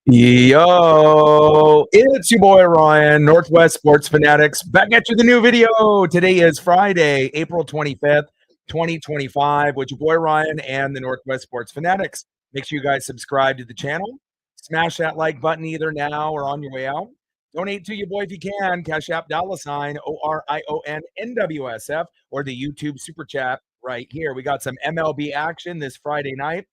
Yo, it's your boy Ryan, Northwest Sports Fanatics, back at you with a new video. Today is Friday, April 25th, 2025, with your boy Ryan and the Northwest Sports Fanatics. Make sure you guys subscribe to the channel. Smash that like button either now or on your way out. Donate to your boy if you can. Cash App $sign ORION NWSF or the YouTube Super Chat right here. We got some MLB action this Friday night.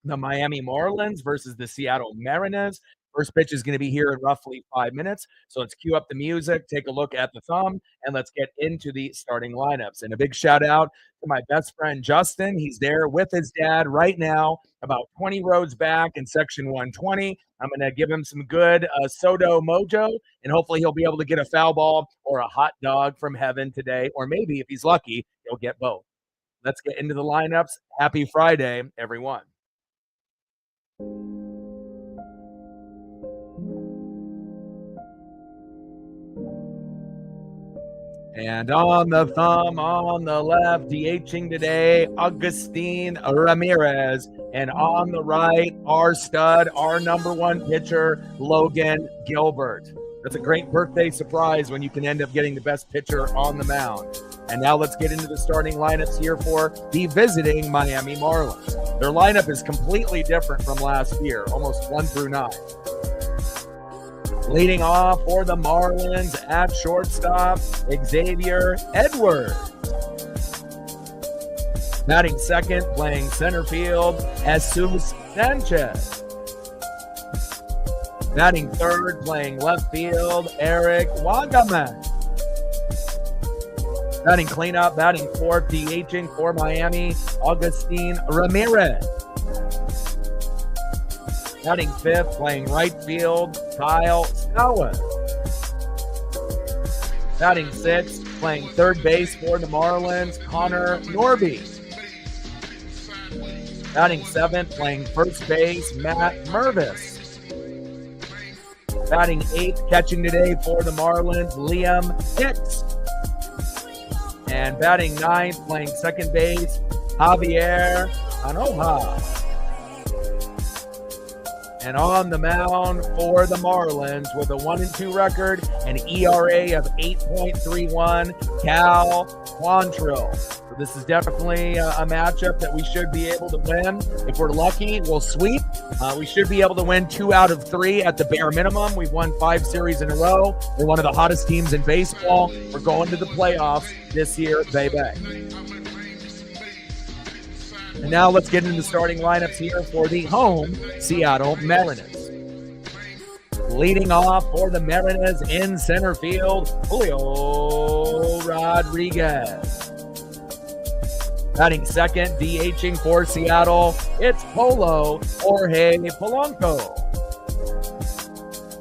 The Miami Marlins versus the Seattle Mariners. First pitch is going to be here in roughly 5 minutes. So let's cue up the music, take a look at the thumb, and let's get into the starting lineups. And a big shout out to my best friend, Justin. He's there with his dad right now, about 20 rows back in section 120. I'm going to give him some good Soto mojo, and hopefully he'll be able to get a foul ball or a hot dog from heaven today. Or maybe if he's lucky, he'll get both. Let's get into the lineups. Happy Friday, everyone. And on the thumb, on the left, DHing today, Agustin Ramirez. And on the right, our stud, our number one pitcher, Logan Gilbert. That's a great birthday surprise when you can end up getting the best pitcher on the mound. And now let's get into the starting lineups here for the visiting Miami Marlins. Their lineup is completely different from last year, almost 1 through 9. Leading off for the Marlins at shortstop, Xavier Edwards. Batting second, playing center field, Jesus Sanchez. Batting third, playing left field, Eric Wagaman. Batting cleanup, batting fourth, DHing for Miami, Agustin Ramirez. Batting fifth, playing right field, Kyle Stowers. Batting sixth, playing third base for the Marlins, Connor Norby. Batting seventh, playing first base, Matt Mervis. Batting eighth, catching today for the Marlins, Liam Hicks. And batting ninth, playing second base, Javier Anoja. And on the mound for the Marlins with a 1-2 record, an ERA of 8.31, Cal Quantrill. So this is definitely a matchup that we should be able to win. If we're lucky, we'll sweep. We should be able to win 2 out of 3 at the bare minimum. We've won 5 series in a row. We're one of the hottest teams in baseball. We're going to the playoffs this year, baby. And now let's get into the starting lineups here for the home Seattle Mariners. Leading off for the Mariners in center field, Julio Rodriguez. Batting second, DHing for Seattle, it's Jorge Palanco.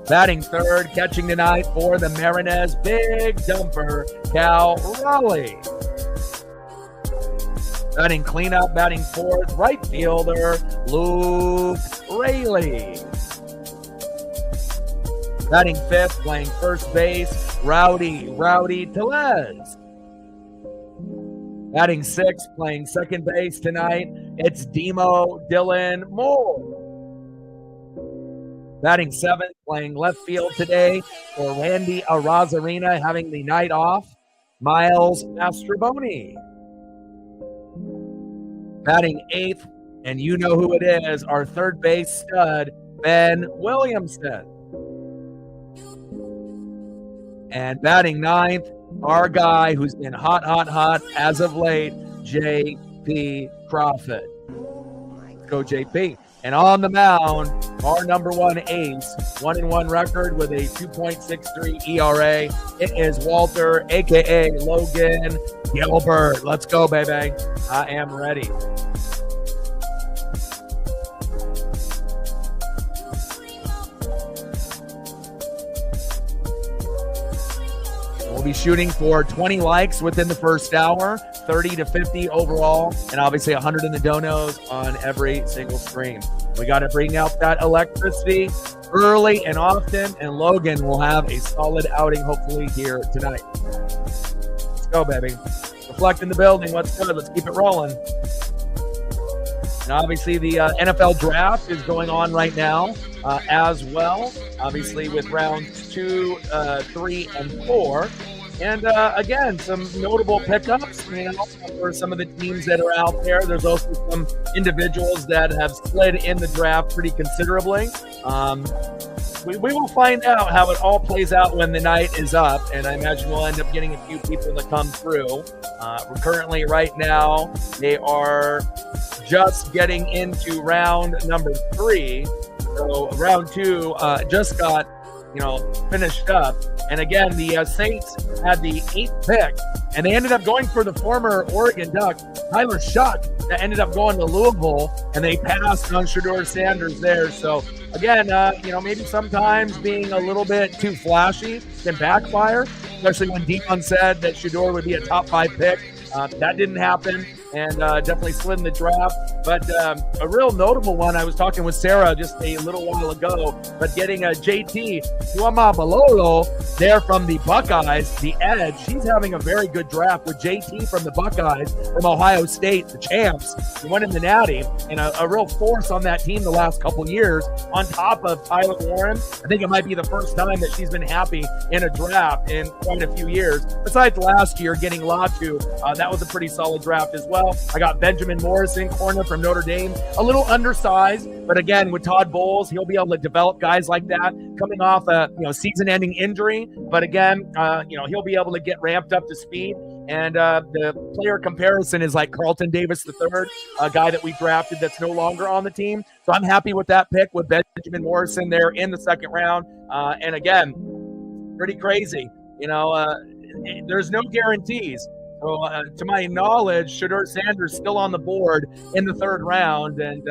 Batting third, catching tonight for the Mariners, big dumper, Cal Raleigh. Batting cleanup, batting fourth, right fielder, Luke Raley. Batting fifth, playing first base, Rowdy Tellez. Batting sixth, playing second base tonight, it's Demo Dylan Moore. Batting seventh, playing left field today for Randy Arozarena, having the night off, Miles Mastroboni. Batting eighth, and you know who it is, our third base stud, Ben Williamson. And batting ninth, our guy who's been hot as of late, J.P. Crawford. Go J.P. And on the mound, our number one ace, 1-1 record with a 2.63 ERA. It is Walter, a.k.a. Logan Gilbert. Let's go, baby. I am ready. We'll be shooting for 20 likes within the first hour, 30 to 50 overall, and obviously 100 in the donos on every single stream. We got to bring out that electricity early and often, and Logan will have a solid outing hopefully here tonight. Let's go, baby. Reflect in the building. Let's go. Let's keep it rolling. And obviously, the NFL draft is going on right now as well. Obviously, with rounds 2, 3, and 4. And again, some notable pickups, for some of the teams that are out there. There's also some individuals that have slid in the draft pretty considerably. We will find out how it all plays out when the night is up, and I imagine we'll end up getting a few people to come through. Currently, right now, they are just getting into round number 3. So round 2 just got finished up. And again, the Saints had the 8th pick, and they ended up going for the former Oregon Duck, Tyler Shuck, that ended up going to Louisville, and they passed on Shedeur Sanders there. So again, maybe sometimes being a little bit too flashy can backfire, especially when Dion said that Shedeur would be a top 5 pick. That didn't happen, and definitely slid in the draft. But a real notable one, I was talking with Sarah just a little while ago, but getting a JT Tuamabalolo there from the Buckeyes, the edge. He's having a very good draft with JT from the Buckeyes, from Ohio State, the champs. He won in the Natty, and a real force on that team the last couple years, on top of Tyler Warren. I think it might be the first time that she's been happy in a draft in quite a few years. Besides last year, getting Latu, that was a pretty solid draft as well. I got Benjamin Morrison, corner from Notre Dame, a little undersized, but again, with Todd Bowles, he'll be able to develop guys like that coming off a season-ending injury. But again, he'll be able to get ramped up to speed. And the player comparison is like Carlton Davis III, a guy that we drafted that's no longer on the team. So I'm happy with that pick with Benjamin Morrison there in the 2nd round. And again, pretty crazy. There's no guarantees. So, to my knowledge, Shedeur Sanders still on the board in the 3rd round, and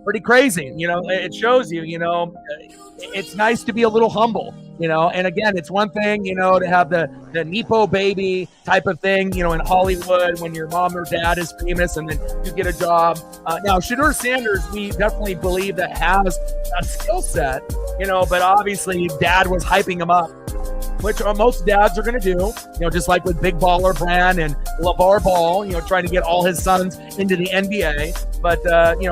pretty crazy. It shows you, it's nice to be a little humble, and again, it's one thing, to have the Nepo baby type of thing, in Hollywood when your mom or dad is famous and then you get a job. Now, Shedeur Sanders, we definitely believe that has a skill set, but obviously dad was hyping him up, which most dads are going to do, just like with Big Baller Brand and LeVar Ball, trying to get all his sons into the NBA. But,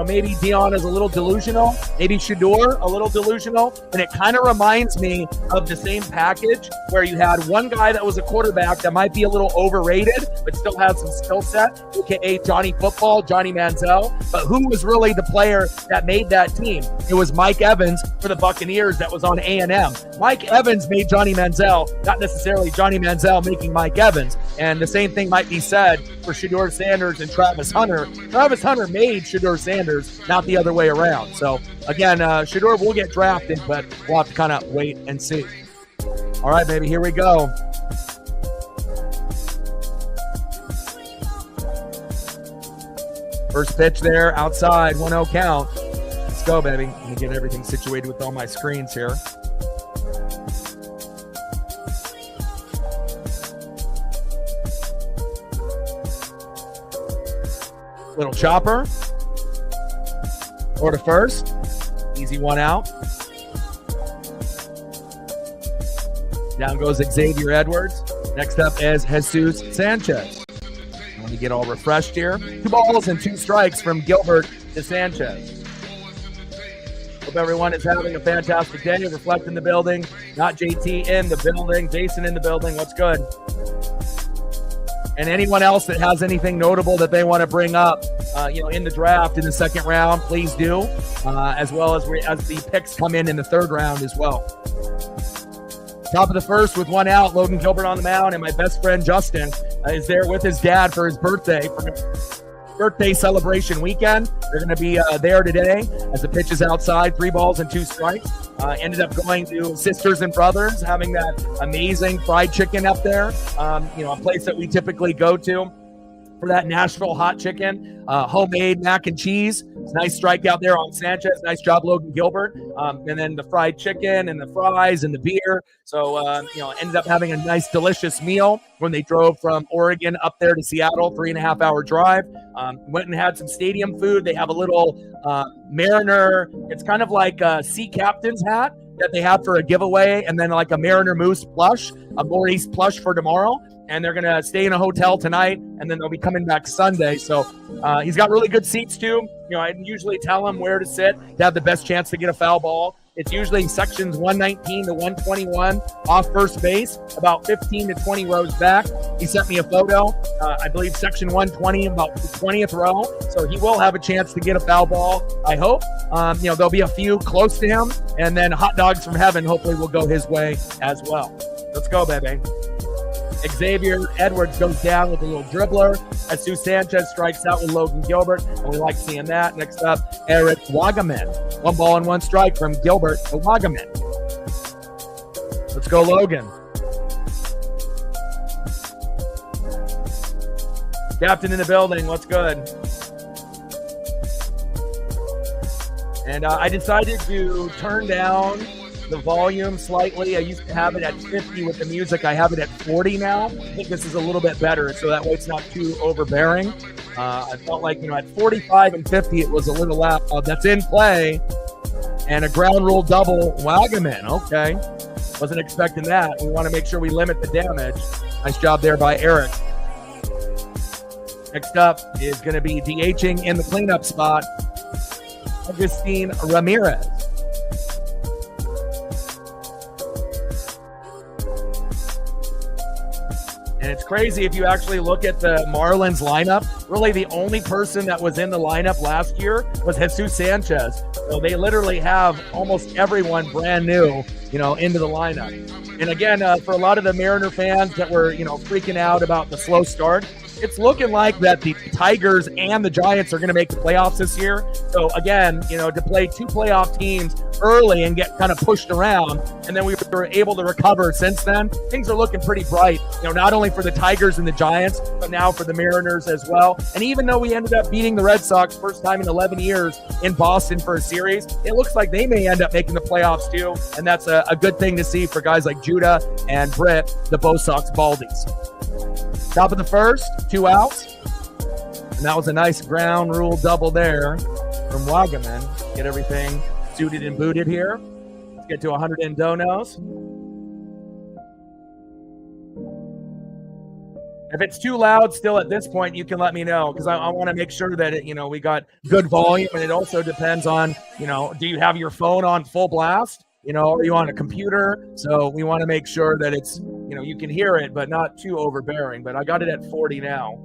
maybe Dion is a little delusional, maybe Shedeur a little delusional, and it kind of reminds me of the same package where you had one guy that was a quarterback that might be a little overrated, but still has some skill set, aka Johnny Football, Johnny Manziel. But who was really the player that made that team? It was Mike Evans for the Buccaneers that was on A&M. Mike Evans made Johnny Manziel, not necessarily Johnny Manziel making Mike Evans. And the same thing might be said for Shedeur Sanders and Travis Hunter. Travis Hunter made Shedeur Sanders, not the other way around. So again, Shedeur will get drafted, but we'll have to kind of wait and see. All right, baby, here we go. First pitch there, outside, 1-0 count. Let's go, baby. Let me get everything situated with all my screens here. Little chopper. Or to first. Easy one out. Down goes Xavier Edwards. Next up is Jesus Sanchez. Let me get all refreshed here. 2 balls and 2 strikes from Gilbert to Sanchez. Hope everyone is having a fantastic day. Reflect in the building. Not JT in the building. Jason in the building. What's good? And anyone else that has anything notable that they want to bring up, in the draft in the 2nd round, please do, as well as the picks come in the 3rd round as well. Top of the 1st with 1 out, Logan Gilbert on the mound, and my best friend Justin is there with his dad for his birthday celebration weekend. They're going to be there today as the pitch is outside, 3 balls and 2 strikes. Ended up going to Sisters and Brothers, having that amazing fried chicken up there. A place that we typically go to for that Nashville hot chicken, homemade mac and cheese. It's a nice strikeout there on Sanchez. Nice job, Logan Gilbert. And then the fried chicken and the fries and the beer. So, ended up having a nice, delicious meal when they drove from Oregon up there to Seattle, 3.5-hour drive. Went and had some stadium food. They have a little Mariner. It's kind of like a sea captain's hat that they have for a giveaway, and then like a Mariner Moose plush, a Maurice plush for tomorrow. and they're going to stay in a hotel tonight, and then they'll be coming back Sunday. So he's got really good seats, too. I usually tell him where to sit to have the best chance to get a foul ball. It's usually sections 119 to 121 off first base, about 15 to 20 rows back. He sent me a photo, I believe section 120, about the 20th row. So he will have a chance to get a foul ball, I hope. There'll be a few close to him, and then hot dogs from heaven hopefully will go his way as well. Let's go, baby. Xavier Edwards goes down with a little dribbler. Jesus Sanchez strikes out with Logan Gilbert, and we like seeing that. Next up, Eric Wagaman. 1 ball and 1 strike from Gilbert to Wagaman. Let's go, Logan. Captain in the building. What's good? And I decided to turn down the volume slightly. I used to have it at 50 with the music. I have it at 40 now. I think this is a little bit better, so that way it's not too overbearing. I felt like, at 45 and 50, it was a little loud. That's in play. And a ground rule double. Wagaman. Okay. Wasn't expecting that. We want to make sure we limit the damage. Nice job there by Eric. Next up is going to be DHing in the cleanup spot, Agustin Ramirez. And it's crazy if you actually look at the Marlins lineup. Really, the only person that was in the lineup last year was Jesus Sanchez. So they literally have almost everyone brand new, into the lineup. And again, for a lot of the Mariner fans that were, freaking out about the slow start, it's looking like that the Tigers and the Giants are going to make the playoffs this year. So again, to play 2 playoff teams early and get kind of pushed around, and then we were able to recover since then. Things are looking pretty bright, not only for the Tigers and the Giants, but now for the Mariners as well. And even though we ended up beating the Red Sox first time in 11 years in Boston for a series, it looks like they may end up making the playoffs too. And that's a good thing to see for guys like Judah and Britt, the Bo Sox Baldies. Top of the first, 2 outs. And that was a nice ground rule double there from Wagaman. Get everything suited and booted here. Let's get to 100 in donos. If it's too loud still at this point, you can let me know, because I want to make sure that we got good volume. And it also depends on, do you have your phone on full blast? Are you on a computer? So we want to make sure that it's, you can hear it, but not too overbearing. But I got it at 40 now.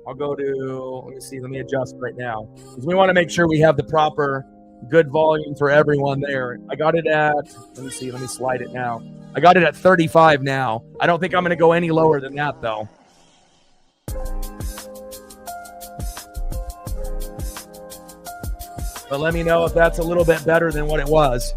I'll go to, let me adjust right now, because we want to make sure we have the proper good volume for everyone there. I got it at, let me slide it now. I got it at 35 now. I don't think I'm going to go any lower than that, though. But let me know if that's a little bit better than what it was.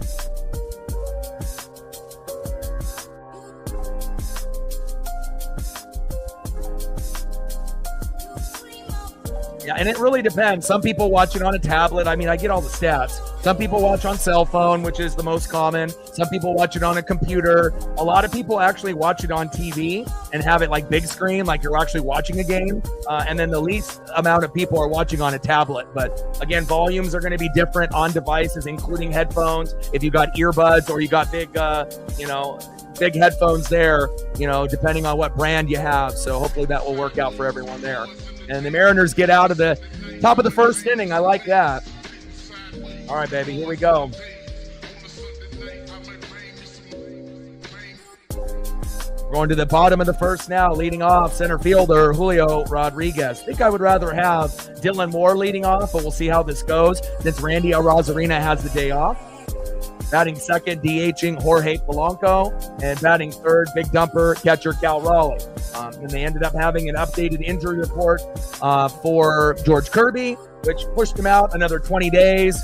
Yeah, and it really depends. Some people watch it on a tablet. I get all the stats. Some people watch on cell phone, which is the most common. Some people watch it on a computer. A lot of people actually watch it on TV and have it like big screen, like you're actually watching a game. And then the least amount of people are watching on a tablet. But again, volumes are going to be different on devices, including headphones. If you got earbuds or you got big, big headphones there, depending on what brand you have. So hopefully that will work out for everyone there. And the Mariners get out of the top of the first inning. I like that. All right, baby, here we go. Going to the bottom of the first now, leading off center fielder Julio Rodriguez. I think I would rather have Dylan Moore leading off, but we'll see how this goes since Randy Arozarena has the day off. Batting second, DHing Jorge Palanco, and batting third, big dumper catcher Cal Raleigh. And they ended up having an updated injury report for George Kirby, which pushed him out another 20 days.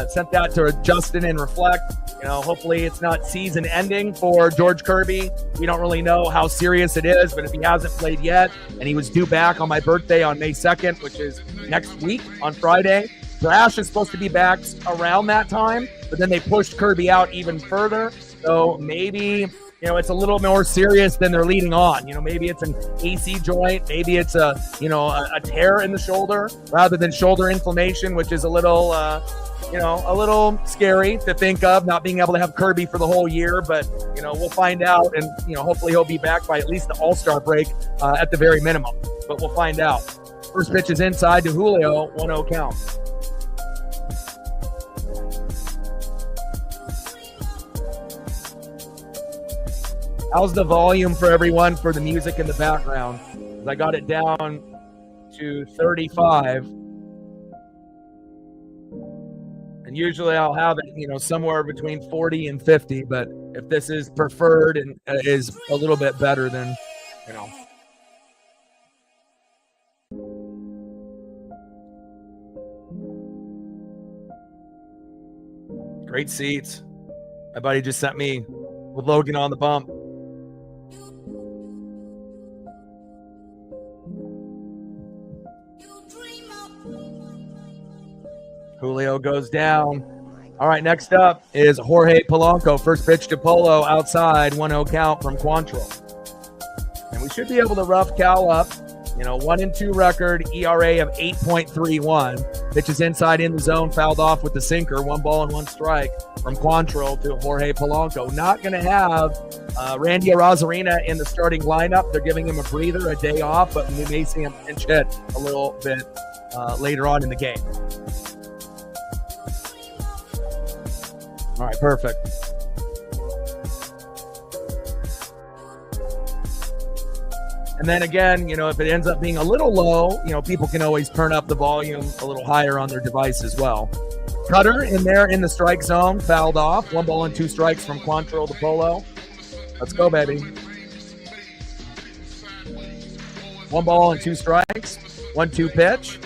Sent that to Justin and Reflect. Hopefully it's not season ending for George Kirby. We don't really know how serious it is, but if he hasn't played yet, and he was due back on my birthday on May 2nd, which is next week on Friday, Brash is supposed to be back around that time, but then they pushed Kirby out even further. So maybe, it's a little more serious than they're leading on. Maybe it's an AC joint. Maybe it's a tear in the shoulder rather than shoulder inflammation, which is a little, a little scary to think of not being able to have Kirby for the whole year, but we'll find out, and hopefully he'll be back by at least the All-Star break at the very minimum, but we'll find out. First pitch is inside to Julio, 1-0 count. How's the volume for everyone for the music in the background? I got it down to 35. And usually I'll have it, somewhere between 40 and 50. But if this is preferred and is a little bit better, then, Great seats. My buddy just sent me with Logan on the bump. Julio goes down. All right, next up is Jorge Palanco. First pitch to Polo outside, 1-0 count from Quantrill. And we should be able to rough Cal up. 1-2 record, ERA of 8.31. Pitches inside in the zone, fouled off with the sinker. 1 ball and 1 strike from Quantrill to Jorge Palanco. Not going to have Randy Arozarena in the starting lineup. They're giving him a breather, a day off, but we may see him pinch hit a little bit later on in the game. All right, perfect. And then again, if it ends up being a little low, people can always turn up the volume a little higher on their device as well. Cutter in there in the strike zone, fouled off. 1 ball and 2 strikes from Quantrill to Polo. Let's go, baby. 1 ball and 2 strikes. 1-2 pitch.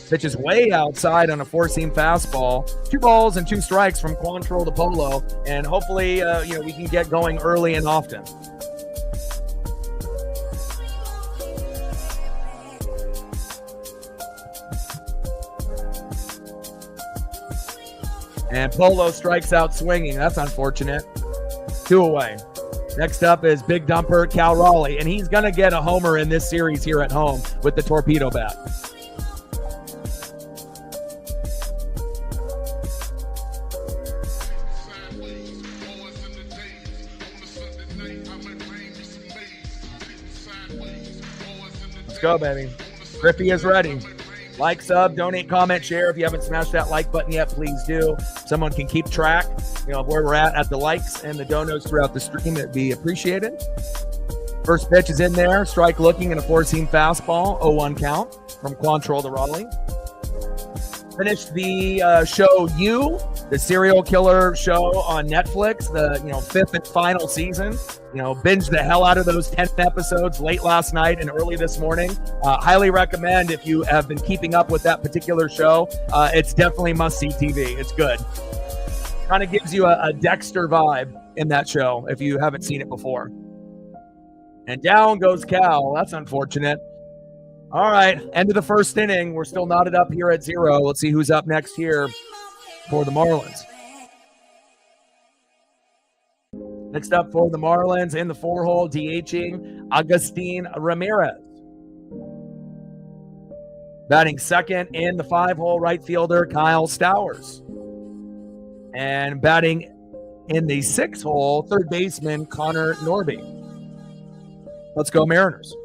Pitch is way outside on a 4-seam fastball. 2 balls and 2 strikes from Quantrill to Polo, and hopefully, we can get going early and often. And Polo strikes out swinging. That's unfortunate. 2 away. Next up is big dumper Cal Raleigh, and he's going to get a homer in this series here at home with the torpedo bat. Let's go, baby. Griffey is ready. Like, sub, donate, comment, share. If you haven't smashed that like button yet, please do. Someone can keep track, of where we're at the likes and the donos throughout the stream. It'd be appreciated. First pitch is in there. Strike looking in a 4-seam fastball. 0-1 count from Quantrill to Raleigh. Finished the show You, the serial killer show on Netflix, the 5th and final season. Binged the hell out of those 10 episodes late last night and early this morning. Highly recommend if you have been keeping up with that particular show. It's definitely must-see TV. It's good. Kind of gives you a Dexter vibe in that show if you haven't seen it before. And down goes Cal. That's unfortunate. All right, end of the first inning. We're still knotted up here at 0. Let's see who's up next here for the Marlins. Next up for the Marlins in the 4-hole, DHing Agustin Ramirez. Batting second in the 5-hole, right fielder Kyle Stowers. And batting in the 6-hole, third baseman Connor Norby. Let's go Mariners.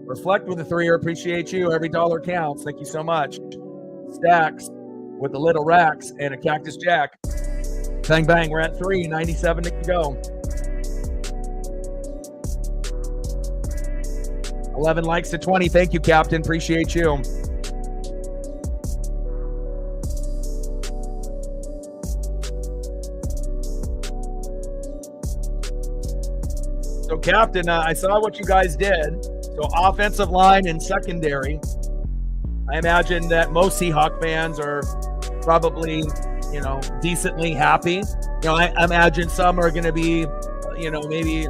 Reflect with a 3-er. Appreciate you. Every dollar counts. Thank you so much. Stacks with the little racks and a Cactus Jack. Bang, bang. We're at 3. 97 to go. 11 likes to 20. Thank you, Captain. Appreciate you. So, Captain, I saw what you guys did. So offensive line and secondary. I imagine that most Seahawk fans are probably, decently happy. I imagine some are going to be, maybe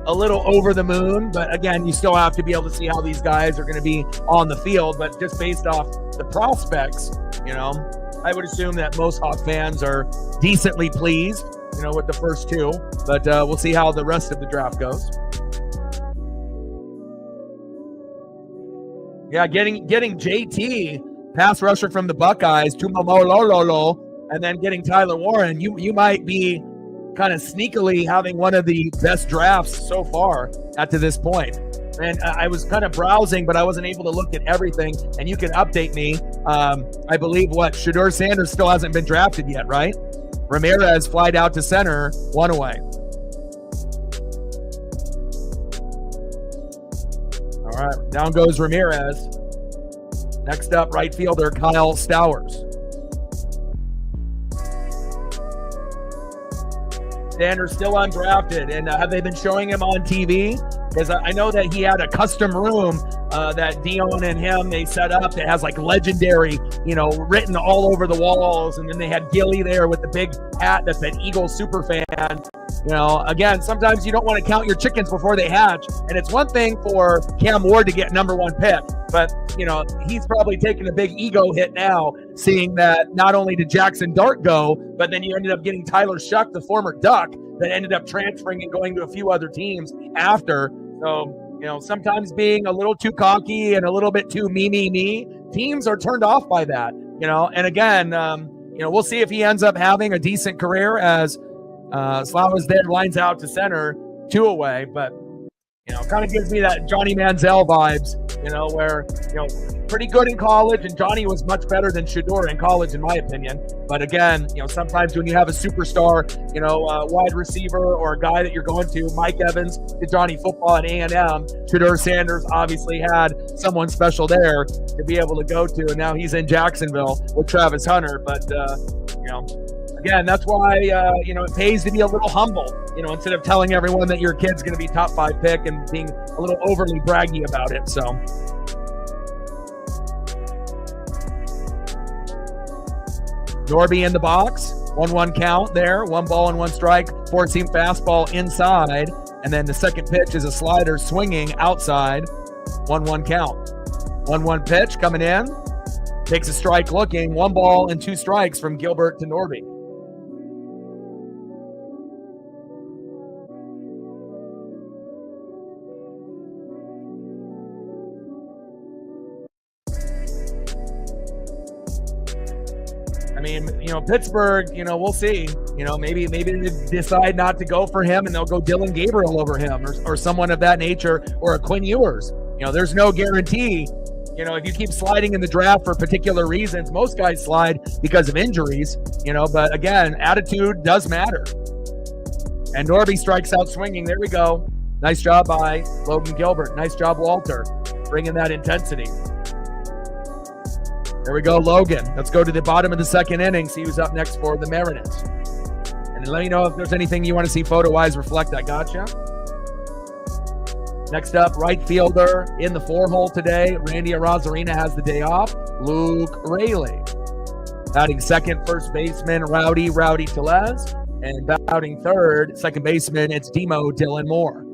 a little over the moon. But again, you still have to be able to see how these guys are going to be on the field. But just based off the prospects, I would assume that most Hawk fans are decently pleased, with the first 2. But we'll see how the rest of the draft goes. Yeah, getting JT, pass rusher from the Buckeyes, to Momolololo, and then getting Tyler Warren, you might be kind of sneakily having one of the best drafts so far up to this point. And I was kind of browsing, but I wasn't able to look at everything. And you can update me. I believe Shedeur Sanders still hasn't been drafted yet, right? Ramirez flied out to center, one away. All right, down goes Ramirez. Next up, right fielder Kyle Stowers. Sanders still undrafted, and have they been showing him on TV? Because I know that he had a custom room that Dion and him, they set up that has like legendary, written all over the walls. And then they had Gilly there with the big hat that's an Eagles super fan. Again, sometimes you don't want to count your chickens before they hatch. And it's one thing for Cam Ward to get number 1 pick, but, he's probably taking a big ego hit now, seeing that not only did Jackson Dart go, but then you ended up getting Tyler Shuck, the former Duck, that ended up transferring and going to a few other teams after. So, sometimes being a little too cocky and a little bit too me, teams are turned off by that, And again, we'll see if he ends up having a decent career as Slava's there, lines out to center, 2 away. But, kind of gives me that Johnny Manziel vibes, where, pretty good in college, and Johnny was much better than Shedeur in college, in my opinion. But again, sometimes when you have a superstar, wide receiver or a guy that you're going to, Mike Evans did Johnny football at A&M. Shedeur Sanders obviously had someone special there to be able to go to, and now he's in Jacksonville with Travis Hunter. But, again, that's why, it pays to be a little humble, instead of telling everyone that your kid's going to be top 5 pick and being a little overly braggy about it. So, Norby in the box, 1-1 count there, 1 ball and 1 strike, 4-seam fastball inside, and then the second pitch is a slider swinging outside, 1-1 count. 1-1 pitch coming in, takes a strike looking, 1 ball and 2 strikes from Gilbert to Norby. I mean, Pittsburgh, we'll see. Maybe they decide not to go for him and they'll go Dylan Gabriel over him or someone of that nature, or a Quinn Ewers. There's no guarantee. If you keep sliding in the draft for particular reasons, most guys slide because of injuries, but again, attitude does matter. And Norby strikes out swinging. There we go. Nice job by Logan Gilbert. Nice job, Walter, bringing that intensity. There we go, Logan. Let's go to the bottom of the second inning, see who's up next for the Mariners. And let me know if there's anything you want to see photo-wise reflect. I gotcha. Next up, right fielder in the 4-hole today. Randy Arozarena has the day off. Luke Raley. Batting second, first baseman, Rowdy Tellez. And batting third, second baseman, it's Demo Dylan Moore.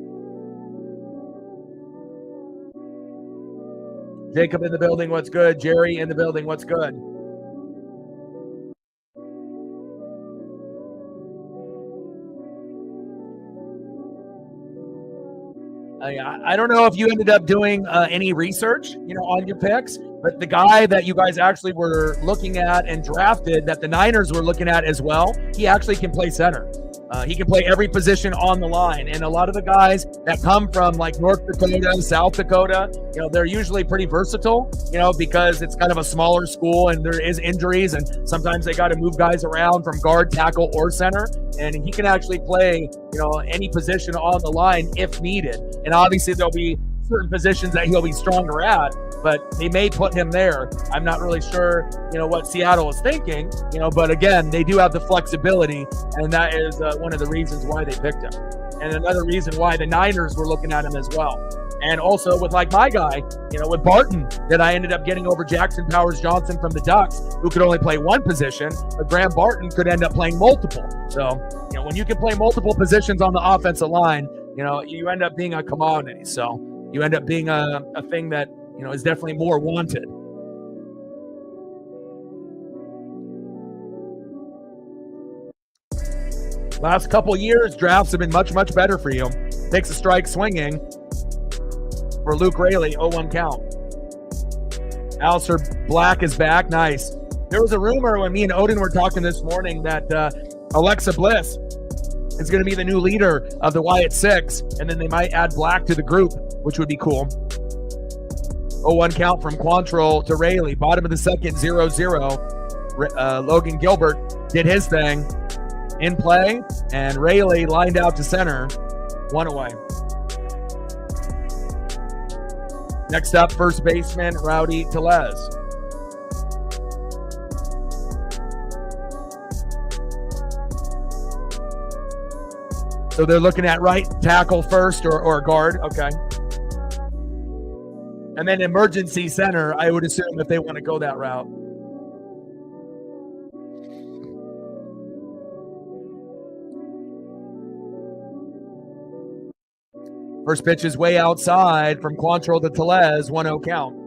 Jacob in the building, what's good? Jerry in the building, what's good? I don't know if you ended up doing any research, on your picks, but the guy that you guys actually were looking at and drafted that the Niners were looking at as well, he actually can play center. He can play every position on the line. And a lot of the guys that come from like North Dakota, South Dakota, they're usually pretty versatile, because it's kind of a smaller school and there is injuries. And sometimes they got to move guys around from guard, tackle, or center. And he can actually play, any position on the line if needed. And obviously there'll be certain positions that he'll be stronger at, but they may put him there. I'm not really sure, what Seattle is thinking, but again, they do have the flexibility, and that is one of the reasons why they picked him. And another reason why the Niners were looking at him as well. And also with like my guy, with Barton, that I ended up getting over Jackson Powers Johnson from the Ducks, who could only play one position, but Graham Barton could end up playing multiple. So, when you can play multiple positions on the offensive line, you end up being a commodity. So you end up being a thing that, is definitely more wanted. Last couple years, drafts have been much, much better for you. Takes a strike swinging for Luke Raley, 0-1 count. Alistair Black is back. Nice. There was a rumor when me and Odin were talking this morning that Alexa Bliss is going to be the new leader of the Wyatt Six, and then they might add Black to the group, which would be cool. 0-1 count from Quantrill to Rayleigh. Bottom of the second, 0-0. Logan Gilbert did his thing in play, and Rayleigh lined out to center. 1 away. Next up, first baseman, Rowdy Tellez. So they're looking at right tackle first or guard. Okay. And then emergency center, I would assume, if they want to go that route. First pitch is way outside from Quantrill to Tellez, 1-0 count.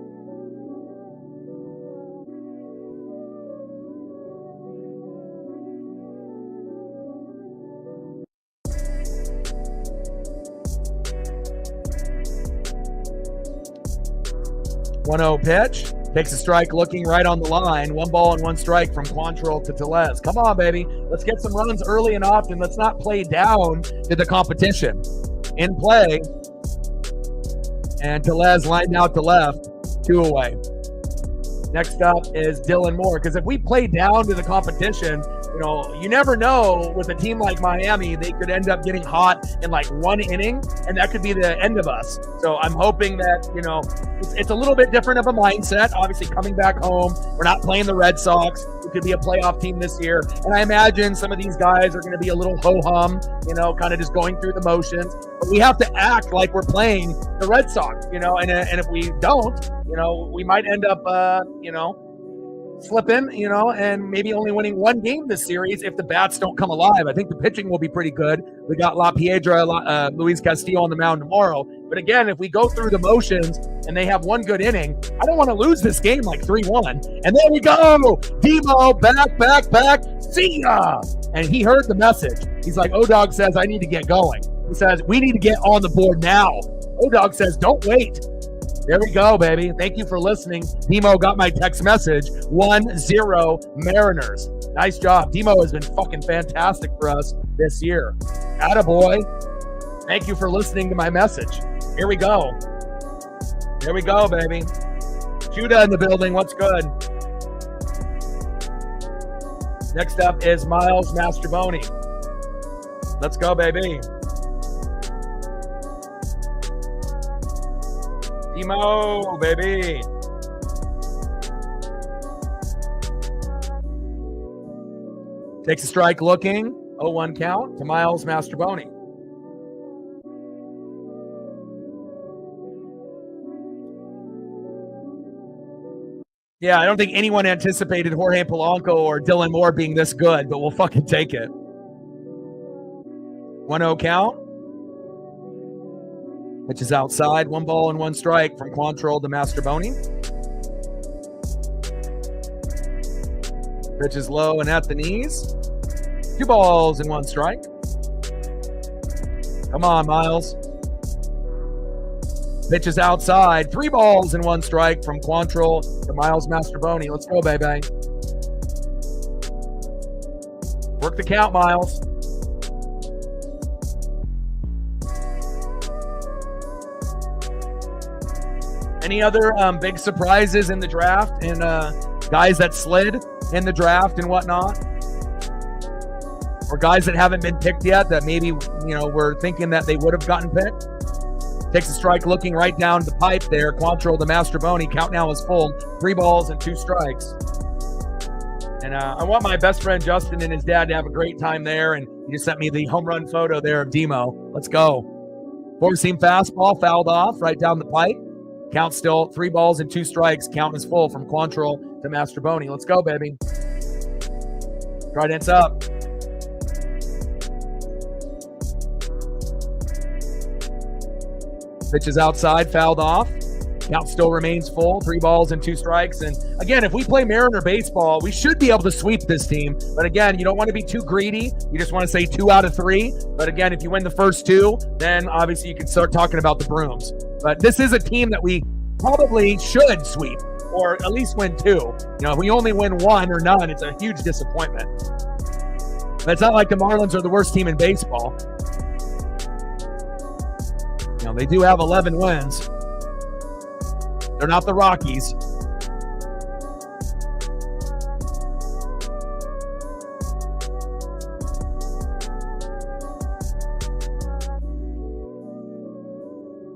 Pitch. Takes a strike looking right on the line. 1 ball and 1 strike from Quantrill to Tellez. Come on, baby. Let's get some runs early and often. Let's not play down to the competition. In play. And Tellez lined out to left. 2 away. Next up is Dylan Moore. Because if we play down to the competition, you know, you never know with a team like Miami, they could end up getting hot in like 1 inning, and that could be the end of us. So I'm hoping that, you know, it's a little bit different of a mindset. Obviously, coming back home, we're not playing the Red Sox. It could be a playoff team this year. And I imagine some of these guys are going to be a little ho-hum, you know, kind of just going through the motions. But we have to act like we're playing the Red Sox, you know, and if we don't, you know, we might end up, you know, slipping, you know, and maybe only winning 1 game this series if the bats don't come alive. I think the pitching will be pretty good. We got La Piedra, Luis Castillo on the mound tomorrow. But again, if we go through the motions and they have 1 good inning, I don't want to lose this game like 3-1. And there we go. Demo, back. See ya. And he heard the message. He's like, O-Dog says, I need to get going. He says, we need to get on the board now. O-Dog says, don't wait. There we go, baby. Thank you for listening. Demo got my text message. 1-0 Mariners. Nice job. Demo has been fucking fantastic for us this year. Attaboy. Thank you for listening to my message. Here we go. Here we go, baby. Judah in the building. What's good? Next up is Miles Mastroboni. Let's go, baby. Demo, baby. Takes a strike looking. 0-1 count to Miles Mastroboni. Yeah, I don't think anyone anticipated Jorge Polanco or Dylan Moore being this good, but we'll fucking take it. 1-0 count. Pitch is outside. 1 ball and 1 strike from Quantrill to Mastroboni. Pitch is low and at the knees. 2 balls and 1 strike. Come on, Miles. Pitch is outside. 3 balls and 1 strike from Quantrill to Miles Mastroboni. Let's go, baby. Work the count, Miles. Any other big surprises in the draft and guys that slid in the draft and whatnot? Or guys that haven't been picked yet that maybe, you know, we're thinking that they would have gotten picked? Takes a strike looking right down the pipe there. Quantrill to Mastroboni. Count now is full. 3 balls and 2 strikes. And I want my best friend Justin and his dad to have a great time there. And he just sent me the home run photo there of Demo. Let's go. 4-seam fastball fouled off right down the pipe. Count still 3 balls and 2 strikes. Count is full from Quantrill to Mastroboni. Let's go, baby. Trident's up. Pitch is outside, fouled off. Count still remains full. 3 balls and 2 strikes. And again, if we play Mariner baseball, we should be able to sweep this team. But again, you don't want to be too greedy. You just want to say 2 out of 3. But again, if you win the first 2, then obviously you can start talking about the brooms. But this is a team that we probably should sweep or at least win 2. You know, if we only win 1 or none, it's a huge disappointment. But it's not like the Marlins are the worst team in baseball. You know, they do have 11 wins. They're not the Rockies.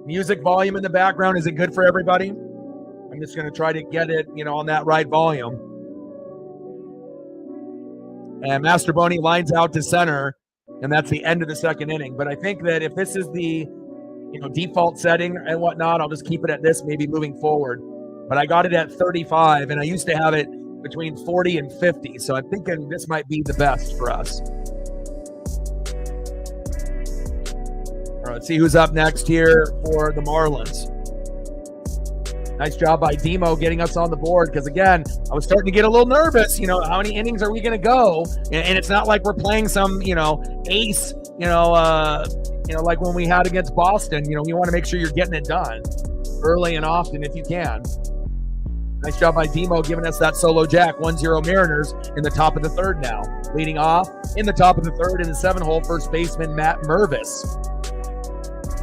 Music volume in the background, is it good for everybody? I'm just going to try to get it, you know, on that right volume. And Master Boney lines out to center, and that's the end of the second inning. But I think that if this is the, you know, default setting and whatnot, I'll just keep it at this, maybe moving forward. But I got it at 35, and I used to have it between 40 and 50. So I'm thinking this might be the best for us. All right, let's see who's up next here for the Marlins. Nice job by Demo getting us on the board, because, again, I was starting to get a little nervous. You know, how many innings are we going to go? And it's not like we're playing some, you know, ace, like when we had against Boston. You know, you want to make sure you're getting it done early and often if you can. Nice job by Demo giving us that solo jack. 1-0 Mariners in the top of the third now. Leading off in the top of the third in the 7-hole, first baseman Matt Mervis.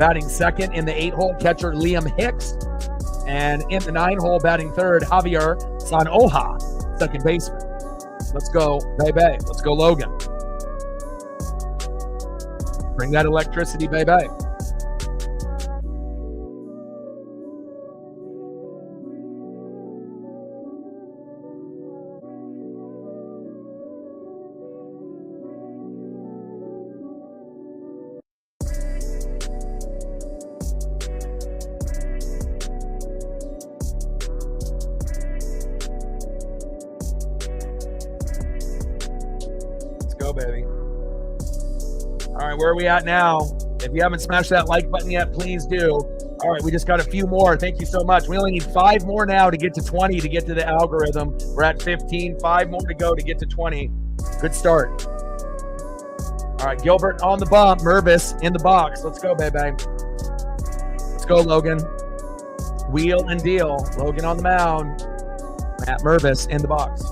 Batting second in the 8-hole, catcher Liam Hicks. And in the 9-hole, batting third, Javier Sanoja, second baseman. Let's go, baby. Let's go, Logan. Bring that electricity, baby. Baby. All right, where are we at now? If you haven't smashed that like button yet, please do. All right, we just got a few more. Thank you so much. We only need 5 more now to get to 20 to get to the algorithm. We're at 15, 5 more to go to get to 20. Good start. All right, Gilbert on the bump, Mervis in the box. Let's go, baby. Let's go, Logan. Wheel and deal. Logan on the mound. Matt Mervis in the box.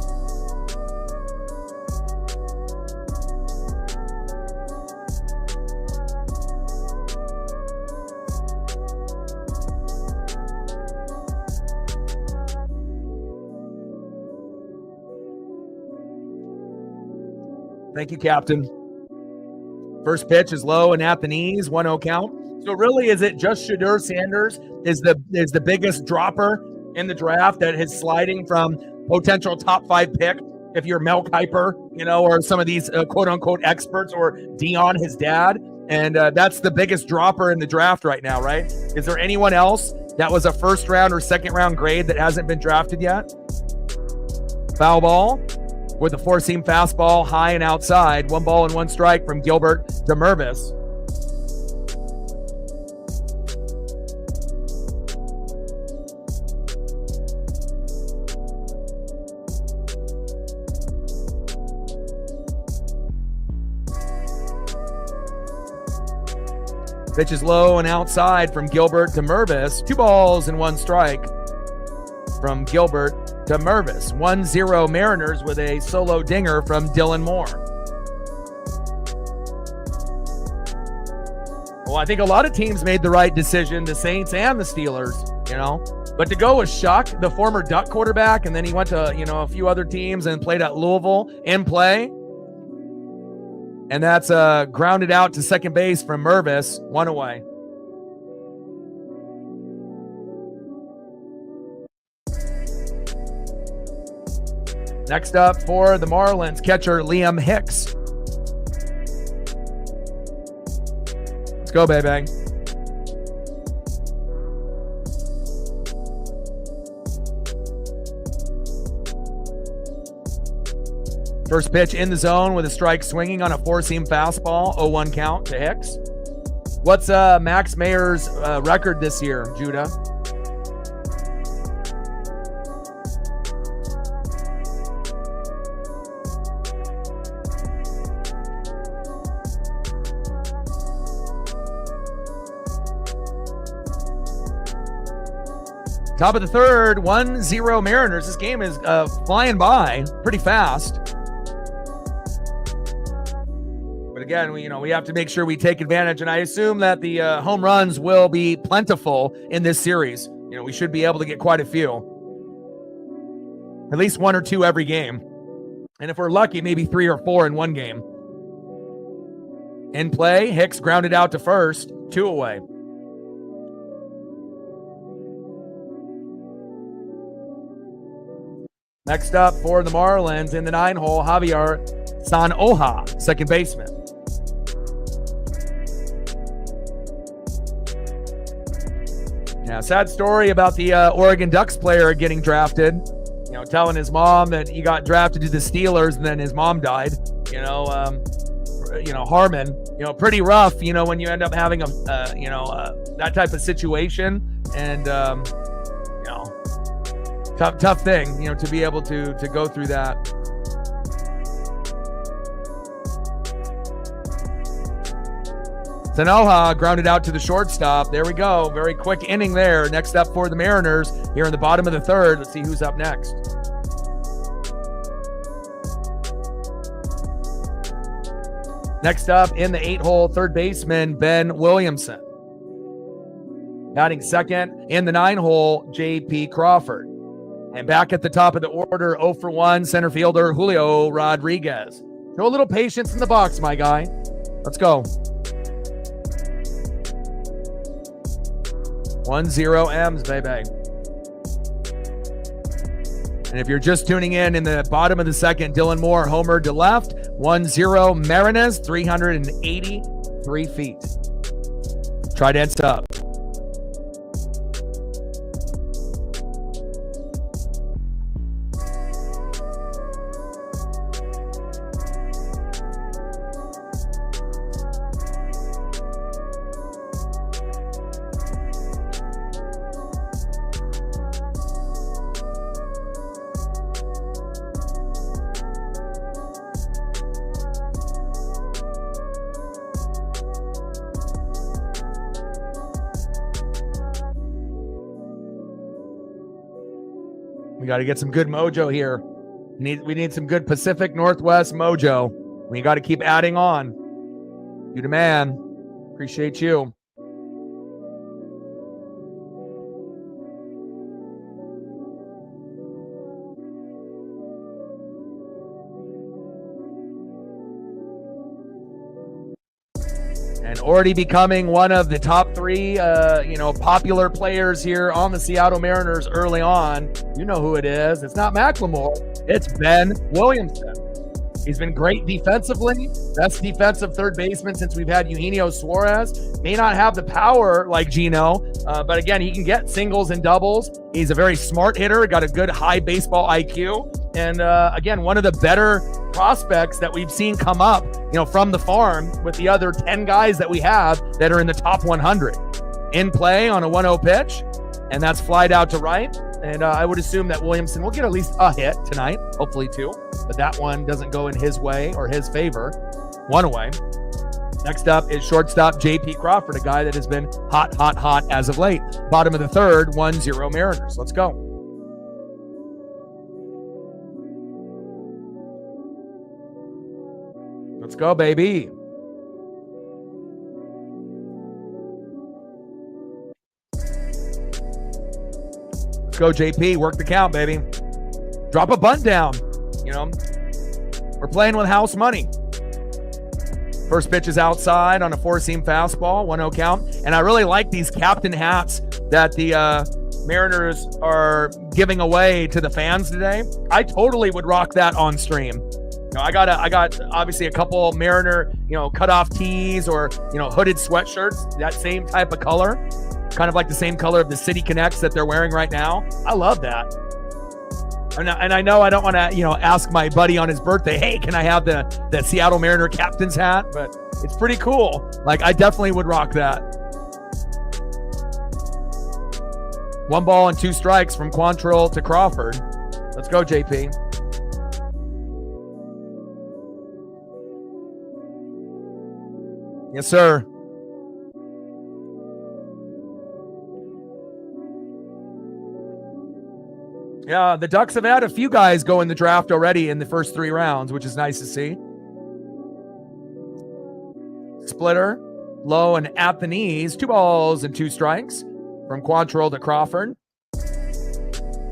Thank you, Captain. First pitch is low and at the knees, 1-0 count. So really, is it just Shedeur Sanders is the biggest dropper in the draft that is sliding from potential top 5 pick if you're Mel Kiper, you know, or some of these quote-unquote experts, or Dion, his dad, and that's the biggest dropper in the draft right now, right? Is there anyone else that was a first-round or second-round grade that hasn't been drafted yet? Foul ball with a 4-seam fastball, high and outside. 1 ball and 1 strike from Gilbert to Mervis. Pitch is low and outside from Gilbert to Mervis. 2 balls and 1 strike from Gilbert to Mervis. 1-0 Mariners with a solo dinger from Dylan Moore. Well, I think a lot of teams made the right decision, the Saints and the Steelers, you know. But to go with Shuck, the former Duck quarterback, and then he went to, you know, a few other teams and played at Louisville in play. And that's grounded out to second base from Mervis, 1 away. Next up for the Marlins, catcher Liam Hicks. Let's go, baby. First pitch in the zone with a strike swinging on a 4-seam fastball, 0-1 count to Hicks. What's Max Mayer's record this year, Judah? Top of the third, 1-0 Mariners. This game is flying by pretty fast. But again, we have to make sure we take advantage, and I assume that the home runs will be plentiful in this series. We should be able to get quite a few. At least 1 or 2 every game. And if we're lucky, maybe 3 or 4 in one game. In play, Hicks grounded out to first, 2 away. Next up for the Marlins in the 9-hole, Javier Sanoja, second baseman. Yeah, sad story about the Oregon Ducks player getting drafted. Telling his mom that he got drafted to the Steelers and then his mom died. Harmon. Pretty rough. When you end up having that type of situation, and tough thing. To be able to go through that. Sanoja grounded out to the shortstop. There we go. Very quick inning there. Next up for the Mariners here in the bottom of the third. Let's see who's up next. Next up in the 8-hole, third baseman, Ben Williamson. Batting second in the 9-hole, J.P. Crawford. And back at the top of the order, 0 for 1, center fielder Julio Rodriguez. Show a little patience in the box, my guy. Let's go. 1-0 M's, baby. And if you're just tuning in the bottom of the second, Dylan Moore homered to left. 1-0 Mariners, 383 feet. Trident's up. We got to get some good mojo here. We need some good Pacific Northwest mojo. We got to keep adding on. You the man. Appreciate you. And already becoming one of the top 3, popular players here on the Seattle Mariners early on. You know who it is. It's not Macklemore. It's Ben Williamson. He's been great defensively. Best defensive third baseman since we've had Eugenio Suarez. May not have the power like Gino, but again, he can get singles and doubles. He's a very smart hitter, got a good high baseball IQ. And again, one of the better prospects that we've seen come up, from the farm with the other 10 guys that we have that are in the top 100. In play on a 1-0 pitch, and that's flied out to right. And I would assume that Williamson will get at least a hit tonight, hopefully 2. But that one doesn't go in his way or his favor. 1 away. Next up is shortstop J.P. Crawford, a guy that has been hot as of late. Bottom of the third, 1-0 Mariners. Let's go. Let's go, baby. Let's go, JP. Work the count, baby. Drop a bunt down. We're playing with house money. First pitch is outside on a 4-seam fastball, 1-0 count. And I really like these captain hats that the Mariners are giving away to the fans today. I totally would rock that on stream. I got obviously a couple Mariner, cutoff tees or, hooded sweatshirts, that same type of color, kind of like the same color of the City Connects that they're wearing right now. I love that. And I know I don't want to, ask my buddy on his birthday, hey, can I have the Seattle Mariner captain's hat? But it's pretty cool. Like, I definitely would rock that. 1 ball and 2 strikes from Quantrill to Crawford. Let's go, JP. Yes, sir. Yeah, the Ducks have had a few guys go in the draft already in the first 3 rounds, which is nice to see. Splitter, low and at the knees. 2 balls and 2 strikes from Quantrill to Crawford.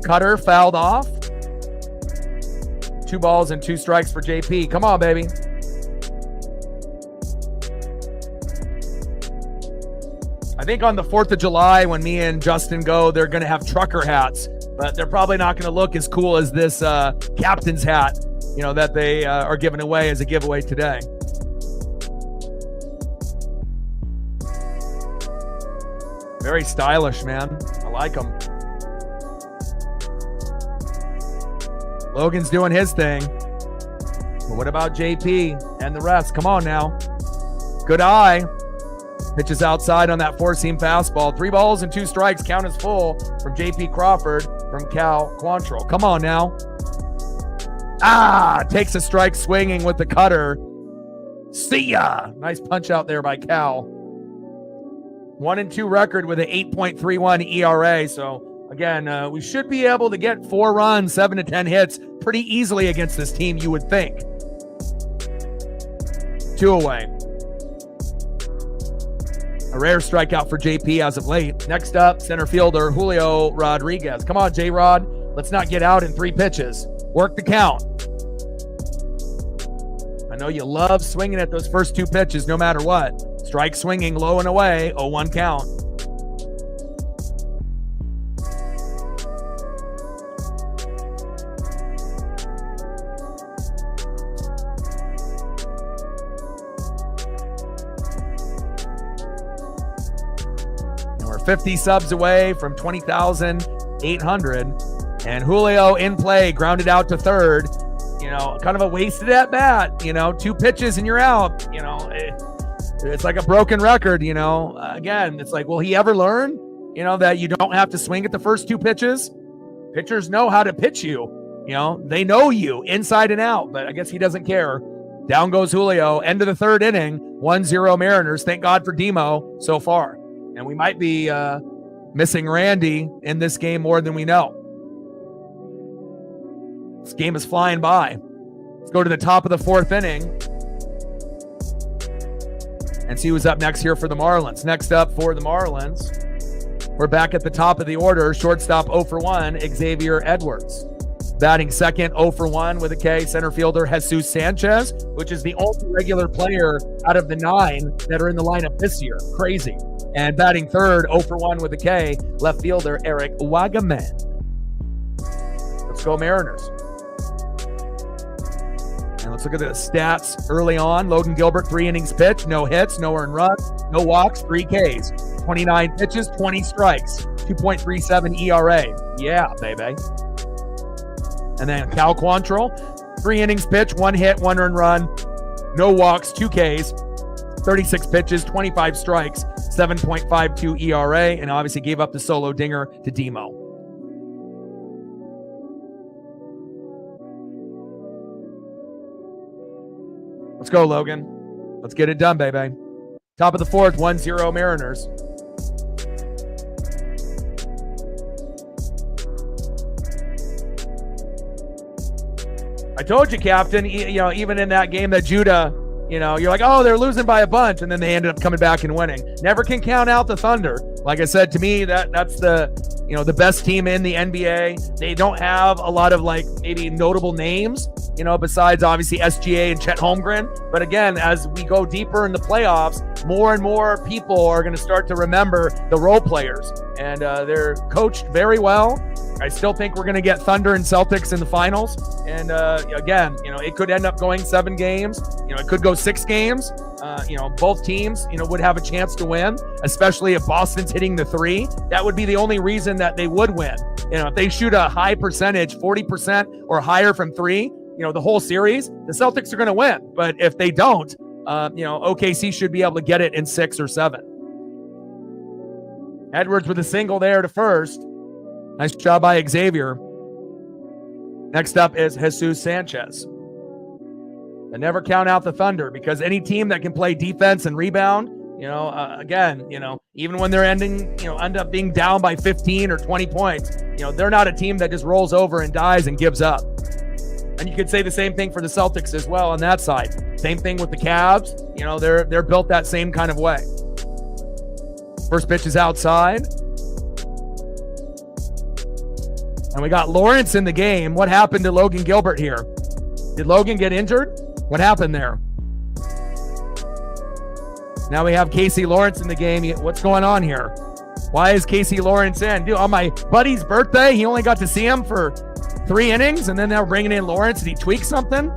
Cutter fouled off. 2 balls and 2 strikes for JP. Come on, baby. I think on the 4th of July when me and Justin go, they're going to have trucker hats, but they're probably not going to look as cool as this captain's hat, that they are giving away as a giveaway today. Very stylish, man. I like them. Logan's doing his thing. But what about JP and the rest? Come on now. Good eye. Pitches outside on that 4-seam fastball. 3 balls and 2 strikes. Count is full from JP Crawford from Cal Quantrill. Come on now. Takes a strike swinging with the cutter. See ya. Nice punch out there by Cal. 1-2 record with an 8.31 ERA. So again, we should be able to get 4 runs, 7 to 10 hits pretty easily against this team, you would think. 2 away. A rare strikeout for JP as of late. Next up, center fielder Julio Rodriguez. Come on, J-Rod. Let's not get out in 3 pitches. Work the count. I know you love swinging at those first 2 pitches no matter what. Strike swinging low and away, 0-1 count. And we're 50 subs away from 20,800. And Julio in play, grounded out to third. Kind of a wasted at bat. 2 pitches and you're out. It's like a broken record, Again, it's like, will he ever learn, that you don't have to swing at the first 2 pitches? Pitchers know how to pitch you. They know you inside and out, but I guess he doesn't care. Down goes Julio. End of the 3rd inning. 1-0 Mariners. Thank God for Demo so far. And we might be missing Randy in this game more than we know. This game is flying by. Let's go to the top of the 4th inning and see who's up next here for the Marlins. Next up for the Marlins, we're back at the top of the order. Shortstop 0 for 1, Xavier Edwards. Batting second, 0 for 1 with a K, center fielder Jesus Sanchez, which is the only regular player out of the 9 that are in the lineup this year. Crazy. And batting third, 0 for 1 with a K, left fielder Eric Wagaman. Let's go Mariners. And let's look at the stats early on. Logan Gilbert, 3 innings pitched, no hits, no earned runs, no walks, 3 Ks. 29 pitches, 20 strikes, 2.37 ERA. Yeah, baby. And then Cal Quantrill, 3 innings pitched, 1 hit, 1 earned run, no walks, 2 Ks, 36 pitches, 25 strikes, 7.52 ERA, and obviously gave up the solo dinger to Demo. Let's go, Logan. Let's get it done, baby. Top of the 4th, 1-0 Mariners. I told you, Captain, even in that game that Judah, you're like, oh, they're losing by a bunch, and then they ended up coming back and winning. Never can count out the Thunder. Like I said, to me, that's the best team in the NBA. They don't have a lot of maybe notable names, besides obviously SGA and Chet Holmgren. But again, as we go deeper in the playoffs, more and more people are going to start to remember the role players, and they're coached very well. I still think we're going to get Thunder and Celtics in the finals. And again, it could end up going 7 games. It could go 6 games. Both teams, would have a chance to win, especially if Boston's hitting the 3. That would be the only reason that they would win. If they shoot a high percentage, 40% or higher from 3, the whole series, the Celtics are going to win. But if they don't, OKC should be able to get it in 6 or 7. Edwards with a single there to first. Nice job by Xavier. Next up is Jesus Sanchez. And never count out the Thunder, because any team that can play defense and rebound, Again, even when they're end up being down by 15 or 20 points, they're not a team that just rolls over and dies and gives up. And you could say the same thing for the Celtics as well on that side. Same thing with the Cavs. They're built that same kind of way. First pitch is outside. And we got Lawrence in the game. What happened to Logan Gilbert here? Did Logan get injured? What happened there? Now we have Casey Lawrence in the game. What's going on here? Why is Casey Lawrence in? Dude, on my buddy's birthday, he only got to see him for 3 innings, and then they're bringing in Lawrence, and he tweaked something?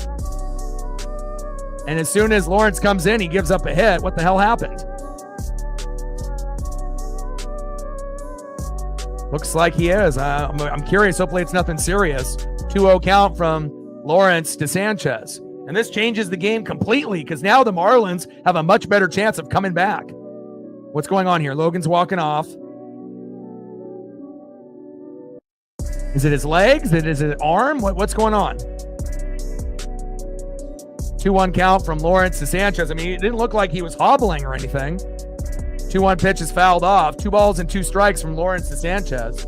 And as soon as Lawrence comes in, he gives up a hit. What the hell happened? Looks like he is. I'm curious. Hopefully it's nothing serious. 2-0 count from Lawrence to Sanchez. And this changes the game completely because now the Marlins have a much better chance of coming back. What's going on here? Logan's walking off. Is it his legs? Is it arm? What's going on? 2-1 count from Lawrence to Sanchez. I mean, it didn't look like he was hobbling or anything. 2-1 pitch is fouled off. 2 balls and 2 strikes from Lawrence to Sanchez.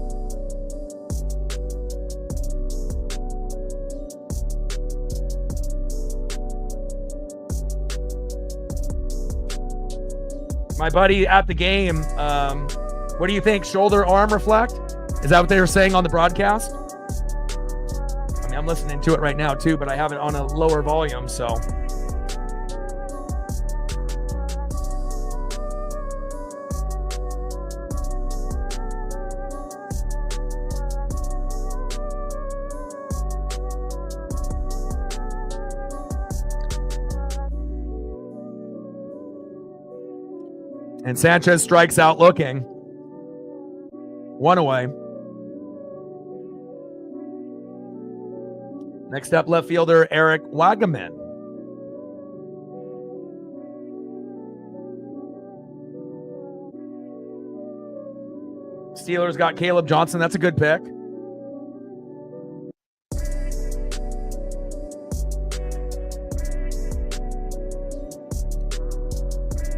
My buddy at the game, what do you think? Shoulder, arm reflect? Is that what they were saying on the broadcast? I mean, I'm listening to it right now too, but I have it on a lower volume, so. And Sanchez strikes out looking. 1 away. Next up, left fielder Eric Wagaman. Steelers got Caleb Johnson. That's a good pick.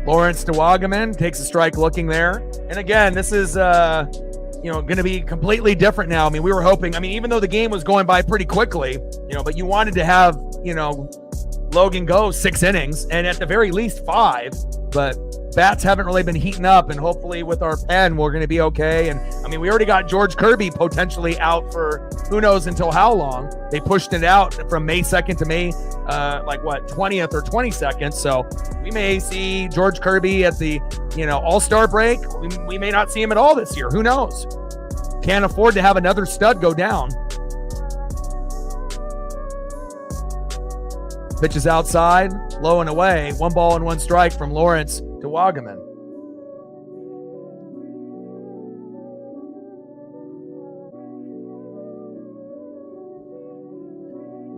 Lawrence to Wagaman takes a strike looking there. And again, this is, going to be completely different now. I mean, we were hoping, even though the game was going by pretty quickly, but you wanted to have, Logan go 6 innings and at the very least 5, but bats haven't really been heating up, and hopefully with our pen, we're going to be okay. And we already got George Kirby potentially out for who knows until how long. They pushed it out from May 2nd to May, 20th or 22nd. So we may see George Kirby at the, All-Star break. We may not see him at all this year. Who knows? Can't afford to have another stud go down. Pitch is outside, low and away. 1 ball and 1 strike from Lawrence to Wagaman.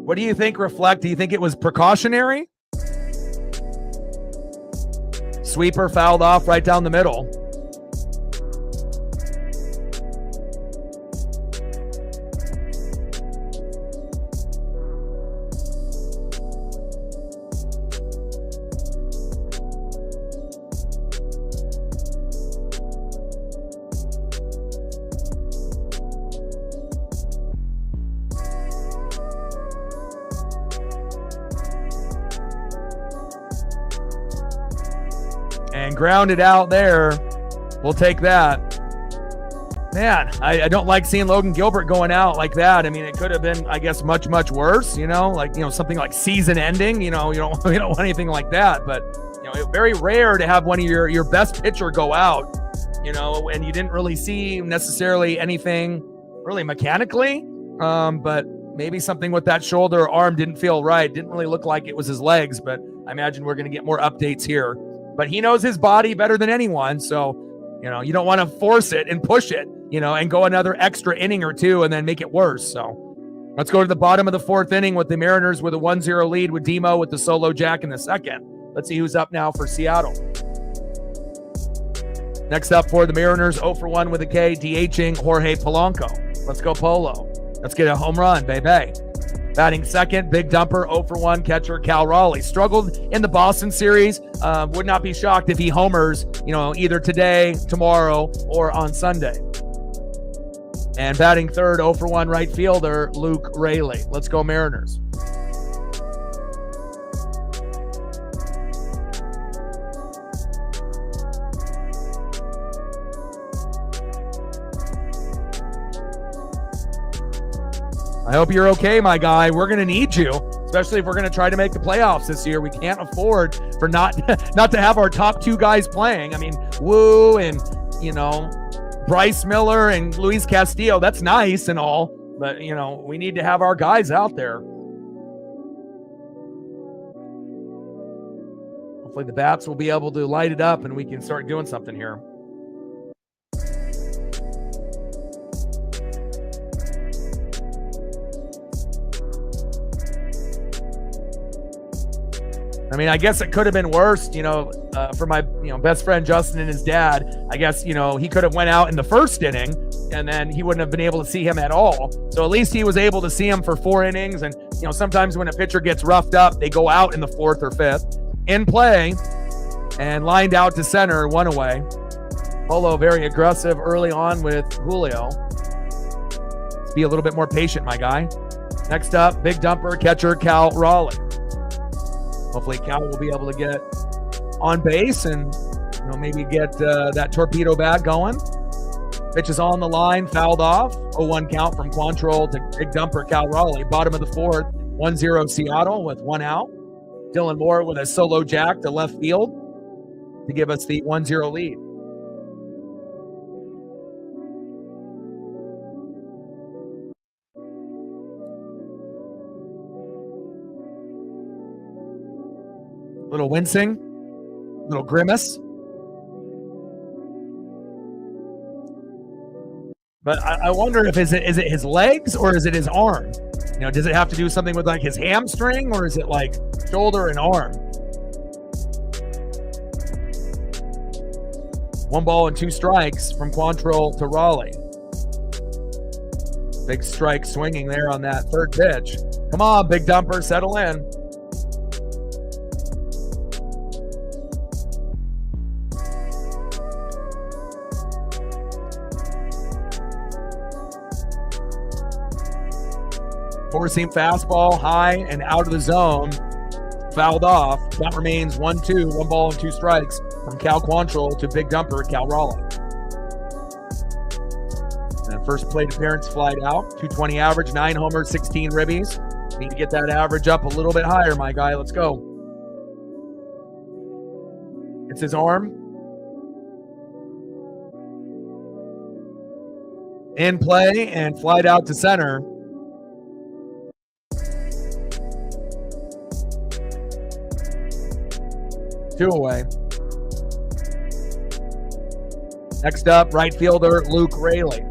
What do you think, Reflect? Do you think it was precautionary? Sweeper fouled off right down the middle. And grounded out there. We'll take that. Man, I don't like seeing Logan Gilbert going out like that. It could have been, I guess, much, much worse, something like season ending. You don't want anything like that. But, very rare to have one of your best pitcher go out, and you didn't really see necessarily anything really mechanically. But maybe something with that shoulder or arm didn't feel right. Didn't really look like it was his legs, but I imagine we're going to get more updates here. But he knows his body better than anyone. So, you don't want to force it and push it, and go another extra inning or 2 and then make it worse. So let's go to the bottom of the 4th inning with the Mariners with a 1-0 lead with Demo with the solo jack in the 2nd. Let's see who's up now for Seattle. Next up for the Mariners, 0 for 1 with a K, DHing Jorge Palanco. Let's go Polo. Let's get a home run, baby. Batting second, big dumper, 0 for 1 catcher Cal Raleigh. Struggled in the Boston series. Would not be shocked if he homers, either today, tomorrow, or on Sunday. And batting third, 0 for 1 right fielder Luke Raley. Let's go Mariners. I hope you're okay, my guy. We're going to need you, especially if we're going to try to make the playoffs this year. We can't afford for not to have our top two guys playing. I mean, Wu and, Bryce Miller and Luis Castillo. That's nice and all, but, we need to have our guys out there. Hopefully the bats will be able to light it up and we can start doing something here. I mean, I guess it could have been worse, for my, best friend Justin and his dad. I guess, he could have went out in the first inning and then he wouldn't have been able to see him at all. So at least he was able to see him for 4 innings. And, sometimes when a pitcher gets roughed up, they go out in the 4th or 5th. In play and lined out to center, 1 away. Polo very aggressive early on with Julio. Let's be a little bit more patient, my guy. Next up, big dumper catcher Cal Raleigh. Hopefully Cal will be able to get on base and maybe get that torpedo bat going. Pitch is on the line, fouled off. 0-1 count from Quantrill to big dumper Cal Raleigh. Bottom of the 4th, 1-0 Seattle with 1 out. Dylan Moore with a solo jack to left field to give us the 1-0 lead. Little wincing, little grimace. But I wonder if is it his legs or is it his arm? Does it have to do something with like his hamstring or is it like shoulder and arm? 1 ball and 2 strikes from Quantrill to Raleigh. Big strike swinging there on that 3rd pitch. Come on, big dumper, settle in. Four-seam fastball, high and out of the zone. Fouled off. Count remains 1-2, 1 ball and 2 strikes from Cal Quantrill to big dumper Cal Raleigh. And first plate appearance flied out. 220 average, 9 homers, 16 ribbies. Need to get that average up a little bit higher, my guy. Let's go. It's his arm. In play and flied out to center. Two away. Next up, right fielder Luke Raley.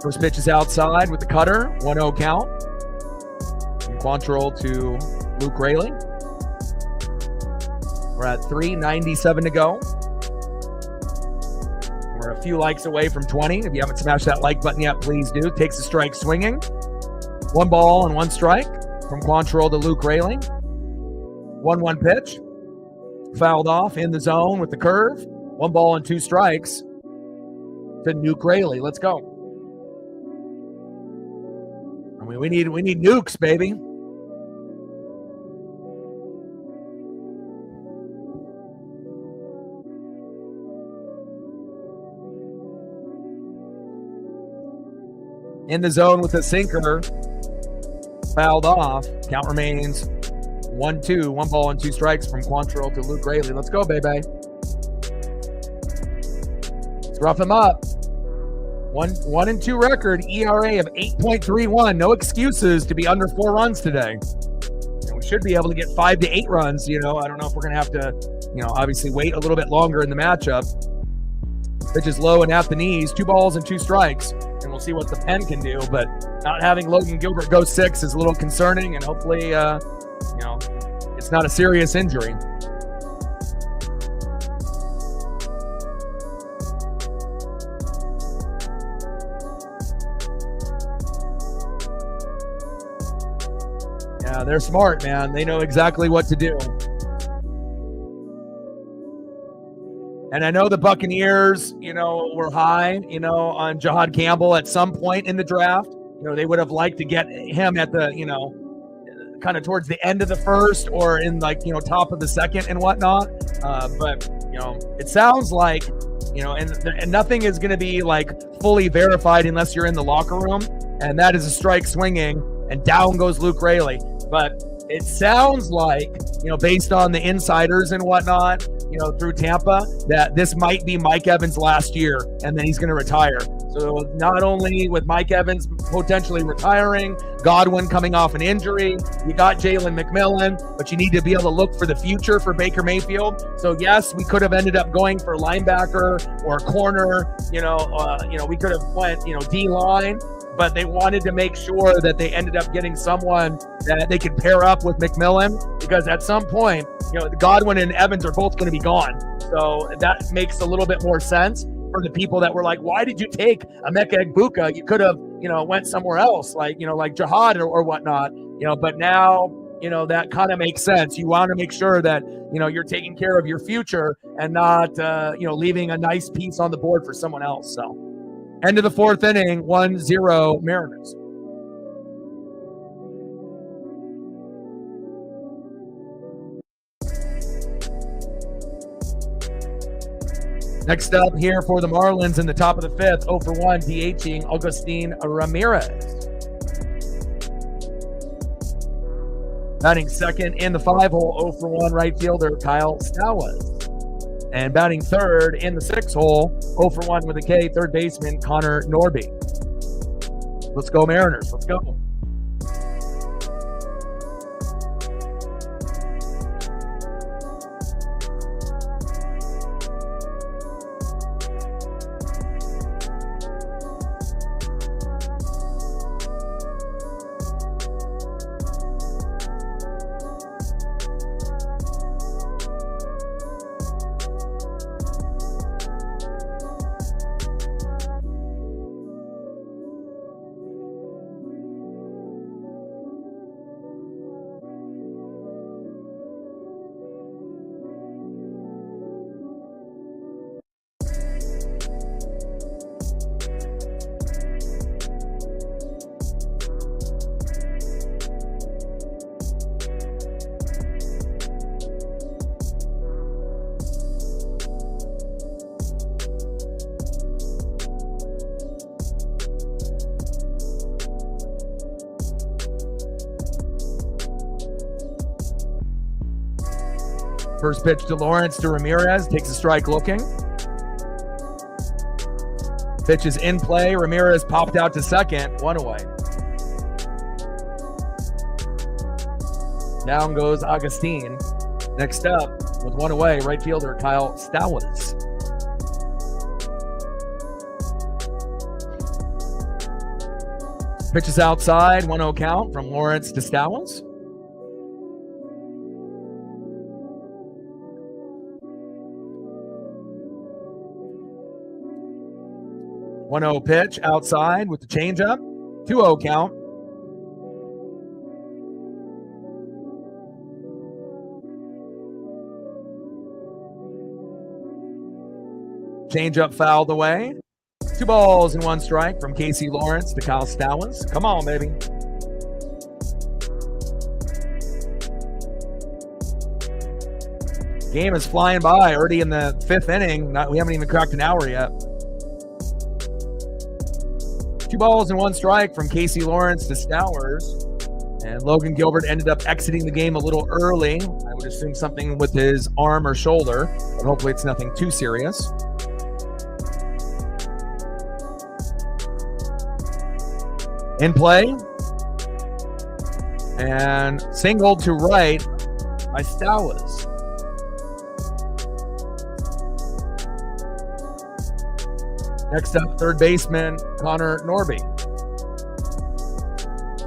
First pitch is outside with the cutter, 1-0 count. Quantrill to Luke Raley. We're at 3:97 to go. We're a few likes away from 20. If you haven't smashed that like button yet, please do. Takes a strike swinging. 1 ball and 1 strike from Quantrill to Luke Raley. 1-1 pitch. Fouled off in the zone with the curve. 1 ball and 2 strikes to Luke Raley. Let's go. I mean, we need nukes, baby. In the zone with a sinker. Fouled off. Count remains 1-2. 1 ball and 2 strikes from Quantrill to Luke Raley. Let's go, baby. Let's rough him up. 1-2 record. ERA of 8.31. No excuses to be under 4 runs today. And we should be able to get 5 to 8 runs. I don't know if we're going to have to, obviously wait a little bit longer in the matchup. Pitch is low and at the knees. 2 balls and 2 strikes. And we'll see what the pen can do. But not having Logan Gilbert go 6 is a little concerning. And hopefully, it's not a serious injury. Yeah, they're smart, man. They know exactly what to do. And I know the Buccaneers, were high, on Jahad Campbell at some point in the draft. They would have liked to get him at the, kind of towards the end of the first or in top of the second and whatnot. But it sounds like, and nothing is going to be fully verified unless you're in the locker room. And that is a strike swinging, and down goes Luke Raley. But it sounds like, based on the insiders and whatnot, through Tampa, that this might be Mike Evans' last year, and then he's going to retire. So not only with Mike Evans potentially retiring, Godwin coming off an injury, you got Jalen McMillan, but you need to be able to look for the future for Baker Mayfield. So yes, we could have ended up going for linebacker or corner, we could have went, D-line, but they wanted to make sure that they ended up getting someone that they could pair up with McMillan, because at some point, Godwin and Evans are both going to be gone. So that makes a little bit more sense for the people that were like, why did you take Emeka Egbuka? You could have, went somewhere else, like Jahad or whatnot, but now, that kind of makes sense. You want to make sure that, you're taking care of your future and not, leaving a nice piece on the board for someone else. So end of the 4th inning, 1-0 Mariners. Next up here for the Marlins in the top of the 5th, 0 for 1, DHing Agustin Ramirez. Batting second in the 5-hole, 0 for 1, right fielder Kyle Stowers. And batting third in the 6-hole, 0 for 1 with a K, third baseman Connor Norby. Let's go Mariners, let's go. First pitch to Lawrence to Ramirez. Takes a strike looking. Pitch is in play. Ramirez popped out to second. 1 away. Down goes Agustin. Next up, with 1 away, right fielder Kyle Stowers. Pitch is outside. 1-0 count from Lawrence to Stowers. One-0 pitch outside with the changeup. 2-0 count. Changeup fouled away. 2 balls and 1 strike from Casey Lawrence to Kyle Stowers. Come on, baby. Game is flying by. Already in the 5th inning. We haven't even cracked an hour yet. 2 balls and 1 strike from Casey Lawrence to Stowers. And Logan Gilbert ended up exiting the game a little early. I would assume something with his arm or shoulder, but hopefully it's nothing too serious. In play. And singled to right by Stowers. Next up, third baseman Connor Norby.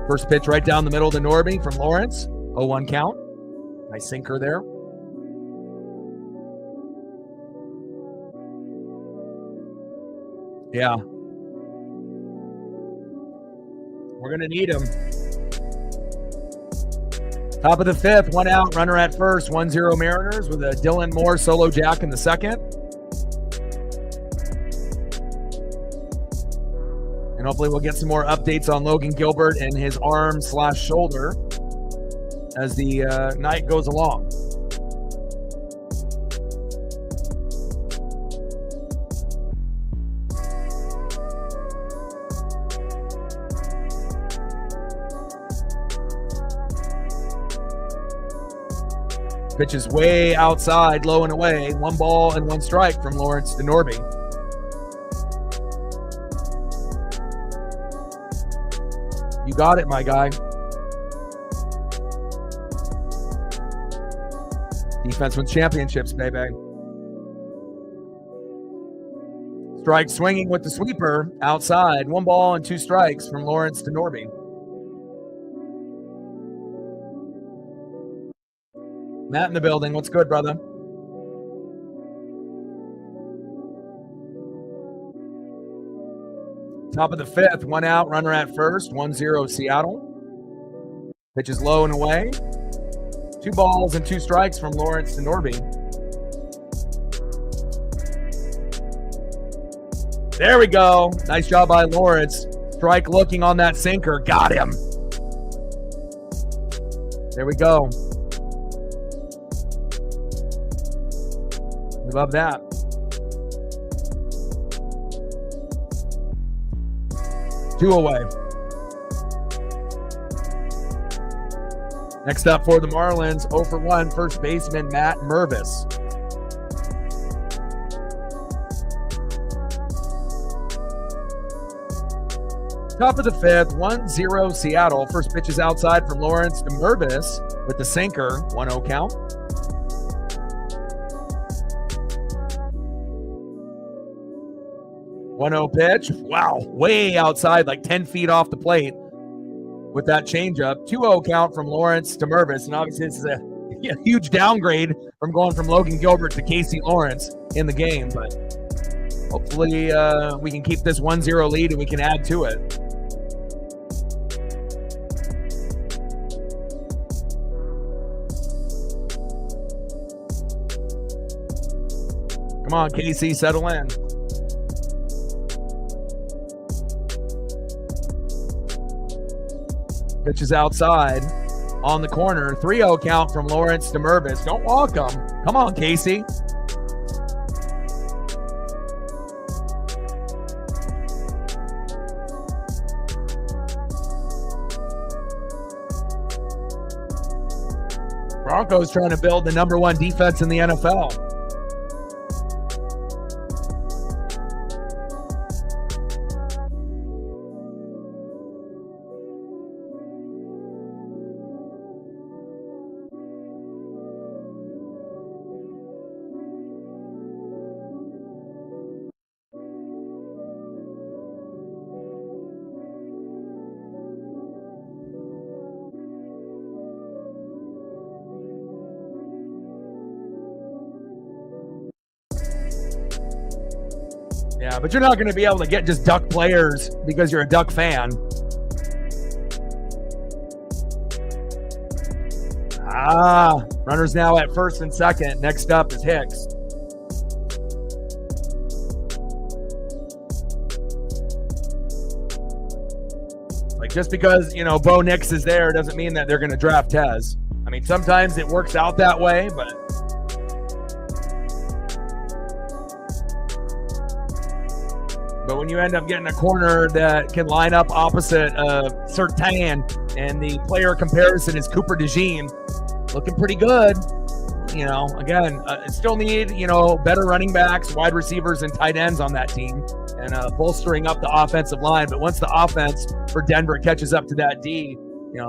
First pitch right down the middle to Norby from Lawrence. 0-1 count. Nice sinker there. Yeah. We're going to need him. Top of the fifth, one out, runner at first, 1-0 Mariners with a Dylan Moore solo jack in the second. And hopefully we'll get some more updates on Logan Gilbert and his arm/shoulder as the night goes along. Pitch is way outside, low and away. 1 ball and 1 strike from Lawrence to Norby. You got it, my guy. Defense wins championships, baby. Strike swinging with the sweeper outside. 1 ball and 2 strikes from Lawrence to Norby. Matt in the building. What's good, brother? Top of the fifth, 1 out, runner at first, 1-0 Seattle. Pitch is low and away. 2 balls and 2 strikes from Lawrence to Norby. There we go. Nice job by Lawrence. Strike looking on that sinker. Got him. There we go. We love that. Two away. Next up for the Marlins, 0 for 1, first baseman Matt Mervis. Top of the fifth, 1-0 Seattle. First pitch is outside from Lawrence to Mervis with the sinker, 1-0 count. 1-0 pitch. Wow, way outside, like 10 feet off the plate with that changeup. 2-0 count from Lawrence to Mervis. And obviously this is a huge downgrade from going from Logan Gilbert to Casey Lawrence in the game. But hopefully we can keep this 1-0 lead and we can add to it. Come on, Casey, settle in. Pitch is outside on the corner. 3-0 count from Lawrence to Mervis. Don't walk him. Come on, Casey. Broncos trying to build the #1 defense in the NFL. Yeah, but you're not going to be able to get just Duck players because you're a Duck fan. Runners now at first and second. Next up is Hicks. Like, just because, Bo Nix is there doesn't mean that they're going to draft Tez. I mean, sometimes it works out that way, but when you end up getting a corner that can line up opposite Surtain and the player comparison is Cooper DeJean, looking pretty good. Again, still need, better running backs, wide receivers, and tight ends on that team and bolstering up the offensive line. But once the offense for Denver catches up to that D,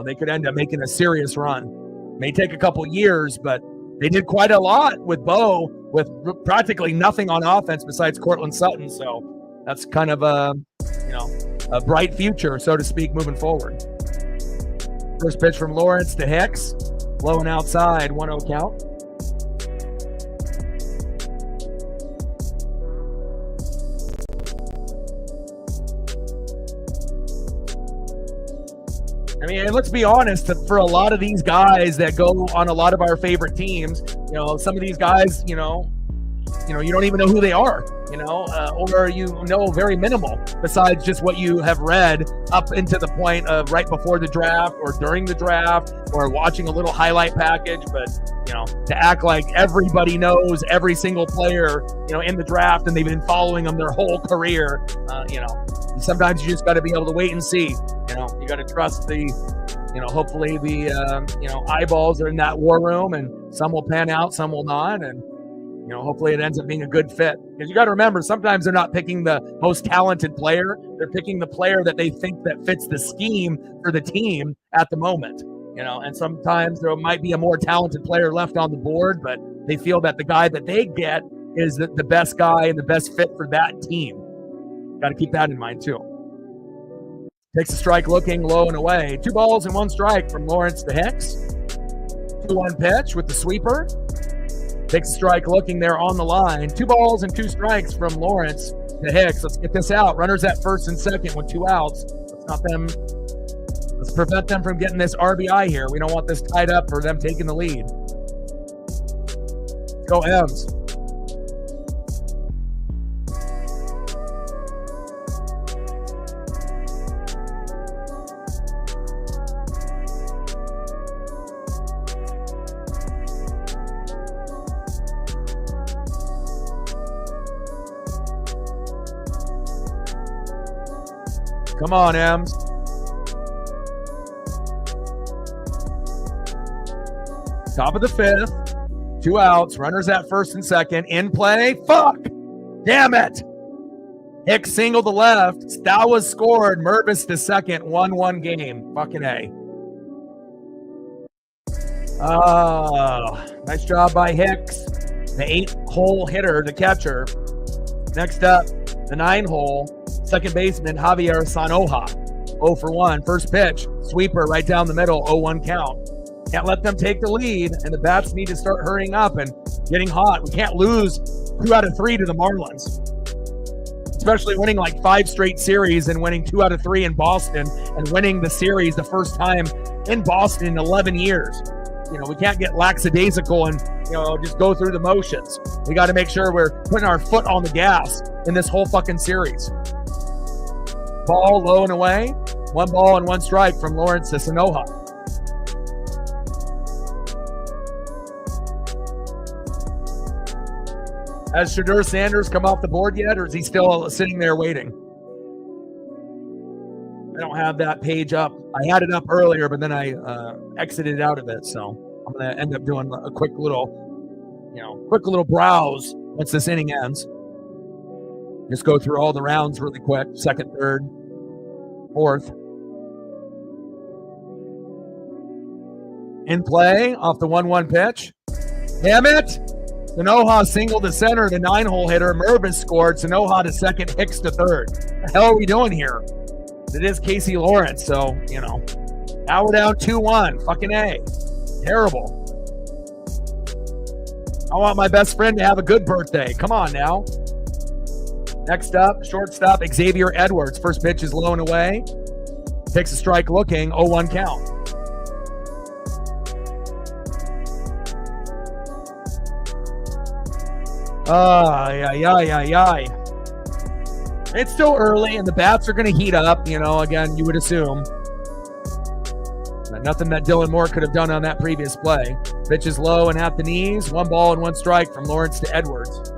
they could end up making a serious run. May take a couple years, but they did quite a lot with Bo with practically nothing on offense besides Cortland Sutton. So that's kind of a bright future, so to speak, moving forward. First pitch from Lawrence to Hicks, blowing outside, 1-0 count. I mean, and let's be honest, for a lot of these guys that go on a lot of our favorite teams, some of these guys, you don't even know who they are, or very minimal besides just what you have read up into the point of right before the draft or during the draft or watching a little highlight package. But, to act like everybody knows every single player, in the draft and they've been following them their whole career, sometimes you just got to be able to wait and see. You got to trust hopefully the, eyeballs are in that war room, and some will pan out, some will not. And, hopefully it ends up being a good fit. Because you got to remember, sometimes they're not picking the most talented player. They're picking the player that they think that fits the scheme for the team at the moment. And sometimes there might be a more talented player left on the board, but they feel that the guy that they get is the best guy and the best fit for that team. Got to keep that in mind too. Takes a strike, looking low and away. 2 balls and 1 strike from Lawrence to Hicks. 2-1 pitch with the sweeper. Takes a strike, looking there on the line. 2 balls and 2 strikes from Lawrence to Hicks. Let's get this out. Runners at first and second with 2 outs. Let's prevent them from getting this RBI here. We don't want this tied up for them taking the lead. Let's go M's. Come on, Ems. Top of the 5th. 2 outs. Runners at first and second. In play. Fuck! Damn it! Hicks singled to left. Stawa scored. Mervis to second. 1-1 game. Fucking A. Nice job by Hicks. The 8-hole hitter, the catcher. Next up, the 9-hole. Second baseman, Javier Sanoja. 0 for 1. First pitch, sweeper right down the middle, 0-1 count. Can't let them take the lead, and the bats need to start hurrying up and getting hot. We can't lose 2 out of 3 to the Marlins, especially winning like 5 straight series and winning 2 out of 3 in Boston and winning the series the first time in Boston in 11 years. We can't get lackadaisical and, just go through the motions. We got to make sure we're putting our foot on the gas in this whole fucking series. Ball low and away. 1 ball and 1 strike from Lawrence to Sanoja. Has Shadur Sanders come off the board yet, or is he still sitting there waiting? I don't have that page up. I had it up earlier, but then I exited out of it. So I'm going to end up doing a quick little browse once this inning ends. Just go through all the rounds really quick. Second, third, fourth. In play off the 1-1 pitch. Damn it! Sanoja singled to center, the 9-hole hitter. Mervis scored. Sanoja to second, Hicks to third. What the hell are we doing here? It is Casey Lawrence, so, now we're down 2-1. Fucking A. Terrible. I want my best friend to have a good birthday. Come on now. Next up, shortstop Xavier Edwards. First pitch is low and away. Takes a strike looking, 0-1 count. It's still early, and the bats are going to heat up, again, you would assume. But nothing that Dylan Moore could have done on that previous play. Pitch is low and at the knees. 1 ball and 1 strike from Lawrence to Edwards.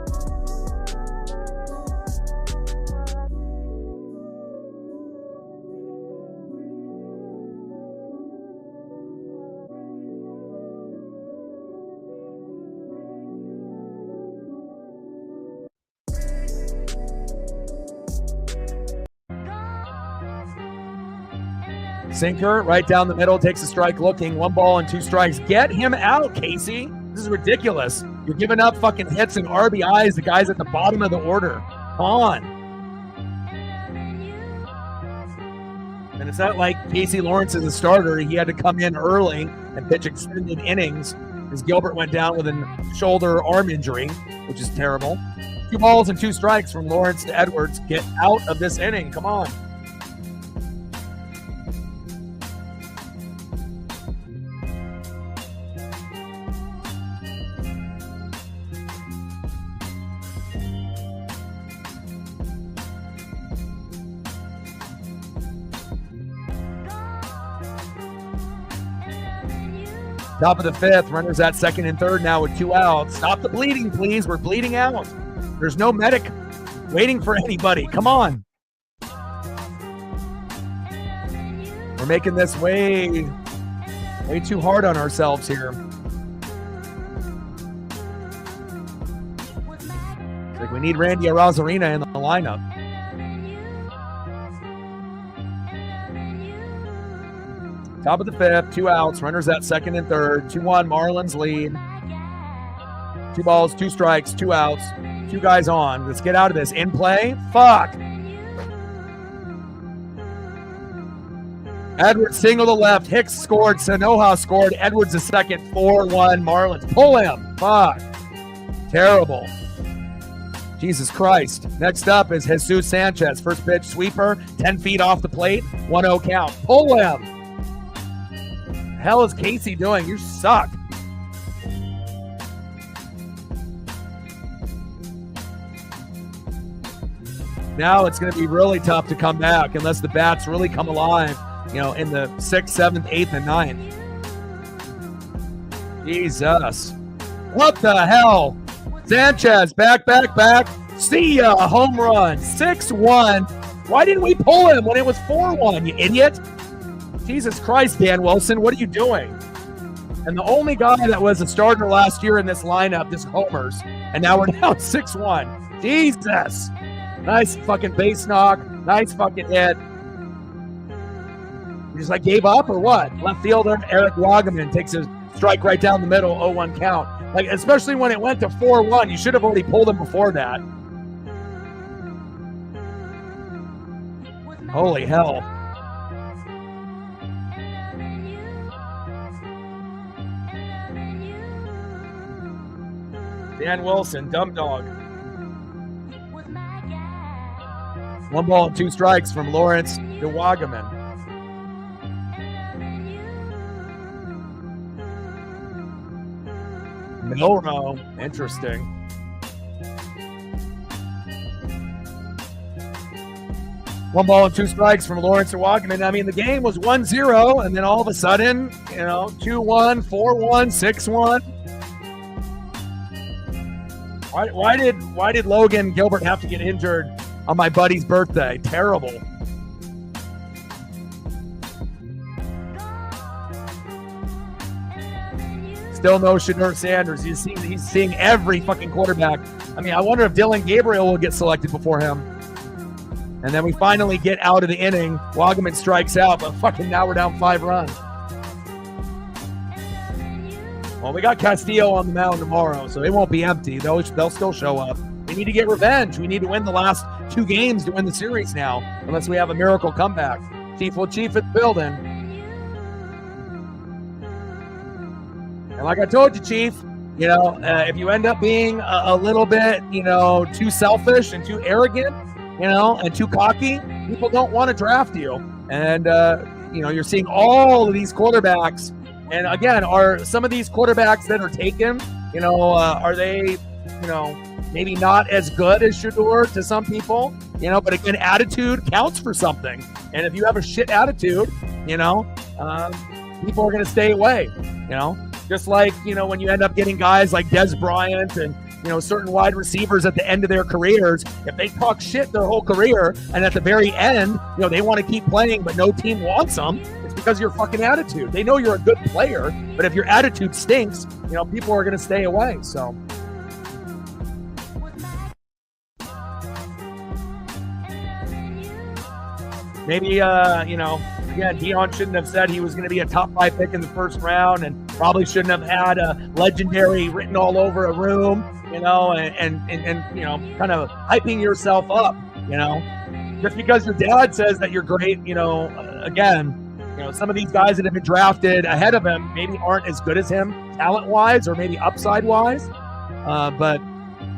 Sinker right down the middle, takes a strike looking. 1 ball and 2 strikes. Get him out, Casey. This is ridiculous. You're giving up fucking hits and RBIs to guys at the bottom of the order. Come on. And it's not like Casey Lawrence is a starter. He had to come in early and pitch extended innings as Gilbert went down with a shoulder arm injury, which is terrible. 2 balls and 2 strikes from Lawrence to Edwards. Get out of this inning. Come on. Top of the 5th, runners at 2nd and 3rd now with 2 outs. Stop the bleeding, please. We're bleeding out. There's no medic waiting for anybody. Come on. We're making this way too hard on ourselves here. It's like we need Randy Arozarena in the lineup. Top of the 5th, 2 outs, runners at 2nd and 3rd, 2-1, Marlins lead. 2 balls, 2 strikes, 2 outs, 2 guys on. Let's get out of this. In play? Fuck. Edwards single to left. Hicks scored. Sanoja scored. Edwards the second. 4-1 Marlins. Pull him. Fuck. Terrible. Jesus Christ. Next up is Jesus Sanchez. First pitch sweeper. 10 feet off the plate. 1-0 count. Pull him. Hell is Casey doing? You suck. Now it's going to be really tough to come back unless the bats really come alive, in the 6th, 7th, 8th, and 9th. Jesus. What the hell? Sanchez, back. See ya, home run. 6-1. Why didn't we pull him when it was 4-1, you idiot? Jesus Christ, Dan Wilson, what are you doing? And the only guy that was a starter last year in this lineup just homers, and now we're down 6-1. Jesus. Nice fucking base knock. Nice fucking hit. You just gave up or what? Left fielder Eric Wagaman takes a strike right down the middle, 0-1 count. Especially when it went to 4-1, you should have already pulled him before that. Holy hell. Dan Wilson, dumb dog. 1 ball and 2 strikes from Lawrence to Wagaman. Milrow, interesting. One ball and 2 strikes from Lawrence to Wagaman. I mean, the game was 1-0, and then all of a sudden, 2-1, 4-1, 6-1. Why did Logan Gilbert have to get injured on my buddy's birthday? Terrible. Still no Shedeur Sanders. He's seeing every fucking quarterback. I mean, I wonder if Dylan Gabriel will get selected before him. And then we finally get out of the inning. Wagaman strikes out, but fucking now we're down 5 runs. Well, we got Castillo on the mound tomorrow, so it won't be empty. They'll still show up. We need to get revenge. We need to win the last 2 games to win the series now, unless we have a miracle comeback. Chief at the building. And like I told you, Chief, if you end up being a little bit, too selfish and too arrogant, and too cocky, people don't want to draft you. And, you're seeing all of these quarterbacks. And again, are some of these quarterbacks that are taken, are they, maybe not as good as Shedeur to some people, but again, attitude counts for something. And if you have a shit attitude, people are going to stay away, just like, when you end up getting guys like Dez Bryant and, certain wide receivers at the end of their careers, if they talk shit their whole career and at the very end, they want to keep playing, but no team wants them, it's because of your fucking attitude. They know you're a good player, but if your attitude stinks, people are going to stay away. So. Maybe, again, Deion shouldn't have said he was going to be a top 5 pick in the first round, and probably shouldn't have had a legendary written all over a room, and kind of hyping yourself up, just because your dad says that you're great, again, some of these guys that have been drafted ahead of him maybe aren't as good as him talent-wise or maybe upside-wise. But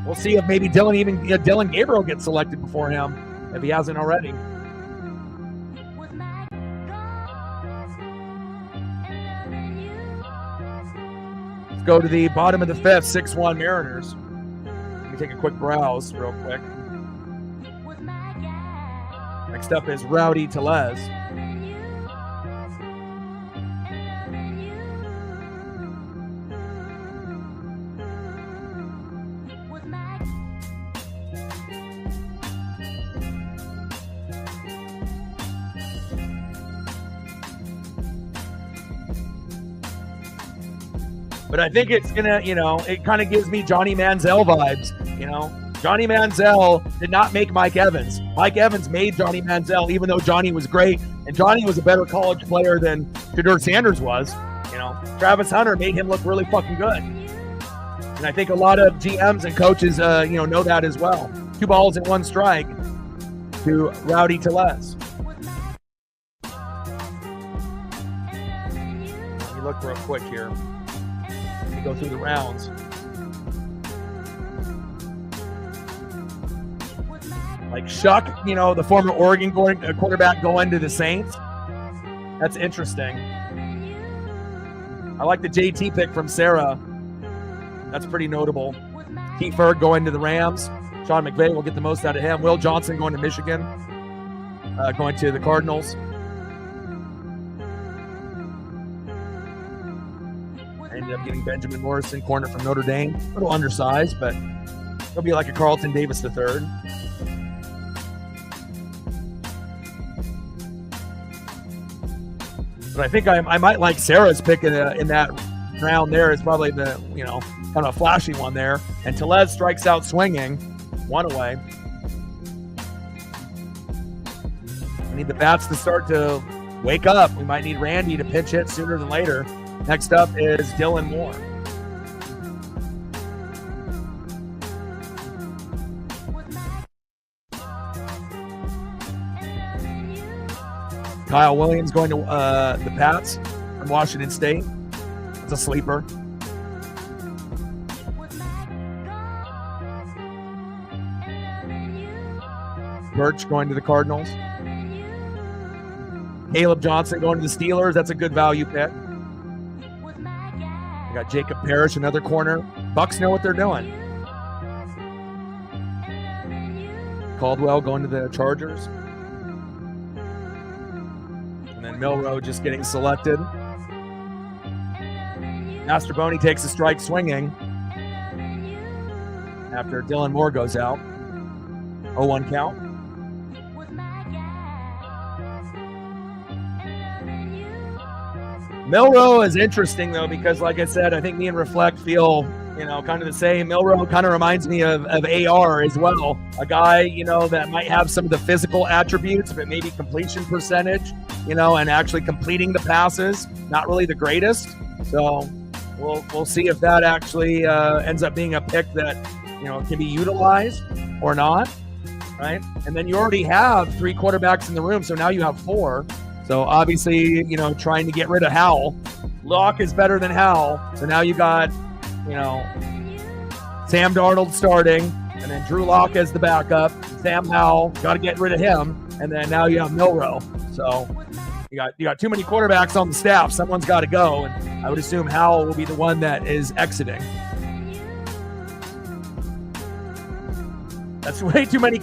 we'll see if maybe Dylan Gabriel gets selected before him if he hasn't already. Let's go to the bottom of the fifth, 6-1 Mariners. Let me take a quick browse real quick. Next up is Rowdy Tellez. But I think it's going to, it kind of gives me Johnny Manziel vibes, Johnny Manziel did not make Mike Evans. Mike Evans made Johnny Manziel, even though Johnny was great. And Johnny was a better college player than Shedeur Sanders was. Travis Hunter made him look really fucking good. And I think a lot of GMs and coaches, know that as well. 2 balls and 1 strike to Rowdy Tellez. Let me look real quick here. Go through the rounds. Like Shuck, the former Oregon quarterback going to the Saints. That's interesting. I like the JT pick from Sarah. That's pretty notable. T. Ferg going to the Rams. Sean McVay will get the most out of him. Will Johnson going to Michigan. Going to the Cardinals. Ended up getting Benjamin Morrison, corner from Notre Dame. A little undersized, but he'll be like a Carlton Davis III. But I think I might like Sarah's pick in that round there. Is probably the, kind of a flashy one there. And Tellez strikes out swinging. 1 away. We need the bats to start to wake up. We might need Randy to pinch hit sooner than later. Next up is Dylan Moore. Kyle Williams going to the Pats from Washington State. That's a sleeper. Birch going to the Cardinals. Caleb Johnson going to the Steelers. That's a good value pick. We got Jacob Parrish, another corner. Bucks know what they're doing. Caldwell going to the Chargers. And then Milroe just getting selected. Masterboni takes a strike swinging after Dylan Moore goes out. 0-1 count. Milroe is interesting, though, because, like I said, I think me and Reflect feel, kind of the same. Milroe kind of reminds me of AR as well. A guy, that might have some of the physical attributes, but maybe completion percentage, and actually completing the passes, not really the greatest. So we'll see if that actually ends up being a pick that, can be utilized or not, right? And then you already have 3 quarterbacks in the room, so now you have 4. So obviously, trying to get rid of Howell. Locke is better than Howell. So now you got, Sam Darnold starting, and then Drew Lock as the backup. Sam Howell, got to get rid of him. And then now you have Milroe. So you got too many quarterbacks on the staff. Someone's got to go. And I would assume Howell will be the one that is exiting. That's way too many.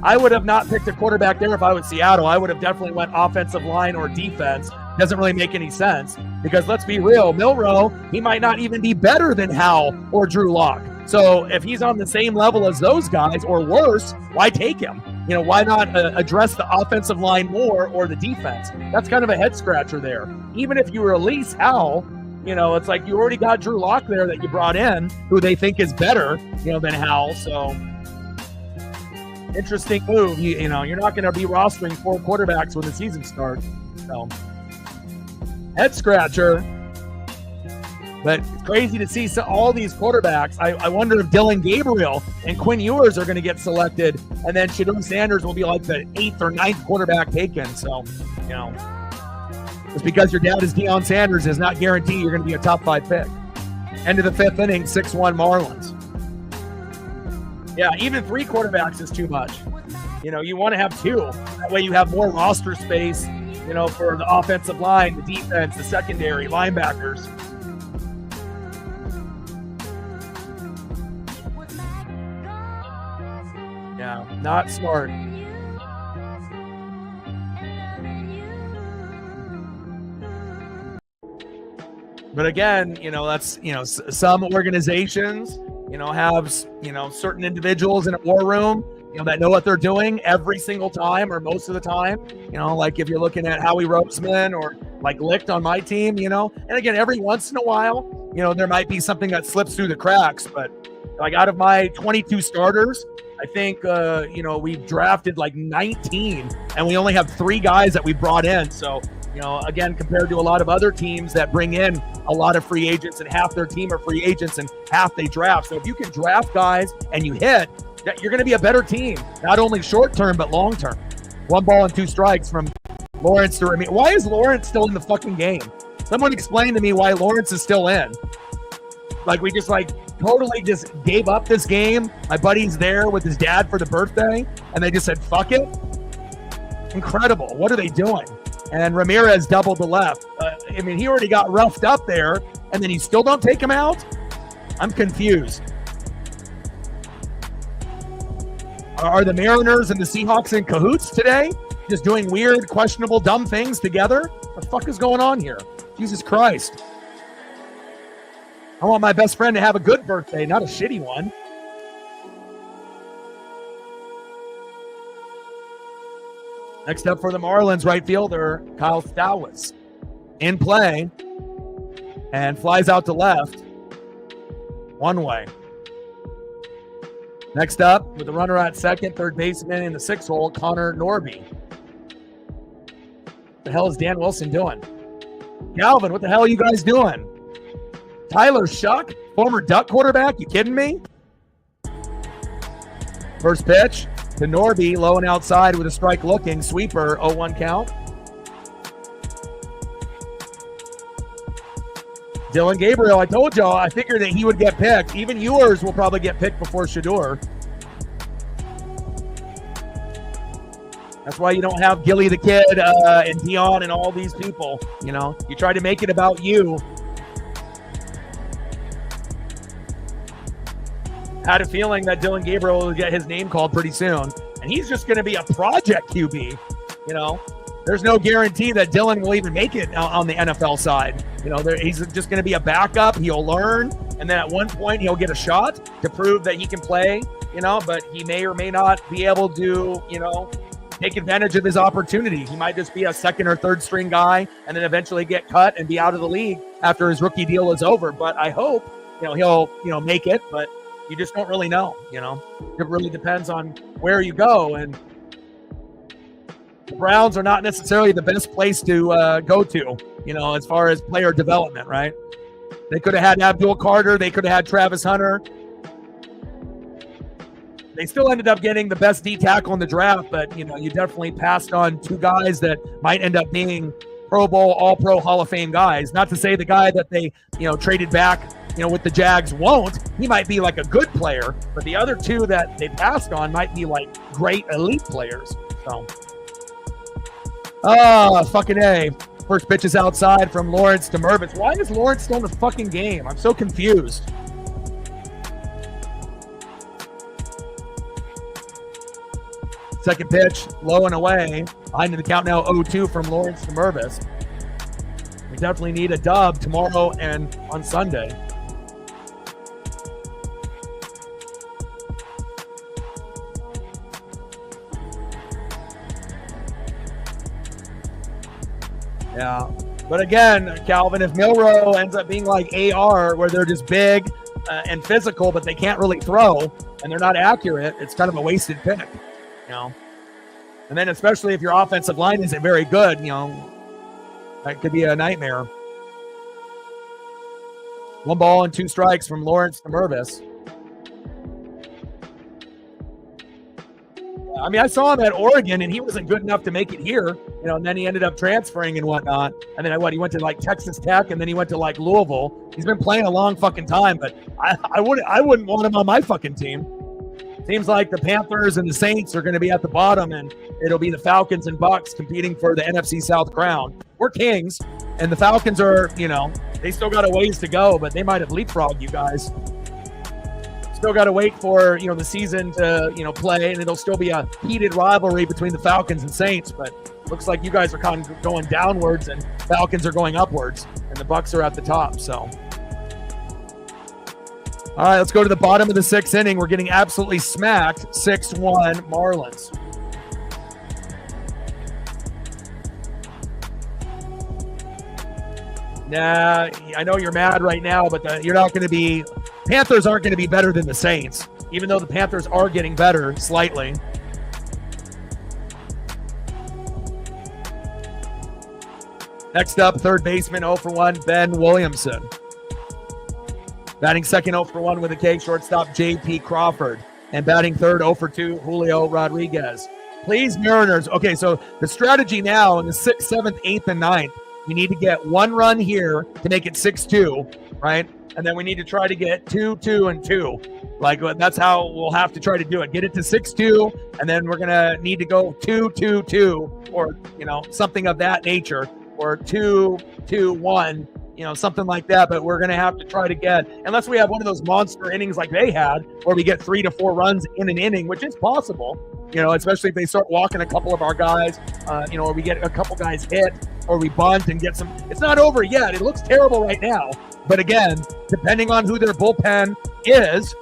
I would have not picked a quarterback there if I was Seattle. I would have definitely went offensive line or defense. Doesn't really make any sense because let's be real, Milroe, he might not even be better than Howell or Drew Lock. So if he's on the same level as those guys or worse, why take him? Why not address the offensive line more or the defense? That's kind of a head scratcher there. Even if you release Howell, it's like you already got Drew Lock there that you brought in, who they think is better, than Howell. So interesting move. You're not going to be rostering 4 quarterbacks when the season starts. So head scratcher. But it's crazy to see all these quarterbacks. I wonder if Dylan Gabriel and Quinn Ewers are going to get selected, and then Shedeur Sanders will be like the 8th or 9th quarterback taken. So, Just because your dad is Deion Sanders does not guarantee you're going to be a top 5 pick. End of the 5th inning, 6-1 Marlins. Yeah, even 3 quarterbacks is too much. You want to have 2. That way you have more roster space, for the offensive line, the defense, the secondary, linebackers. Yeah, not smart. But again, that's, some organizations, have, certain individuals in a war room, that know what they're doing every single time or most of the time. Like if you're looking at Howie Roseman or like Licht on my team, and again, every once in a while, there might be something that slips through the cracks. But like out of my 22 starters, I think, we've drafted like 19 and we only have 3 guys that we brought in. So, again, compared to a lot of other teams that bring in a lot of free agents and half their team are free agents and half they draft. So if you can draft guys and you hit, you're going to be a better team, not only short term, but long term. 1 ball and 2 strikes from Lawrence to Ramirez. Why is Lawrence still in the fucking game? Someone explain to me why Lawrence is still in. Like we just totally just gave up this game. My buddy's there with his dad for the birthday and they just said, fuck it. Incredible. What are they doing? And Ramirez doubled the left. He already got roughed up there, and then you still don't take him out? I'm confused. Are the Mariners and the Seahawks in cahoots today? Just doing weird, questionable, dumb things together? What the fuck is going on here? Jesus Christ. I want my best friend to have a good birthday, not a shitty one. Next up for the Marlins, right fielder Kyle Stowers in play and flies out to left. One way. Next up, with the runner at second, third baseman in the 6th hole, Connor Norby. What the hell is Dan Wilson doing? Galvin, what the hell are you guys doing? Tyler Shuck, former Duck quarterback, you kidding me? First pitch to Norby, low and outside with a strike looking. Sweeper, 0-1 count. Dylan Gabriel, I told y'all, I figured that he would get picked. Even yours will probably get picked before Shador. That's why you don't have Gilly the Kid and Dion and all these people. You try to make it about you. Had a feeling that Dylan Gabriel will get his name called pretty soon. And he's just going to be a project QB. There's no guarantee that Dylan will even make it on the NFL side. He's just going to be a backup. He'll learn. And then at one point, he'll get a shot to prove that he can play, but he may or may not be able to, take advantage of his opportunity. He might just be a 2nd or 3rd string guy and then eventually get cut and be out of the league after his rookie deal is over. But I hope, he'll make it. But you just don't really know, It really depends on where you go. And the Browns are not necessarily the best place to go to, as far as player development, right? They could have had Abdul Carter. They could have had Travis Hunter. They still ended up getting the best D tackle in the draft, but, you definitely passed on 2 guys that might end up being Pro Bowl, All-Pro, Hall of Fame guys. Not to say the guy that they, traded back, with the Jags won't. He might be like a good player, but the other 2 that they passed on might be like great elite players. So, fucking A. First pitch is outside from Lawrence to Mervis. Why is Lawrence still in the fucking game? I'm so confused. Second pitch, low and away. Behind the count now 0-2 from Lawrence to Mervis. We definitely need a dub tomorrow and on Sunday. Yeah. But again, Calvin, if Milroe ends up being like AR, where they're just big and physical, but they can't really throw and they're not accurate, it's kind of a wasted pick, And then especially if your offensive line isn't very good, that could be a nightmare. 1 ball and 2 strikes from Lawrence to Mervis. I mean, I saw him at Oregon, and he wasn't good enough to make it here, and then he ended up transferring and whatnot. And then he went to like Texas Tech, and then he went to like Louisville. He's been playing a long fucking time, but I wouldn't want him on my fucking team. Seems like the Panthers and the Saints are going to be at the bottom, and it'll be the Falcons and Bucks competing for the NFC South crown. We're Kings, and the Falcons are, they still got a ways to go, but they might have leapfrogged you guys. Still got to wait for, the season to, play, and it'll still be a heated rivalry between the Falcons and Saints, but looks like you guys are kind of going downwards and Falcons are going upwards, and the Bucks are at the top, so. All right, let's go to the bottom of the sixth inning. We're getting absolutely smacked, 6-1 Marlins. Nah, I know you're mad right now, but you're not going to be – Panthers aren't going to be better than the Saints, even though the Panthers are getting better slightly. Next up, third baseman, 0 for 1, Ben Williamson. Batting second, 0 for 1 with a K, shortstop J.P. Crawford. And batting third, 0 for 2, Julio Rodriguez. Please, Mariners. Okay, so the strategy now in the 6th, 7th, 8th, and 9th, we need to get one run here to make it 6-2, right? And then we need to try to get 2, 2, and 2. Like, that's how we'll have to try to do it. Get it to 6-2, and then we're going to need to go 2, 2, 2, or, something of that nature, or 2, 2, 1. Something like that, but we're going to have to try to get, unless we have one of those monster innings like they had, where we get 3 to 4 runs in an inning, which is possible, especially if they start walking a couple of our guys, or we get a couple guys hit, or we bunt and get some. It's not over yet. It looks terrible right now. But again, depending on who their bullpen is,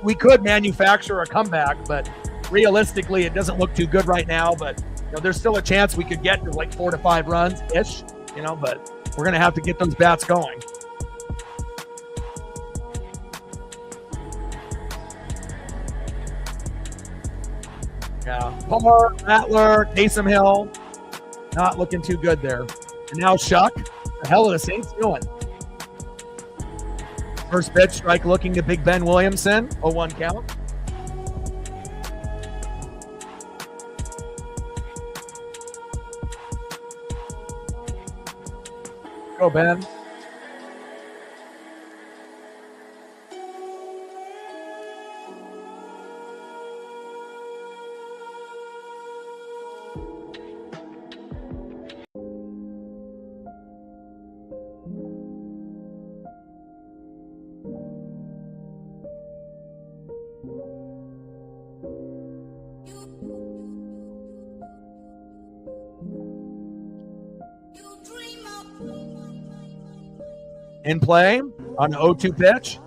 we could manufacture a comeback, but realistically, it doesn't look too good right now. But there's still a chance we could get to like 4 to 5 runs-ish, but we're going to have to get those bats going. Yeah. Palmer, Rattler, Taysom Hill, not looking too good there. And now Shuck. The hell are the Saints doing? First pitch, strike looking to Big Ben Williamson. 0-1 count. Go, Ben. In play on the 0-2 pitch.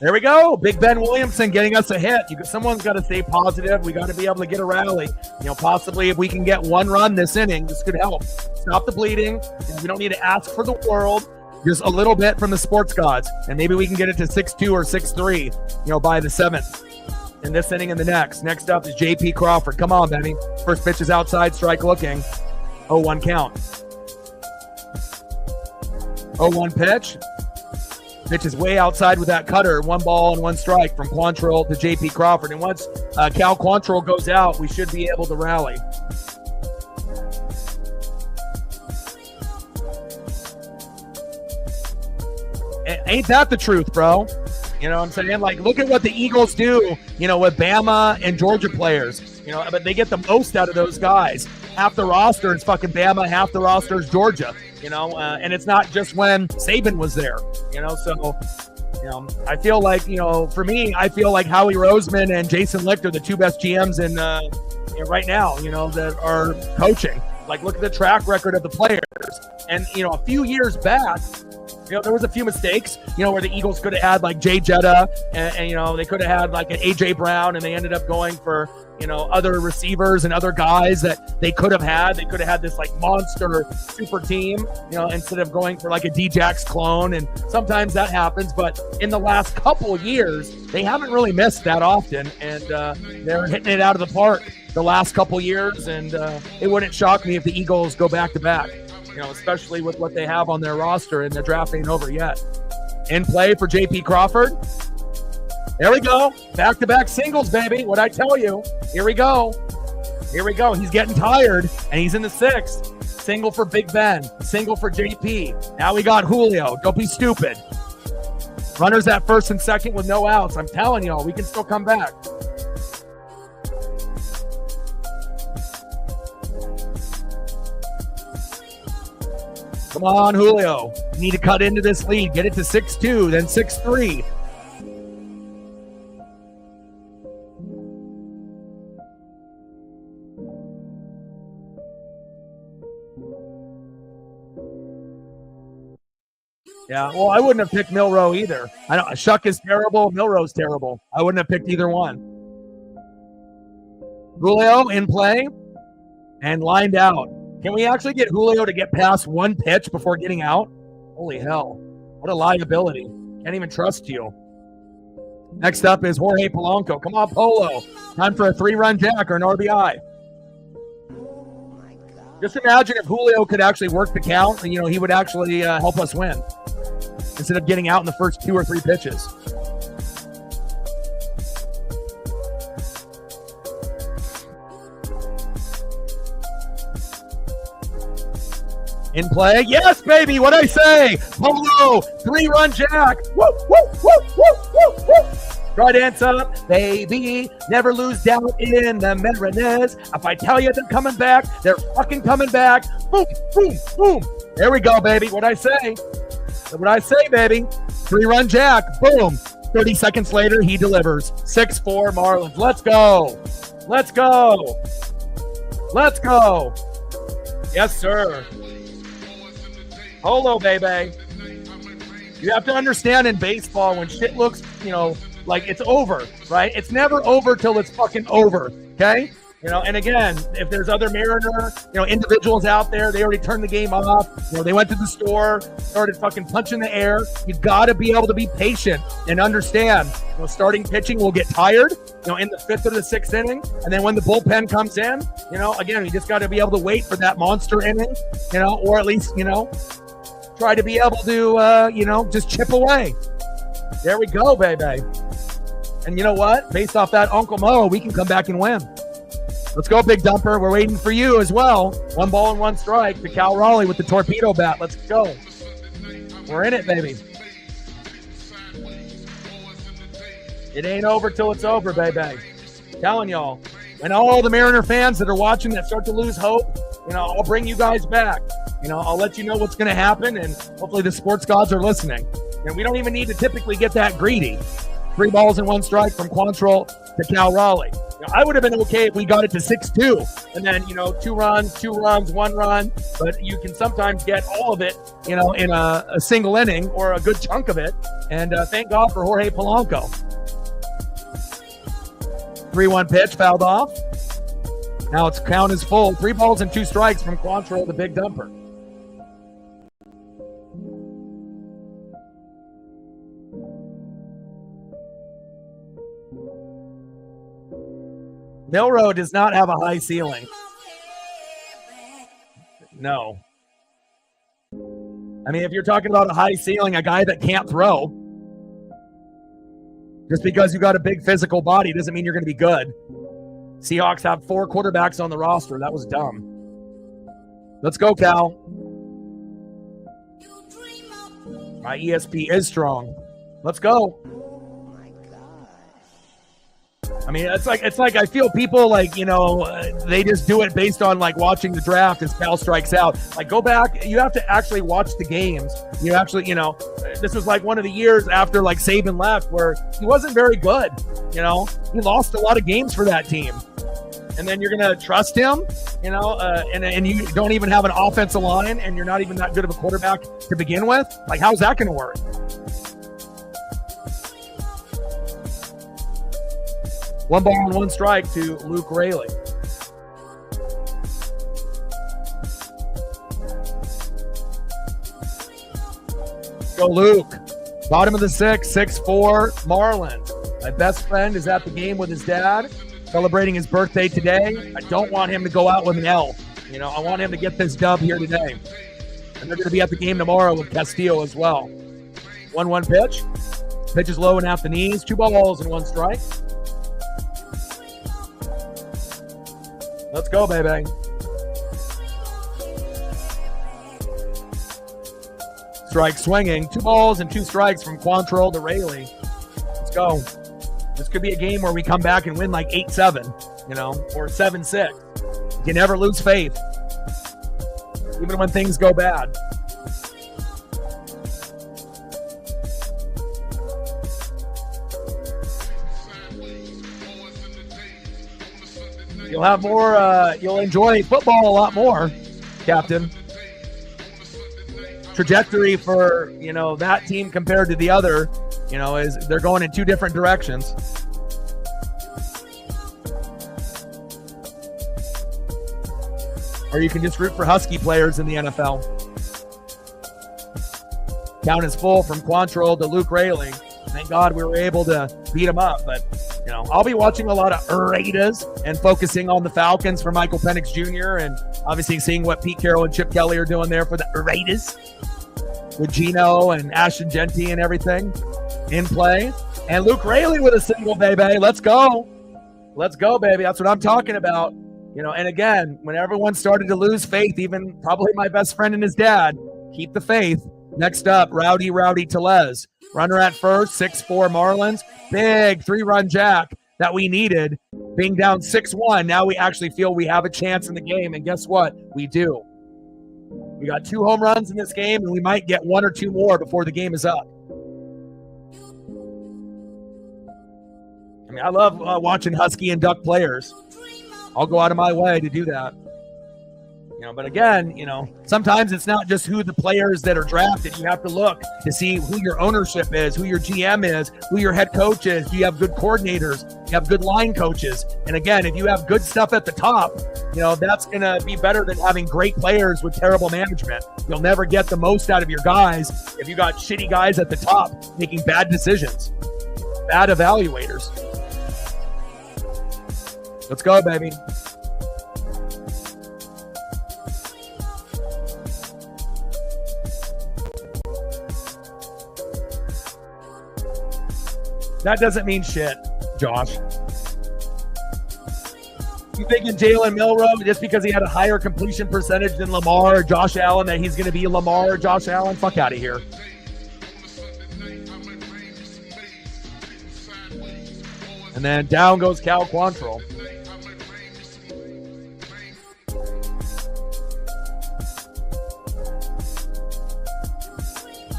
There we go. Big Ben Williamson getting us a hit. Someone's got to stay positive. We got to be able to get a rally. Possibly if we can get one run this inning, this could help. Stop the bleeding. We don't need to ask for the world. Just a little bit from the sports gods. And maybe we can get it to 6-2 or 6-3, by the 7th. In this inning and the next. Next up is J.P. Crawford. Come on, Benny. First pitch is outside, strike looking. 0-1 count. 0-1 pitch. Pitch is way outside with that cutter. 1 ball and 1 strike from Quantrill to J.P. Crawford. And once Cal Quantrill goes out, we should be able to rally. Ain't that the truth, bro? You know what I'm saying? Like, look at what the Eagles do, with Bama and Georgia players. But they get the most out of those guys. Half the roster is fucking Bama, half the roster is Georgia. And it's not just when Saban was there, so, I feel like, for me, I feel like Howie Roseman and Jason Licht are the 2 best GMs in right now, that are coaching. Like, look at the track record of the players. And, a few years back, there was a few mistakes, where the Eagles could have had like Jay Jetta and they could have had like an A.J. Brown, and they ended up going for, other receivers and other guys that they could have had. They could have had this like monster super team, instead of going for like a D-Jax clone. And sometimes that happens. But in the last couple years, they haven't really missed that often. And they're hitting it out of the park the last couple years. And it wouldn't shock me if the Eagles go back-to-back, especially with what they have on their roster, and their draft ain't over yet. In play for J.P. Crawford. There we go. Back-to-back singles, baby. What'd I tell you? Here we go. Here we go. He's getting tired, and he's in the sixth. Single for Big Ben. Single for JP. Now we got Julio. Don't be stupid. Runners at first and second with no outs. I'm telling y'all, we can still come back. Come on, Julio. You need to cut into this lead. Get it to 6-2, then 6-3. Yeah, well, I wouldn't have picked Milroe either. I know Shuck is terrible. Milroe's terrible. I wouldn't have picked either one. Julio in play and lined out. Can we actually get Julio to get past one pitch before getting out? Holy hell. What a liability. Can't even trust you. Next up is Jorge Palanco. Come on, Polo. Time for a 3-run jack or an RBI. Just imagine if Julio could actually work the count, and, he would actually help us win instead of getting out in the first 2 or 3 pitches. In play. Yes, baby. What'd I say? Polo, 3-run jack. Woo, woo, woo, woo, woo, woo. Right hands up, baby. Never lose doubt in the Mariners. If I tell you they're coming back, they're fucking coming back. Boom, boom, boom. There we go, baby. What'd I say? What'd I say, baby? 3-run jack. Boom. 30 seconds later, he delivers. 6-4 Marlins. Let's go. Let's go. Let's go. Yes, sir. Polo, baby. You have to understand in baseball, when shit looks, like it's over, right? It's never over till it's fucking over, okay? And again, if there's other Mariner, individuals out there, they already turned the game off. They went to the store, started fucking punching the air. You got to be able to be patient and understand, starting pitching will get tired, in the 5th or the 6th inning. And then when the bullpen comes in, again, you just got to be able to wait for that monster inning, or at least, try to be able to, just chip away. There we go, baby. And you know what? Based off that Uncle Mo, we can come back and win. Let's go, Big Dumper. We're waiting for you as well. 1 ball and 1 strike to Cal Raleigh with the torpedo bat. Let's go. We're in it, baby. It ain't over till it's over, baby. Telling y'all. And all the Mariner fans that are watching that start to lose hope, I'll bring you guys back. I'll let you know what's going to happen, and hopefully the sports gods are listening. And we don't even need to typically get that greedy. 3 balls and 1 strike from Quantrill to Cal Raleigh. I would have been okay if we got it to 6-2, and then 2 runs, 1 run. But you can sometimes get all of it, in a single inning or a good chunk of it. And thank God for Jorge Palanco. 3-1 pitch fouled off. Now its count is full. 3 balls and 2 strikes from Quantrill, the Big Dumper. Milroe does not have a high ceiling. No. I mean, if you're talking about a high ceiling, a guy that can't throw, just because you got a big physical body doesn't mean you're going to be good. Seahawks have 4 quarterbacks on the roster. That was dumb. Let's go, Cal. My ESP is strong. Let's go. I mean, it's like I feel people they just do it based on watching the draft as Cal strikes out. Go back, you have to actually watch the games. You actually, this was one of the years after Saban left where he wasn't very good. He lost a lot of games for that team. And then you're going to trust him, and you don't even have an offensive line, and you're not even that good of a quarterback to begin with. How's that going to work? One ball and 1 strike to Luke Raley. Go Luke. Bottom of the 6th, 6-4 Marlins. My best friend is at the game with his dad, celebrating his birthday today. I don't want him to go out with an L. I want him to get this dub here today. And they're going to be at the game tomorrow with Castillo as well. 1-1 pitch. Pitch is low and at the knees. 2 balls and 1 strike. Let's go, baby. Strike swinging. 2 balls and 2 strikes from Quantrill to Rayleigh. Let's go. This could be a game where we come back and win like 8-7, or 7-6. You can never lose faith, even when things go bad. You'll have more, you'll enjoy football a lot more, Captain. Trajectory for, that team compared to the other, is they're going in 2 different directions. Or you can just root for Husky players in the NFL. Count is full from Quantrill to Luke Rayleigh. Thank God we were able to beat him up, but I'll be watching a lot of Raiders and focusing on the Falcons for Michael Penix Jr. and obviously seeing what Pete Carroll and Chip Kelly are doing there for the Raiders with Gino and Ashton Genty and everything in play. And Luke Rayleigh with a single, baby. Let's go. Let's go, baby. That's what I'm talking about. And again, when everyone started to lose faith, even probably my best friend and his dad, keep the faith. Next up, Rowdy Tellez. Runner at first, 6-4 Marlins. Big 3-run jack that we needed. Being down 6-1, now we actually feel we have a chance in the game. And guess what? We do. We got 2 home runs in this game, and we might get 1 or 2 more before the game is up. I love watching Husky and Duck players. I'll go out of my way to do that. But again, sometimes it's not just who the players that are drafted. You have to look to see who your ownership is, who your GM is, who your head coach is. Do you have good coordinators? Do you have good line coaches? And again, if you have good stuff at the top, that's going to be better than having great players with terrible management. You'll never get the most out of your guys if you got shitty guys at the top making bad decisions, bad evaluators. Let's go, baby. That doesn't mean shit, Josh. You thinking Jalen Milroe, just because he had a higher completion percentage than Lamar or Josh Allen, that he's going to be Lamar or Josh Allen? Fuck out of here. And then down goes Cal Quantrill.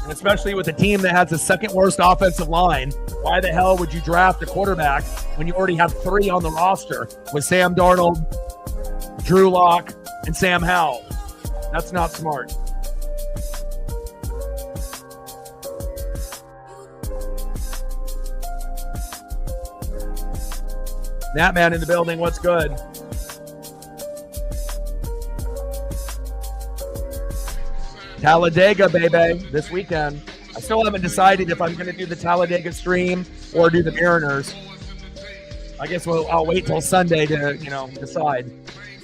And especially with a team that has the second worst offensive line, why the hell would you draft a quarterback when you already have 3 on the roster with Sam Darnold, Drew Lock, and Sam Howell? That's not smart. Nat Man in the building, what's good? Talladega, baby, this weekend. I still haven't decided if I'm going to do the Talladega stream or do the Mariners. I guess I'll wait till Sunday to, decide.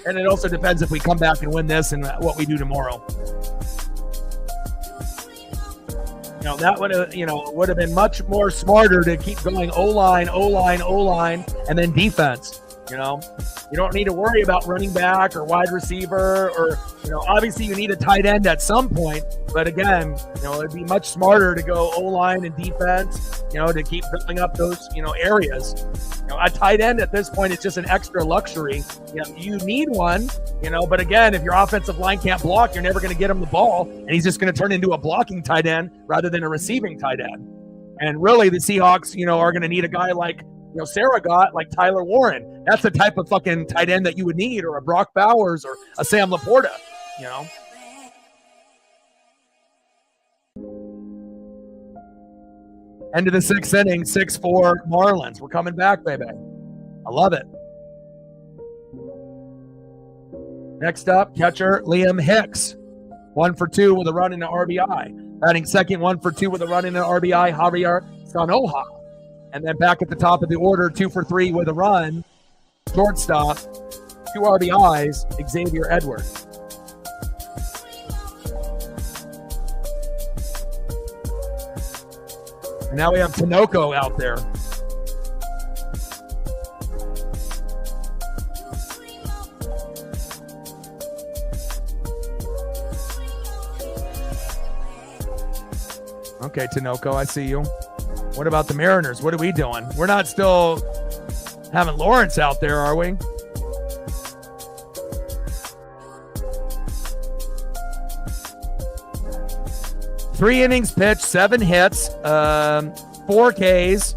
And it also depends if we come back and win this and what we do tomorrow. That would have been much more smarter to keep going O-line, and then defense. You don't need to worry about running back or wide receiver or, obviously you need a tight end at some point. But again, it'd be much smarter to go O-line and defense, to keep building up those, areas. A tight end at this point is just an extra luxury. You need one, but again, if your offensive line can't block, you're never going to get him the ball. And he's just going to turn into a blocking tight end rather than a receiving tight end. And really the Seahawks, are going to need a guy like, Sarah got, like Tyler Warren. That's the type of fucking tight end that you would need, or a Brock Bowers or a Sam Laporta, End of the 6th inning, 6-4 Marlins. We're coming back, baby. I love it. Next up, catcher Liam Hicks. 1 for 2 with a run and an RBI. Batting second, 1 for 2 with a run and an RBI, Javier Sanoja. And then back at the top of the order, 2 for 3 with a run. Shortstop, 2 RBIs, Xavier Edwards. And now we have Tinoco out there. Okay, Tinoco, I see you. What about the Mariners? What are we doing? We're not still having Lawrence out there, are we? Three innings pitched, 7 hits, 4 Ks.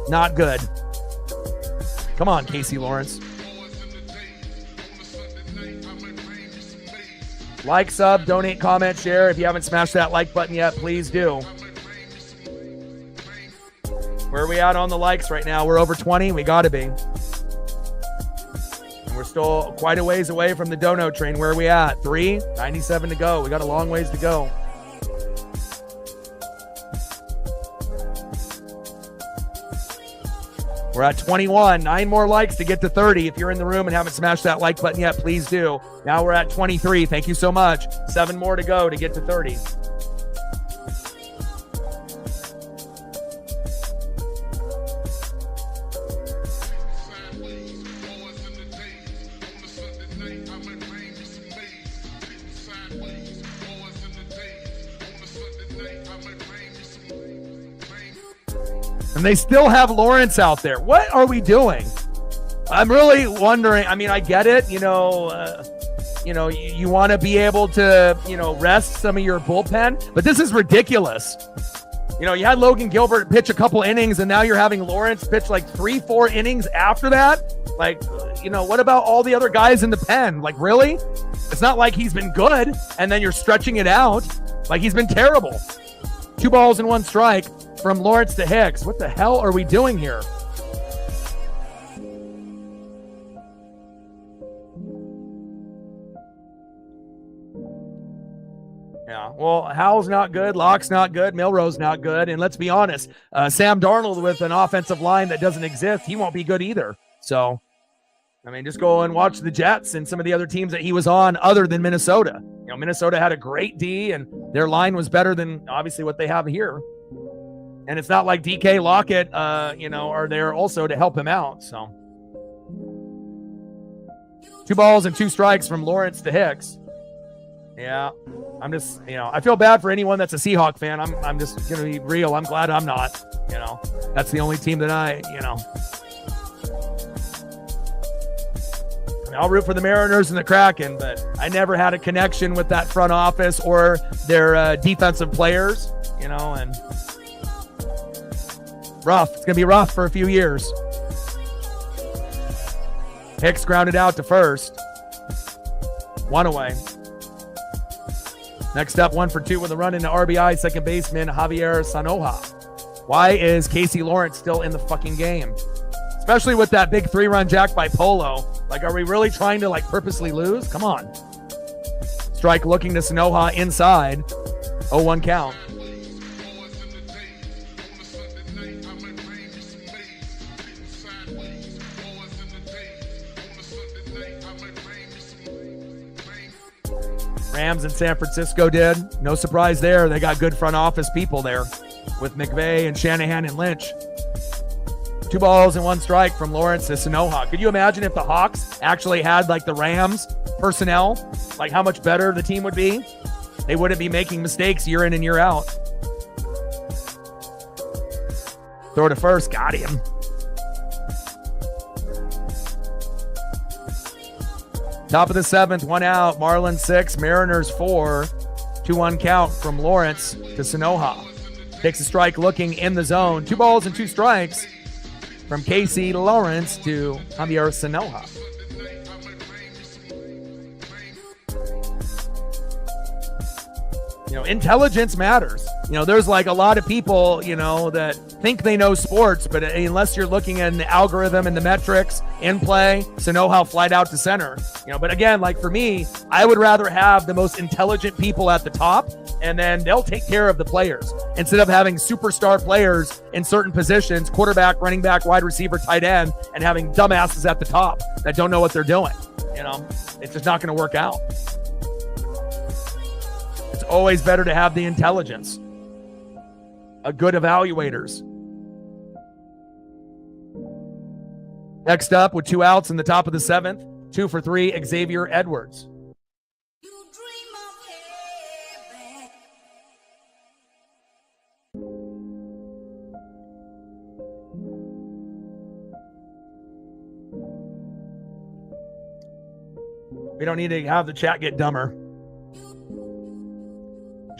Not good. Come on, Casey Lawrence. Like, sub, donate, comment, share. If you haven't smashed that like button yet, please do. Where are we at on the likes right now? We're over 20. We got to be. And we're still quite a ways away from the dono train. Where are we at? 3? 97 to go. We got a long ways to go. We're at 21. 9 more likes to get to 30. If you're in the room and haven't smashed that like button yet, please do. Now we're at 23. Thank you so much. 7 more to go to get to 30. And they still have Lawrence out there. What are we doing? I'm really wondering. I mean, I get it. You want to be able to, rest some of your bullpen, but this is ridiculous. You had Logan Gilbert pitch a couple innings, and now you're having Lawrence pitch like 3-4 innings after that. Like, what about all the other guys in the pen? Like, really? It's not like he's been good, and then you're stretching it out. Like, he's been terrible. 2 balls and 1 strike. From Lawrence to Hicks. What the hell are we doing here? Yeah, well, Howell's not good. Locke's not good. Milrose not good. And let's be honest, Sam Darnold with an offensive line that doesn't exist, he won't be good either. So, I mean, just go and watch the Jets and some of the other teams that he was on other than Minnesota. Minnesota had a great D, and their line was better than, obviously, what they have here. And it's not like DK Lockett, are there also to help him out. So 2 balls and 2 strikes from Lawrence to Hicks. Yeah, I'm just, I feel bad for anyone that's a Seahawk fan. I'm just going to be real. I'm glad I'm not, that's the only team that I mean, I'll root for the Mariners and the Kraken, but I never had a connection with that front office or their defensive players, and rough. It's going to be rough for a few years. Hicks grounded out to first. 1 away. Next up, 1 for 2 with a run into RBI, second baseman Javier Sanoja. Why is Casey Lawrence still in the fucking game? Especially with that big 3-run jack by Polo. Like, are we really trying to, purposely lose? Come on. Strike looking to Sanoja inside. 0-1 count. Rams in San Francisco did. No surprise there. They got good front office people there with McVay and Shanahan and Lynch. 2 balls and 1 strike from Lawrence to Sanoja. Could you imagine if the Hawks actually had the Rams personnel? Like how much better the team would be? They wouldn't be making mistakes year in and year out. Throw to first. Got him. Top of the 7th, 1 out. Marlins 6, Mariners 4. 2-1 count from Lawrence to Sanoja. Takes a strike looking in the zone. 2 balls and 2 strikes from Casey Lawrence to Javier Sanoja. Intelligence matters. There's a lot of people, that think they know sports, but unless you're looking at the algorithm and the metrics in play to know how flight out to center, but again, for me, I would rather have the most intelligent people at the top, and then they'll take care of the players instead of having superstar players in certain positions, quarterback, running back, wide receiver, tight end, and having dumbasses at the top that don't know what they're doing. It's just not going to work out. It's always better to have the intelligence, a good evaluators. Next up, with 2 outs in the top of the 7th, 2 for 3, Xavier Edwards. We don't need to have the chat get dumber.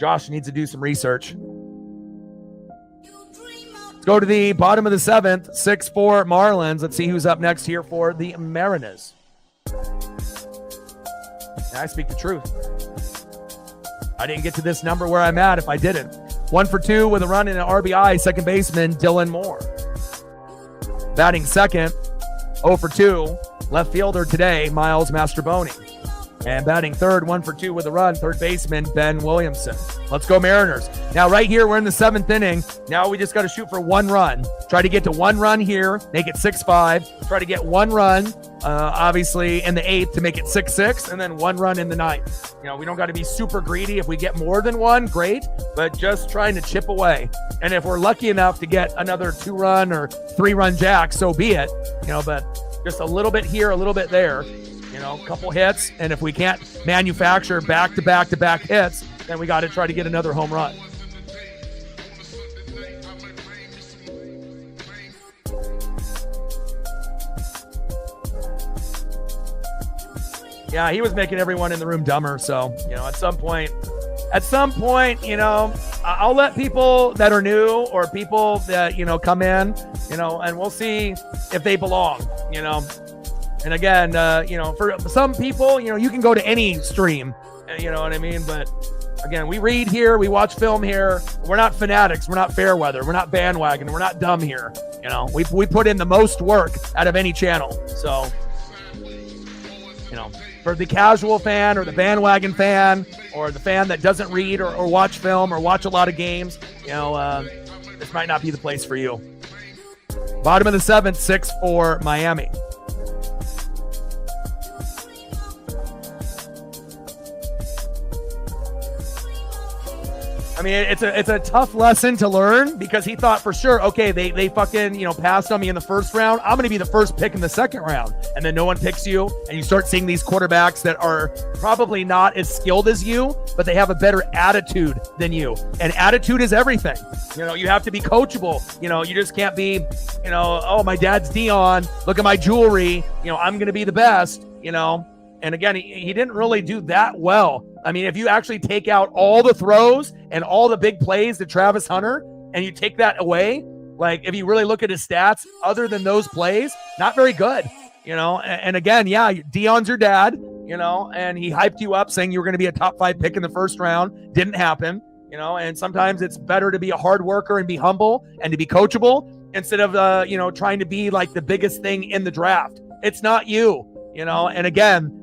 Josh needs to do some research. Let's go to the bottom of the 7th, 6-4 Marlins. Let's see who's up next here for the Mariners. I speak the truth. I didn't get to this number where I'm at if I didn't. 1 for 2 with a run and an RBI, second baseman Dylan Moore. Batting second, 0 for 2, left fielder today, Miles Mastrobuoni. And batting third, 1 for 2 with a run, third baseman Ben Williamson. Let's go Mariners. Now right here, we're in the 7th inning. Now we just got to shoot for 1 run. Try to get to 1 run here, make it 6-5. Try to get 1 run, obviously, in the 8th to make it 6-6, and then 1 run in the 9th. You know, we don't got to be super greedy. If we get more than 1, great, but just trying to chip away. And if we're lucky enough to get another 2-run or 3-run jack, so be it. You know, but just a little bit here, a little bit there. You know, a couple hits, and if we can't manufacture back-to-back-to-back hits, then we got to try to get another home run. Yeah, he was making everyone in the room dumber, so, you know, at some point, you know, I'll let people that are new or people that, you know, come in, you know, and we'll see if they belong, you know. And again, you know, for some people, you know, you can go to any stream, you know what I mean? But again, we read here, we watch film here. We're not fanatics. We're not fair weather. We're not bandwagon. We're not dumb here. You know, we put in the most work out of any channel. So, you know, for the casual fan or the bandwagon fan or the fan that doesn't read or watch film or watch a lot of games, you know, this might not be the place for you. Bottom of the 7th, 6-4 Miami. I mean, it's a tough lesson to learn because he thought for sure, okay, they fucking, you know, passed on me in the first round. I'm going to be the first pick in the second round. And then no one picks you. And you start seeing these quarterbacks that are probably not as skilled as you, but they have a better attitude than you. And attitude is everything. You know, you have to be coachable. You know, you just can't be, you know, oh, my dad's Dion. Look at my jewelry. You know, I'm going to be the best, you know. And again, he didn't really do that well. I mean, if you actually take out all the throws and all the big plays to Travis Hunter and you take that away, like if you really look at his stats, other than those plays, not very good, you know. And again, yeah, Dion's your dad, you know, and he hyped you up saying you were going to be a top 5 pick in the first round. Didn't happen, you know, and sometimes it's better to be a hard worker and be humble and to be coachable instead of, you know, trying to be like the biggest thing in the draft. It's not you, you know, and again,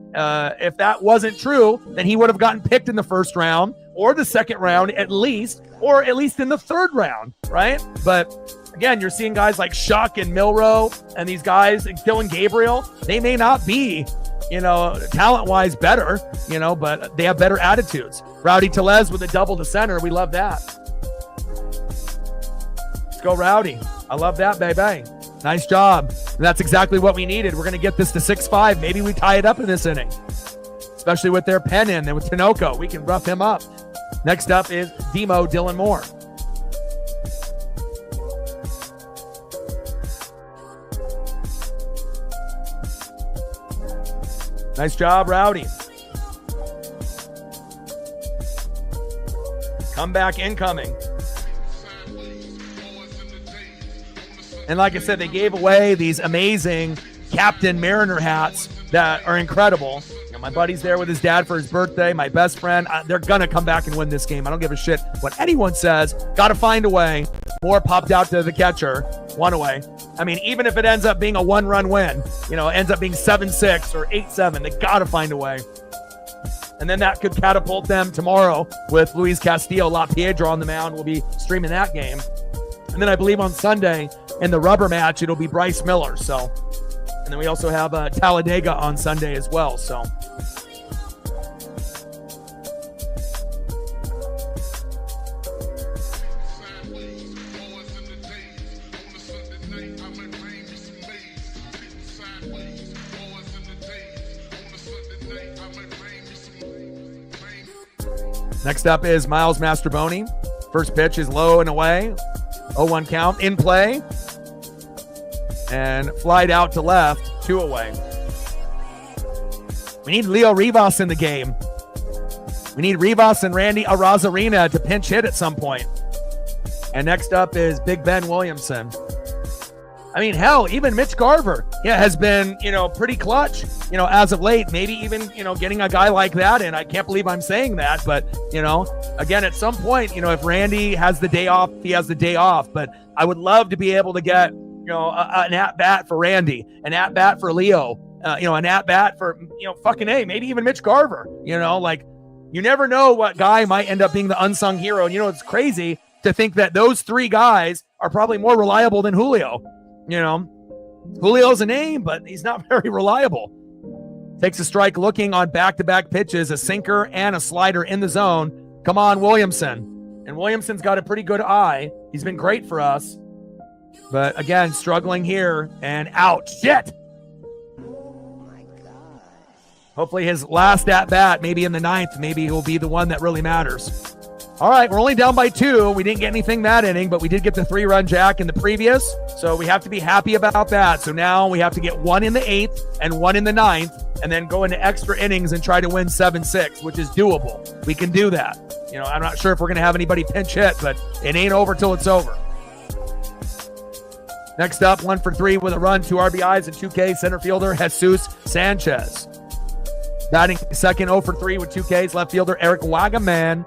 if that wasn't true, then he would have gotten picked in the first round or the second round at least, or at least in the third round, right? But again, you're seeing guys like Shuck and Milroe and these guys, like Dylan Gabriel, they may not be, you know, talent-wise better, you know, but they have better attitudes. Rowdy Tellez with a double to center. We love that. Let's go, Rowdy. I love that, baby. Nice job. And that's exactly what we needed. We're going to get this to 6-5. Maybe we tie it up in this inning, especially with their pen in and with Tinoco. We can rough him up. Next up is Demo Dylan Moore. Nice job, Rowdy. Comeback incoming. And like I said, they gave away these amazing Captain Mariner hats that are incredible. You know, my buddy's there with his dad for his birthday, my best friend. They're going to come back and win this game. I don't give a shit what anyone says. Got to find a way. Moore popped out to the catcher. One away. I mean, even if it ends up being a 1-run win, you know, ends up being 7-6 or 8-7, they got to find a way. And then that could catapult them tomorrow with Luis Castillo, La Piedra on the mound. We'll be streaming that game. And then I believe on Sunday in the rubber match, it'll be Bryce Miller. So, and then we also have Talladega on Sunday as well. So, next up is Miles Mastrobuoni. First pitch is low and away. 0-1 count in play. And flied out to left, 2 away. We need Leo Rivas in the game. We need Rivas and Randy Arozarena to pinch hit at some point. And next up is Big Ben Williamson. I mean, hell, even Mitch Garver, has been, pretty clutch, as of late. Maybe even, getting a guy like that in. I can't believe I'm saying that, but, again, at some point, if Randy has the day off, he has the day off. But I would love to be able to get, an at-bat for Randy, an at-bat for Leo, an at-bat for, fucking A, maybe even Mitch Garver, you never know what guy might end up being the unsung hero. And, it's crazy to think that those three guys are probably more reliable than Julio. Julio's a name, but he's not very reliable. Takes a strike looking on back-to-back pitches, a sinker and a slider in the zone. Come on, Williamson. And Williamson's got a pretty good eye. He's been great for us. But again, struggling here and out. Shit! Hopefully his last at-bat, maybe in the ninth, maybe he'll be the one that really matters. All right, we're only down by 2. We didn't get anything that inning, but we did get the 3-run jack in the previous, so we have to be happy about that. So now we have to get 1 in the 8th and 1 in the 9th, and then go into extra innings and try to win 7-6, which is doable. We can do that. I'm not sure if we're going to have anybody pinch hit, but it ain't over till it's over. Next up, 1 for 3 with a run, 2 RBIs, and 2K center fielder Jesus Sanchez. Batting second, 0 for 3 with 2 Ks, left fielder Eric Wagaman.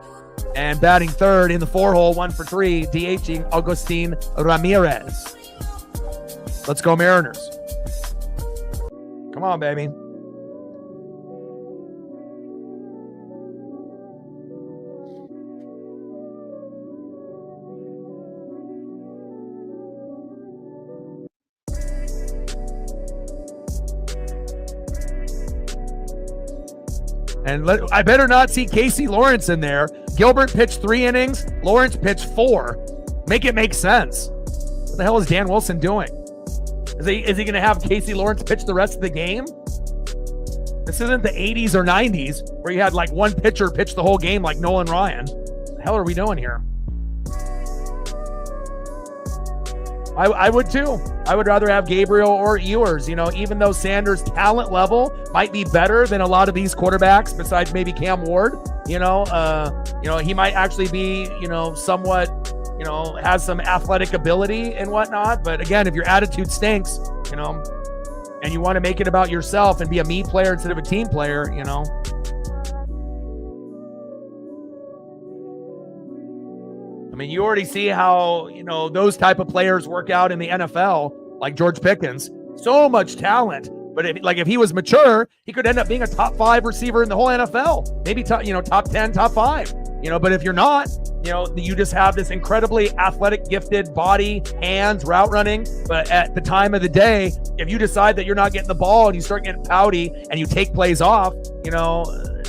And batting third in the 4-hole, 1 for 3, DHing Agustin Ramirez. Let's go Mariners. Come on, baby. And I better not see Casey Lawrence in there. Gilbert pitched 3 innings. Lawrence pitched 4. Make it make sense. What the hell is Dan Wilson doing? Is he going to have Casey Lawrence pitch the rest of the game? This isn't the 80s or 90s where you had like one pitcher pitch the whole game like Nolan Ryan. What the hell are we doing here? I would too. I would rather have Gabriel or Ewers, even though Sanders' talent level might be better than a lot of these quarterbacks besides maybe Cam Ward, he might actually be, somewhat, has some athletic ability and whatnot. But again, if your attitude stinks, and you want to make it about yourself and be a me player instead of a team player, I mean, you already see how, those type of players work out in the NFL, like George Pickens. So much talent. But if he was mature, he could end up being a top 5 receiver in the whole NFL. Maybe top 10, top 5. But if you're not, you just have this incredibly athletic, gifted body, hands, route running. But at the time of the day, if you decide that you're not getting the ball and you start getting pouty and you take plays off,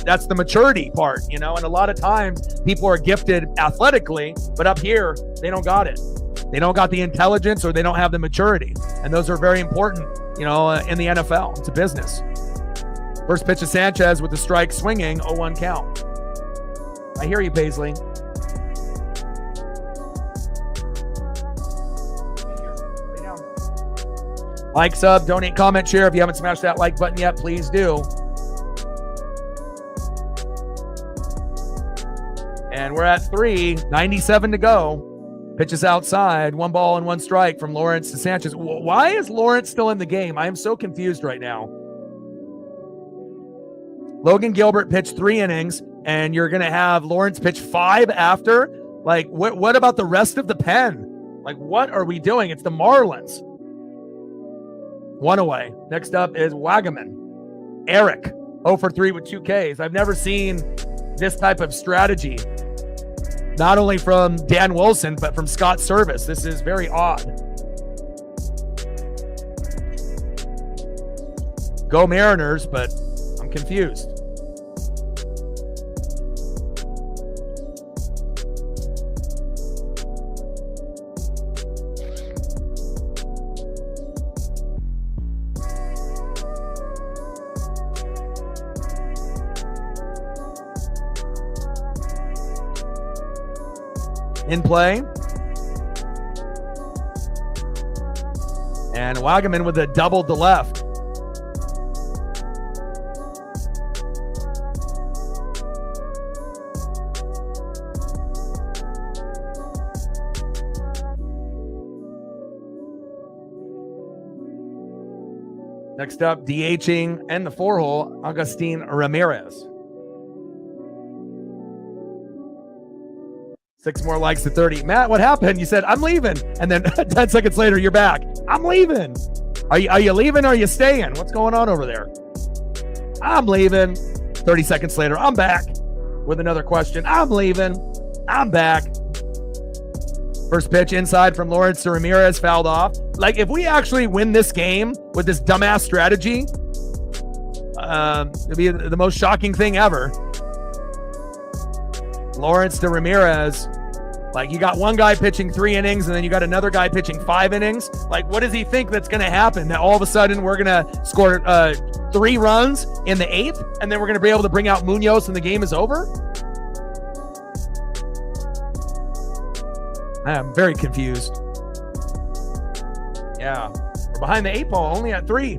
that's the maturity part, and a lot of times people are gifted athletically, but up here, they don't got it. They don't got the intelligence or they don't have the maturity. And those are very important, in the NFL. It's a business. First pitch of Sanchez with the strike swinging, 0-1 count. I hear you, Paisley. Like, sub, donate, comment, share. If you haven't smashed that like button yet, please do. And we're at 3, 97 to go. Pitches outside, 1 ball and 1 strike from Lawrence to Sanchez. Why is Lawrence still in the game? I am so confused right now. Logan Gilbert pitched 3 innings, and you're going to have Lawrence pitch 5 after? Like, what about the rest of the pen? Like, what are we doing? It's the Marlins. 1 away. Next up is Wagaman. Eric, 0 for 3 with 2 Ks. I've never seen this type of strategy, not only from Dan Wilson, but from Scott Service. This is very odd. Go Mariners, but I'm confused. In play. And Wagaman with a double to left. Next up, DHing and the 4-hole, Agustin Ramirez. 6 more likes to 30. Matt, what happened? You said, I'm leaving. And then 10 seconds later, you're back. I'm leaving. Are you leaving or are you staying? What's going on over there? I'm leaving. 30 seconds later, I'm back with another question. I'm leaving. I'm back. First pitch inside from Lawrence to Ramirez, fouled off. Like, if we actually win this game with this dumbass strategy, it'd be the most shocking thing ever. Lawrence to Ramirez. Like, you got one guy pitching 3 innings, and then you got another guy pitching 5 innings. Like, what does he think that's going to happen? That all of a sudden we're going to score 3 runs in the 8th, and then we're going to be able to bring out Munoz and the game is over? I am very confused. Yeah. We're behind the 8 ball, only at 3.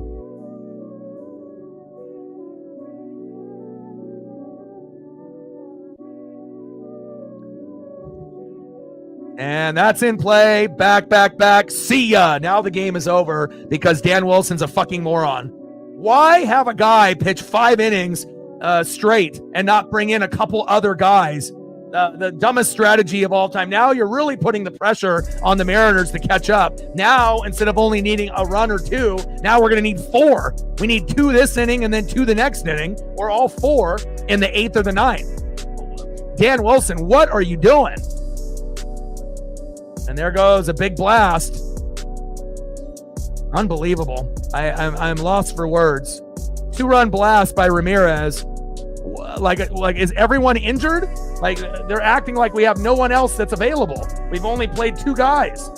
And that's in play. Back. See ya. Now the game is over because Dan Wilson's a fucking moron. Why have a guy pitch 5 innings straight and not bring in a couple other guys? The dumbest strategy of all time. Now you're really putting the pressure on the Mariners to catch up. Now, instead of only needing a run or 2, now we're going to need 4. We need 2 this inning and then 2 the next inning, or all 4 in the 8th or the 9th. Dan Wilson, what are you doing? And there goes a big blast. Unbelievable. I'm lost for words. 2-run blast by Ramirez. Like, is everyone injured? Like, they're acting like we have no one else that's available. We've only played 2 guys.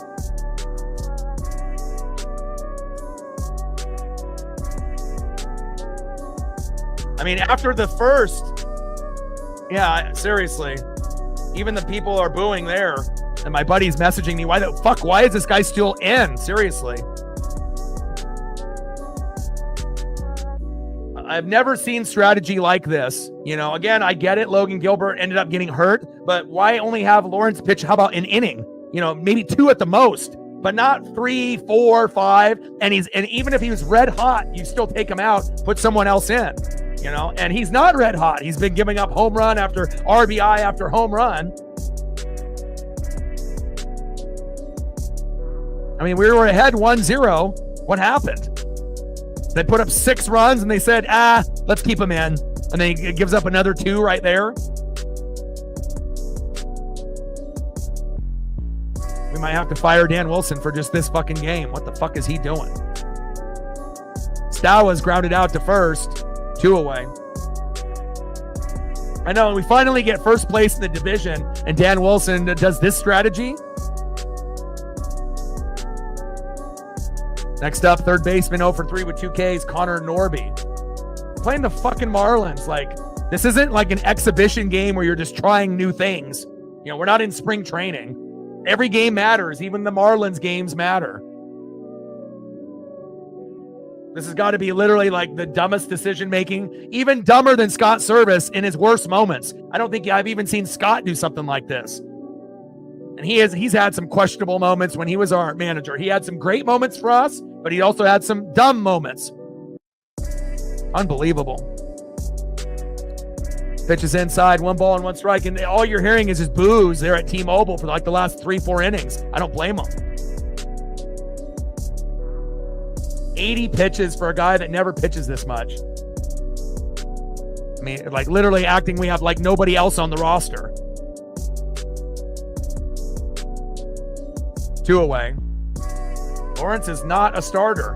I mean, after the first, yeah, seriously, even the people are booing there. And my buddy's messaging me, why is this guy still in? Seriously. I've never seen strategy like this. You know, again, I get it. Logan Gilbert ended up getting hurt, but why only have Lawrence pitch? How about an inning? You know, maybe 2 at the most, but not 3, 4, 5. And even if he was red hot, you still take him out, put someone else in, you know, and he's not red hot. He's been giving up home run after RBI after home run. I mean, we were ahead 1-0. What happened? They put up 6 runs and they said, let's keep him in. And then he gives up another 2 right there. We might have to fire Dan Wilson for just this fucking game. What the fuck is he doing? Stawa's grounded out to first. 2 away. I know, we finally get first place in the division and Dan Wilson does this strategy. Next up, third baseman 0 for 3 with 2 Ks, Connor Norby. Playing the fucking Marlins. Like, this isn't like an exhibition game where you're just trying new things. You know, we're not in spring training. Every game matters. Even the Marlins games matter. This has got to be literally like the dumbest decision making, even dumber than Scott Service in his worst moments. I don't think I've even seen Scott do something like this. And he's had some questionable moments when he was our manager. He had some great moments for us, but he also had some dumb moments. Unbelievable. Pitches inside, 1 ball and 1 strike, and all you're hearing is his boos there at T-Mobile for like the last 3-4 innings. I don't blame him. 80 pitches for a guy that never pitches this much. I mean, like literally acting we have like nobody else on the roster. 2 away. Lawrence is not a starter.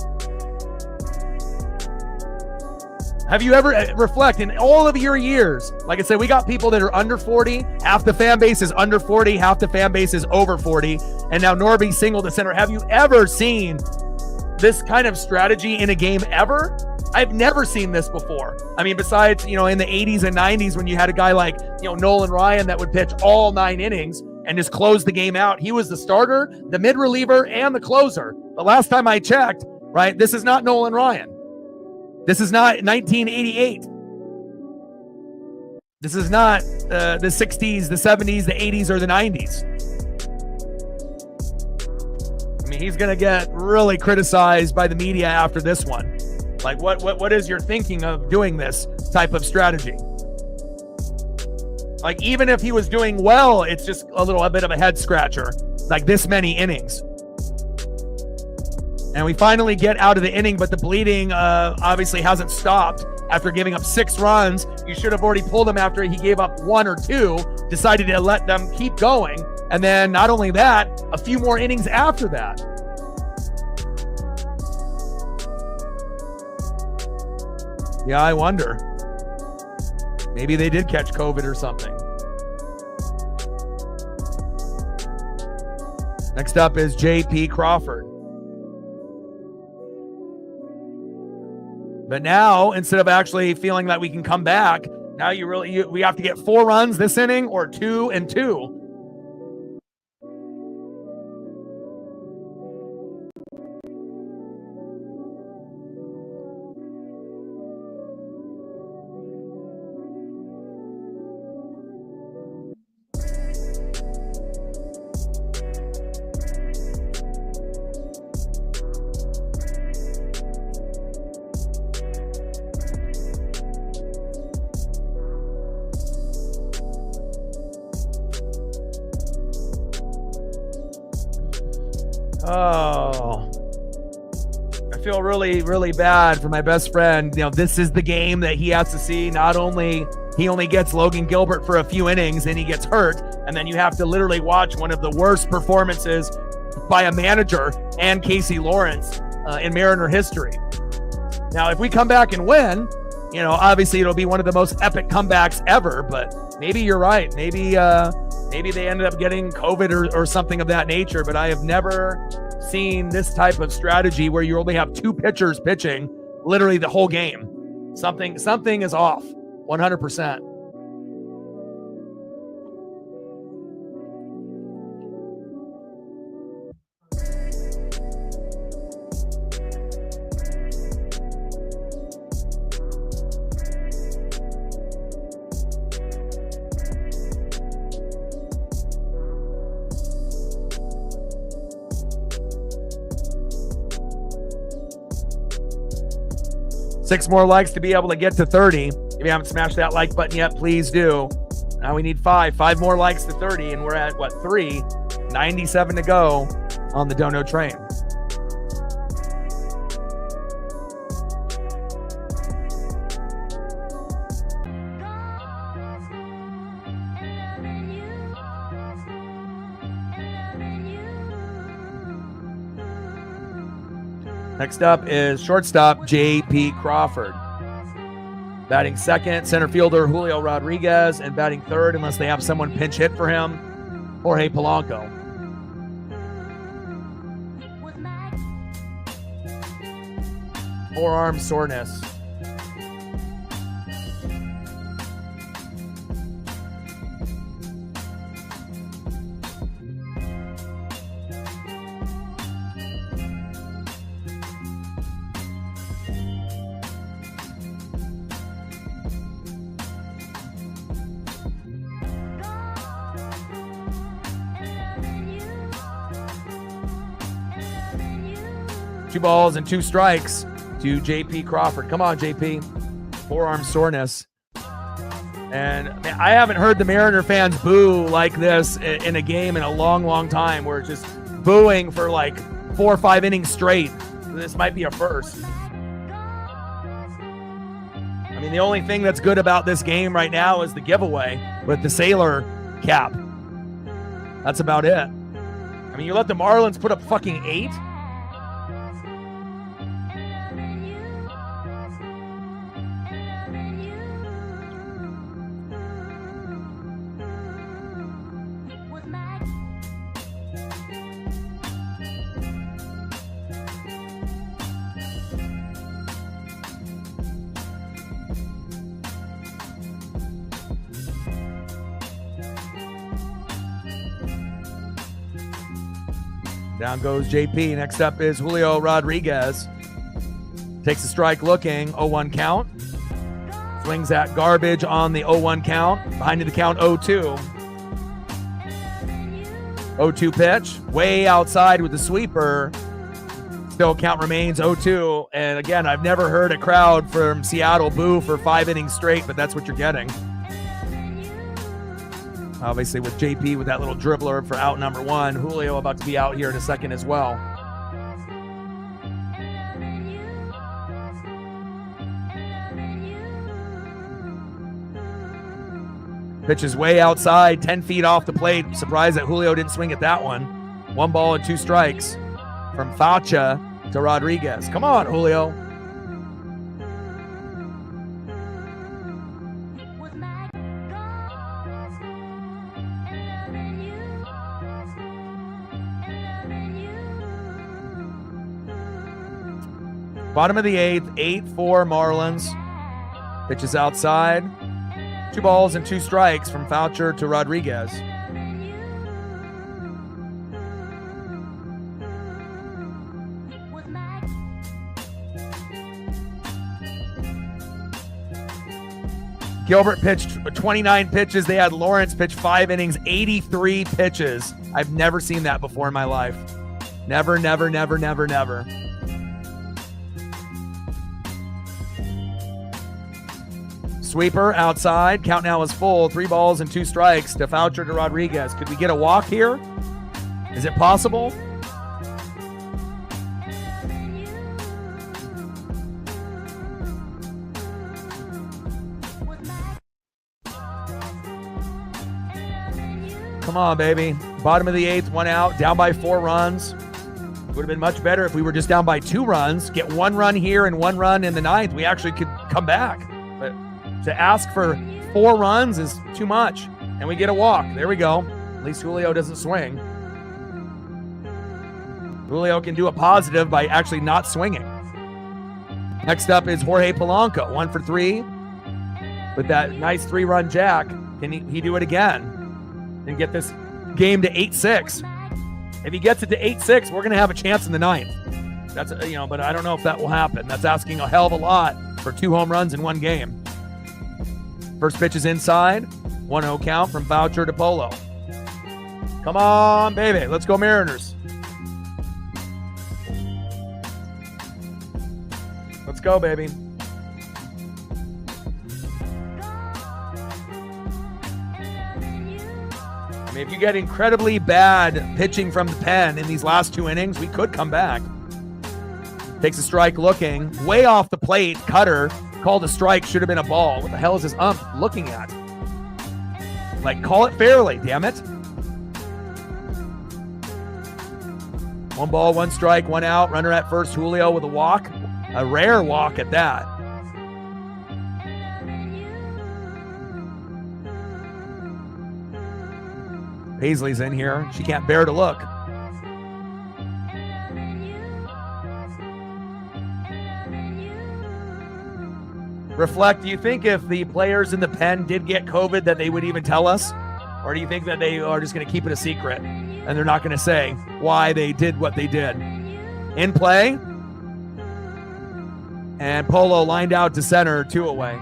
Have you ever reflect in all of your years? Like I said, we got people that are under 40. Half the fan base is under 40. Half the fan base is over 40. And now Norby single to center. Have you ever seen this kind of strategy in a game ever? I've never seen this before. I mean, besides, you know, in the 80s and 90s when you had a guy like, you know, Nolan Ryan that would pitch all 9 innings and just close the game out. He was the starter, the mid reliever, and the closer. The last time I checked, right, this is not Nolan Ryan. This is not 1988. This is not the 60s, the 70s, the 80s, or the 90s. I mean, he's going to get really criticized by the media after this one. Like, what is your thinking of doing this type of strategy? Like, even if he was doing well, it's just a bit of a head scratcher. Like this many innings. And we finally get out of the inning, but the bleeding obviously hasn't stopped after giving up 6 runs. You should have already pulled him after he gave up 1 or 2, decided to let them keep going. And then not only that, a few more innings after that. Yeah, I wonder. Maybe they did catch COVID or something. Next up is J.P. Crawford. But now, instead of actually feeling that we can come back, now we have to get 4 runs this inning or 2 and 2. Oh, I feel really, really bad for my best friend. You know, this is the game that he has to see. Not only he only gets Logan Gilbert for a few innings and he gets hurt, and then you have to literally watch one of the worst performances by a manager and Casey Lawrence in Mariner history. Now, if we come back and win, you know, obviously it'll be one of the most epic comebacks ever, but maybe you're right. Maybe they ended up getting COVID or something of that nature, but I have never seen this type of strategy where you only have 2 pitchers pitching literally the whole game. Something is off, 100%. Six more likes to be able to get to 30. If you haven't smashed that like button yet, please do. Now we need 5 more likes to 30, and we're at, 3? 97 to go on the Dono train. Next up is shortstop J.P. Crawford. Batting second, center fielder Julio Rodriguez, and batting third, unless they have someone pinch hit for him, Jorge Palanco. Forearm soreness. Two balls and 2 strikes to J.P. Crawford. Come on, J.P. Forearm soreness. And man, I haven't heard the Mariner fans boo like this in a game in a long, long time, where it's just booing for 4 or 5 innings straight. This might be a first. I mean, the only thing that's good about this game right now is the giveaway with the Sailor cap. That's about it. I mean, you let the Marlins put up fucking 8? Down goes JP. Next up is Julio Rodriguez. Takes a strike looking, 0-1 count. Swings that garbage on the 0-1 count. Behind the count, 0-2. 0-2 pitch. Way outside with the sweeper. Still count remains 0-2. And again, I've never heard a crowd from Seattle boo for 5 innings straight, but that's what you're getting. Obviously with JP with that little dribbler for out number 1. Julio about to be out here in a second as well. Pitch is way outside, 10 feet off the plate. Surprised that Julio didn't swing at that one. 1 ball and 2 strikes from Facha to Rodriguez. Come on, Julio. Bottom of the 8th, 8-4 Marlins. Pitch is outside. 2 balls and 2 strikes from Foucher to Rodriguez. Gilbert pitched 29 pitches. They had Lawrence pitch 5 innings, 83 pitches. I've never seen that before in my life. Never, never, never, never, never. Sweeper outside. Count now is full. 3 balls and 2 strikes to Foucher to Rodriguez. Could we get a walk here? Is it possible? Come on, baby. Bottom of the 8th, 1 out, down by 4 runs. Would have been much better if we were just down by 2 runs. Get 1 run here and 1 run in the 9th. We actually could come back. But to ask for 4 runs is too much. And we get a walk. There we go. At least Julio doesn't swing. Julio can do a positive by actually not swinging. Next up is Jorge Palanco, 1 for 3. With that nice 3-run jack. Can he do it again? And get this game to 8-6. If he gets it to 8-6, we're going to have a chance in the 9th. That's, but I don't know if that will happen. That's asking a hell of a lot for 2 home runs in 1 game. First pitch is inside. 1-0 count from Foucher to Polo. Come on, baby. Let's go Mariners. Let's go, baby. I mean, if you get incredibly bad pitching from the pen in these last 2 innings, we could come back. Takes a strike looking. Way off the plate. Cutter. Called a strike. Should have been a ball. What the hell is this ump looking at? Like, call it fairly, damn it. 1 ball, 1 strike, 1 out. Runner at first. Julio with a walk. A rare walk at that. Paisley's in here. She can't bear to look. Reflect, do you think if the players in the pen did get COVID that they would even tell us? Or do you think that they are just going to keep it a secret and they're not going to say why they did what they did? In play. And Polo lined out to center, 2 away.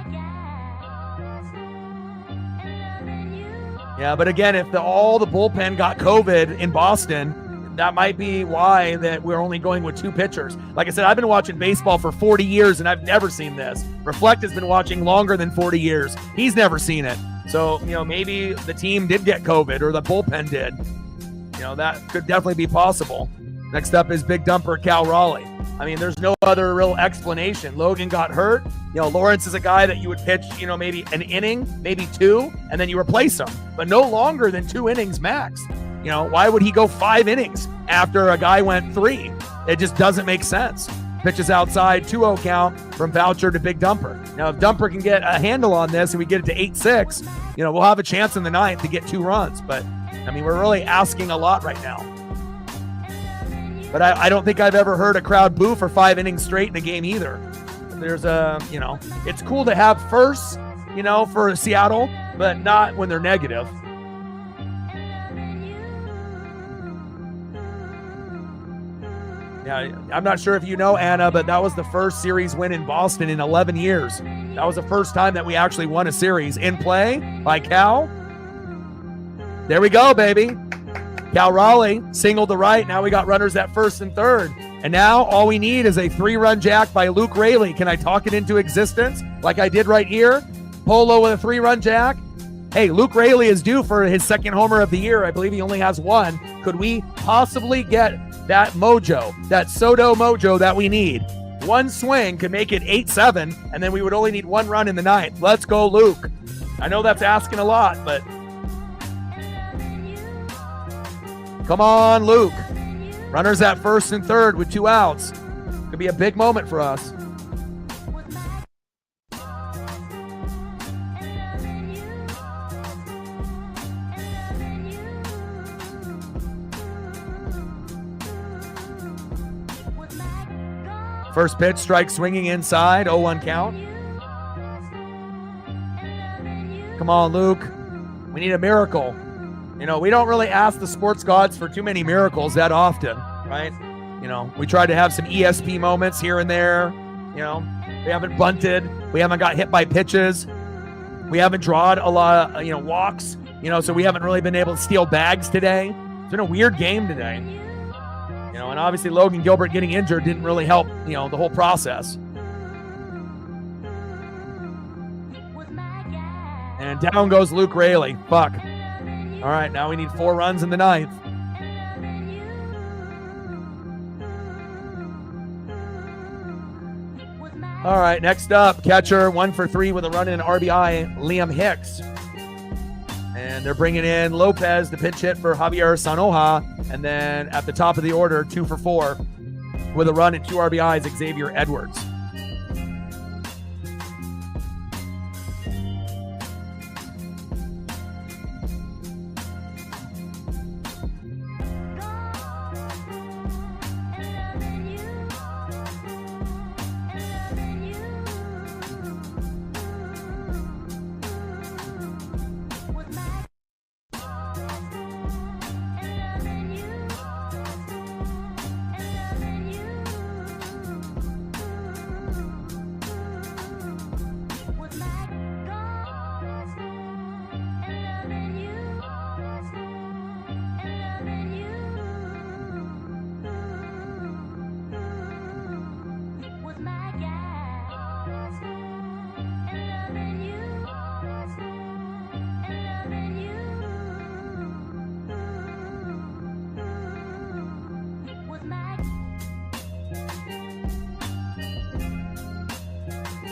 Yeah, but again, if all the bullpen got COVID in Boston, that might be why that we're only going with 2 pitchers. Like I said, I've been watching baseball for 40 years, and I've never seen this. Reflect has been watching longer than 40 years. He's never seen it. So, maybe the team did get COVID or the bullpen did. That could definitely be possible. Next up is Big Dumper Cal Raleigh. I mean, there's no other real explanation. Logan got hurt. Lawrence is a guy that you would pitch, maybe an inning, maybe 2, and then you replace him. But no longer than 2 innings max. Why would he go 5 innings after a guy went 3? It just doesn't make sense. Pitches outside, 2-0 count from Foucher to Big Dumper. Now, if Dumper can get a handle on this and we get it to 8-6, we'll have a chance in the 9th to get 2 runs. But, I mean, we're really asking a lot right now. But I don't think I've ever heard a crowd boo for 5 innings straight in a game either. There's it's cool to have firsts, for Seattle, but not when they're negative. Yeah, I'm not sure if you know, Anna, but that was the first series win in Boston in 11 years. That was the first time that we actually won a series. In play by Cal. There we go, baby. Cal Raleigh singled to right. Now we got runners at first and third. And now all we need is a 3-run jack by Luke Raley. Can I talk it into existence like I did right here? Polo with a 3-run jack. Hey, Luke Raley is due for his second homer of the year. I believe he only has one. Could we possibly get that mojo, that Soto mojo that we need? One swing could make it 8-7, and then we would only need 1 run in the ninth. Let's go, Luke. I know that's asking a lot, but come on, Luke. Runners at first and third with 2 outs. Could be a big moment for us. First pitch, strike swinging inside, 0-1 count. Come on, Luke. We need a miracle. You know, we don't really ask the sports gods for too many miracles that often, right? You know, we try to have some ESP moments here and there. You know, we haven't bunted. We haven't got hit by pitches. We haven't drawn a lot of, walks. So we haven't really been able to steal bags today. It's been a weird game today. And obviously Logan Gilbert getting injured didn't really help, the whole process. And down goes Luke Raley. Fuck. All right, now we need 4 runs in the ninth. All right, next up, catcher, 1 for 3 with a run and an RBI, Liam Hicks. And they're bringing in Lopez to pinch hit for Javier Sanoja. And then at the top of the order, 2 for 4 with a run and 2 RBIs, Xavier Edwards.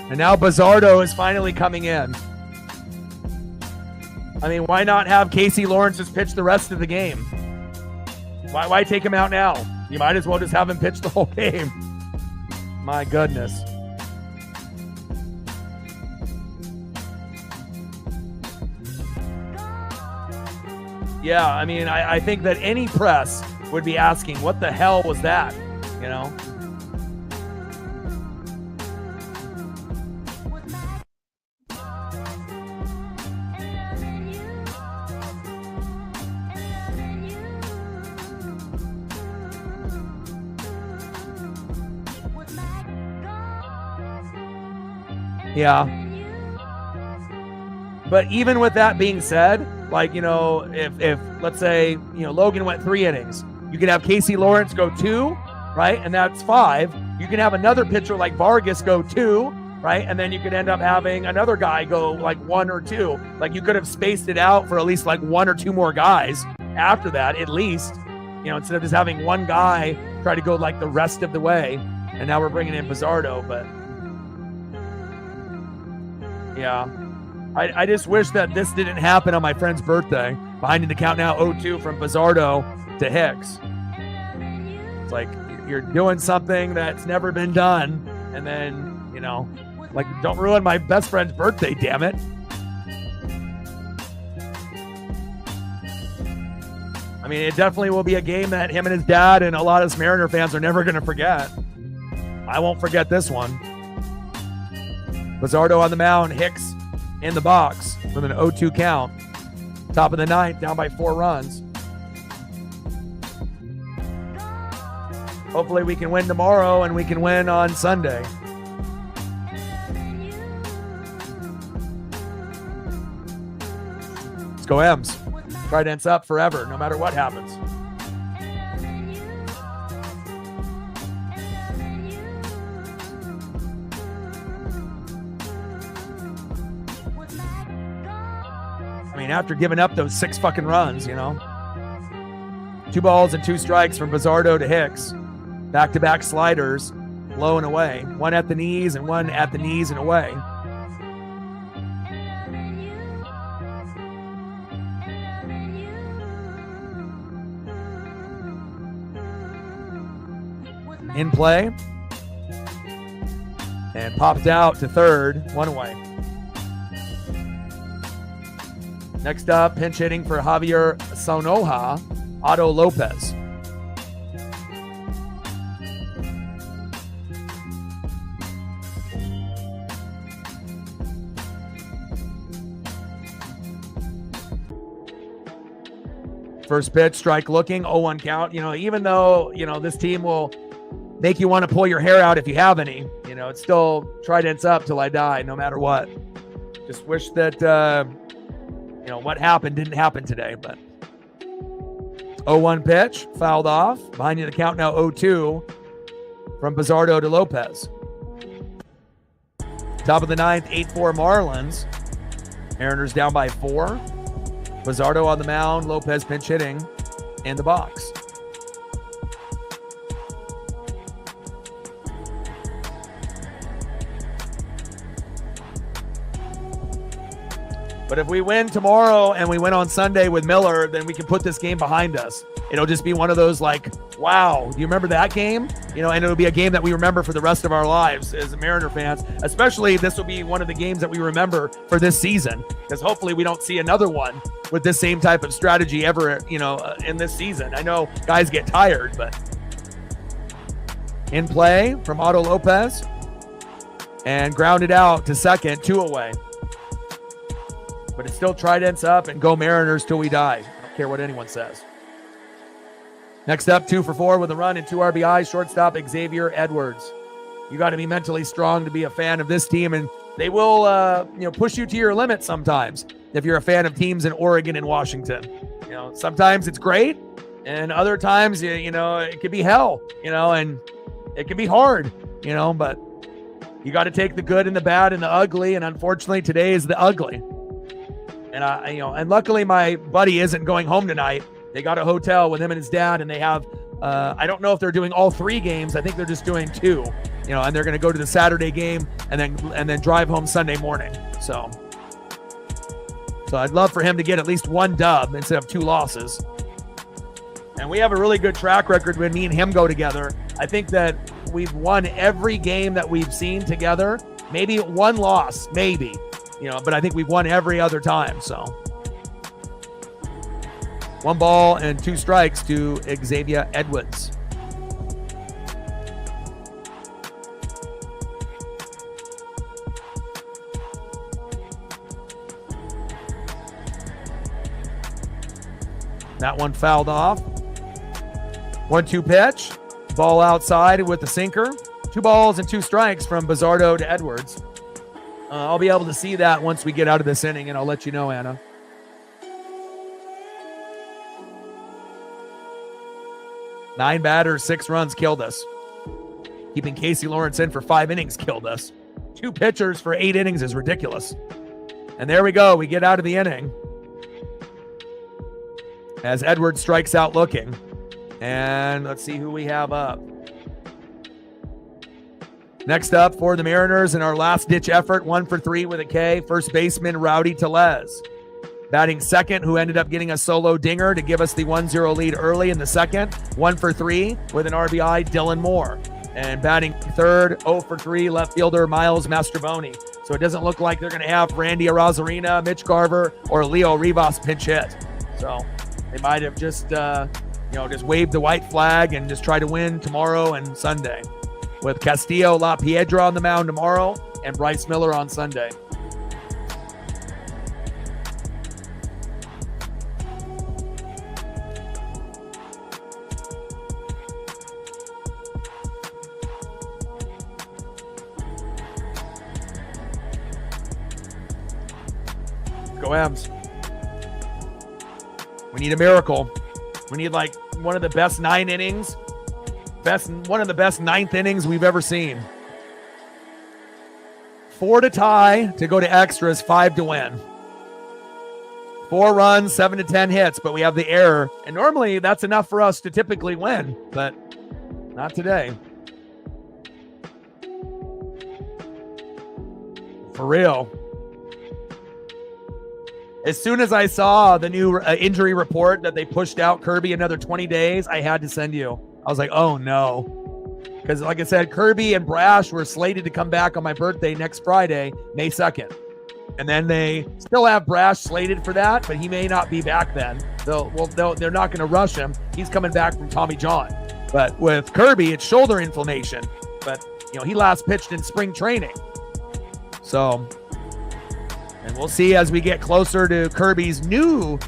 And now Bizzardo is finally coming in. I mean, why not have Casey Lawrence just pitch the rest of the game? Why take him out now? You might as well just have him pitch the whole game. My goodness. Yeah, I mean, I think that any press would be asking, what the hell was that? Yeah. But even with that being said, if let's say, Logan went 3 innings, you could have Casey Lawrence go 2, right? And that's 5. You can have another pitcher like Vargas go 2, right? And then you could end up having another guy go 1 or 2. You could have spaced it out for at least 1 or 2 more guys after that, at least, instead of just having one guy try to go the rest of the way. And now we're bringing in Bizzardo, but yeah. I just wish that this didn't happen on my friend's birthday. Behind the count now, 0-2 from Bizzardo to Hicks. It's you're doing something that's never been done, and then, don't ruin my best friend's birthday, damn it. I mean, it definitely will be a game that him and his dad and a lot of us Mariner fans are never going to forget. I won't forget this one. Bizzardo on the mound, Hicks in the box with an 0-2 count. Top of the ninth, down by 4 runs. Hopefully we can win tomorrow and we can win on Sunday. Let's go M's. Trident's up forever, no matter what happens. I mean, after giving up those 6 fucking runs, 2 balls and 2 strikes from Bizzardo to Hicks. Back-to-back sliders, low and away. 1 at the knees and 1 at the knees and away. In play. And popped out to third, 1 away. Next up, pinch hitting for Javier Sonoja, Otto Lopez. First pitch, strike looking, 0-1 count. Even though, this team will make you want to pull your hair out if you have any, it's still Trident's up till I die, no matter what. Just wish that, what happened didn't happen today, but 0-1 pitch, fouled off. Behind you the count now 0-2 from Bizzardo to Lopez. Top of the 9th, 8-4 Marlins. Mariners down by 4. Bizzardo on the mound, Lopez pinch hitting in the box. But if we win tomorrow and we win on Sunday with Miller, then we can put this game behind us. It'll just be one of those like, wow, do you remember that game? And it'll be a game that we remember for the rest of our lives as Mariner fans. Especially this will be one of the games that we remember for this season, because hopefully we don't see another one with this same type of strategy ever, in this season. I know guys get tired, but in play from Otto Lopez and grounded out to second, 2 away. But it's still Trident's up and go Mariners till we die. I don't care what anyone says. Next up, 2 for 4 with a run and 2 RBIs, shortstop Xavier Edwards. You got to be mentally strong to be a fan of this team, and they will, push you to your limit sometimes if you're a fan of teams in Oregon and Washington. Sometimes it's great, and other times, it could be hell, and it can be hard, but you got to take the good and the bad and the ugly, and unfortunately today is the ugly. And and luckily my buddy isn't going home tonight. They got a hotel with him and his dad, and they have, I don't know if they're doing all 3 games. I think they're just doing 2, and they're going to go to the Saturday game and then drive home Sunday morning. So I'd love for him to get at least 1 dub instead of 2 losses. And we have a really good track record when me and him go together. I think that we've won every game that we've seen together. Maybe 1 loss, maybe. But I think we've won every other time, so. 1 ball and 2 strikes to Xavier Edwards. That one fouled off. 1-2 pitch. Ball outside with the sinker. 2 balls and 2 strikes from Bizzardo to Edwards. I'll be able to see that once we get out of this inning, and I'll let you know, Anna. Nine batters, 6 runs killed us. Keeping Casey Lawrence in for 5 innings killed us. 2 pitchers for 8 innings is ridiculous. And there we go. We get out of the inning as Edwards strikes out looking. And let's see who we have up. Next up for the Mariners in our last-ditch effort, 1 for 3 with a K, first baseman Rowdy Tellez. Batting second, who ended up getting a solo dinger to give us the 1-0 lead early in the second. 1 for 3 with an RBI, Dylan Moore. And batting third, 0 for 3, left fielder Miles Mastrobuoni. So it doesn't look like they're going to have Randy Arozarena, Mitch Garver, or Leo Rivas pinch hit. So they might have just, just waved the white flag and just try to win tomorrow and Sunday. With Castillo La Piedra on the mound tomorrow and Bryce Miller on Sunday. Go M's. We need a miracle. We need like one of the best 9 innings. One of the best 9th innings we've ever seen. 4 to tie, to go to extras, 5 to win. 4 runs, 7 to 10 hits, but we have the error. And normally that's enough for us to typically win, but not today. For real. As soon as I saw the new injury report that they pushed out Kirby another 20 days, I had to send you. I was like, oh no. Because like I said, Kirby and Brash were slated to come back on my birthday next Friday, May 2nd. And then they still have Brash slated for that, but he may not be back then. They're not going to rush him. He's coming back from Tommy John. But with Kirby, it's shoulder inflammation. But, he last pitched in spring training. So, and we'll see as we get closer to Kirby's new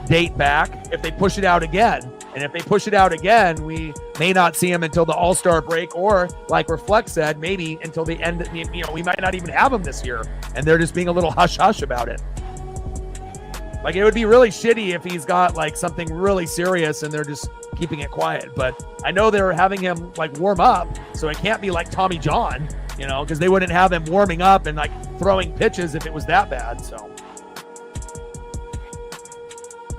date back if they push it out again. And if they push it out again, we may not see him until the All-Star break, or like Reflect said, maybe until the end. We might not even have him this year, and they're just being a little hush-hush about it. Like, it would be really shitty if he's got like something really serious and they're just keeping it quiet. But I know they're having him like warm up, so it can't be like Tommy John, because they wouldn't have him warming up and like throwing pitches if it was that bad. So,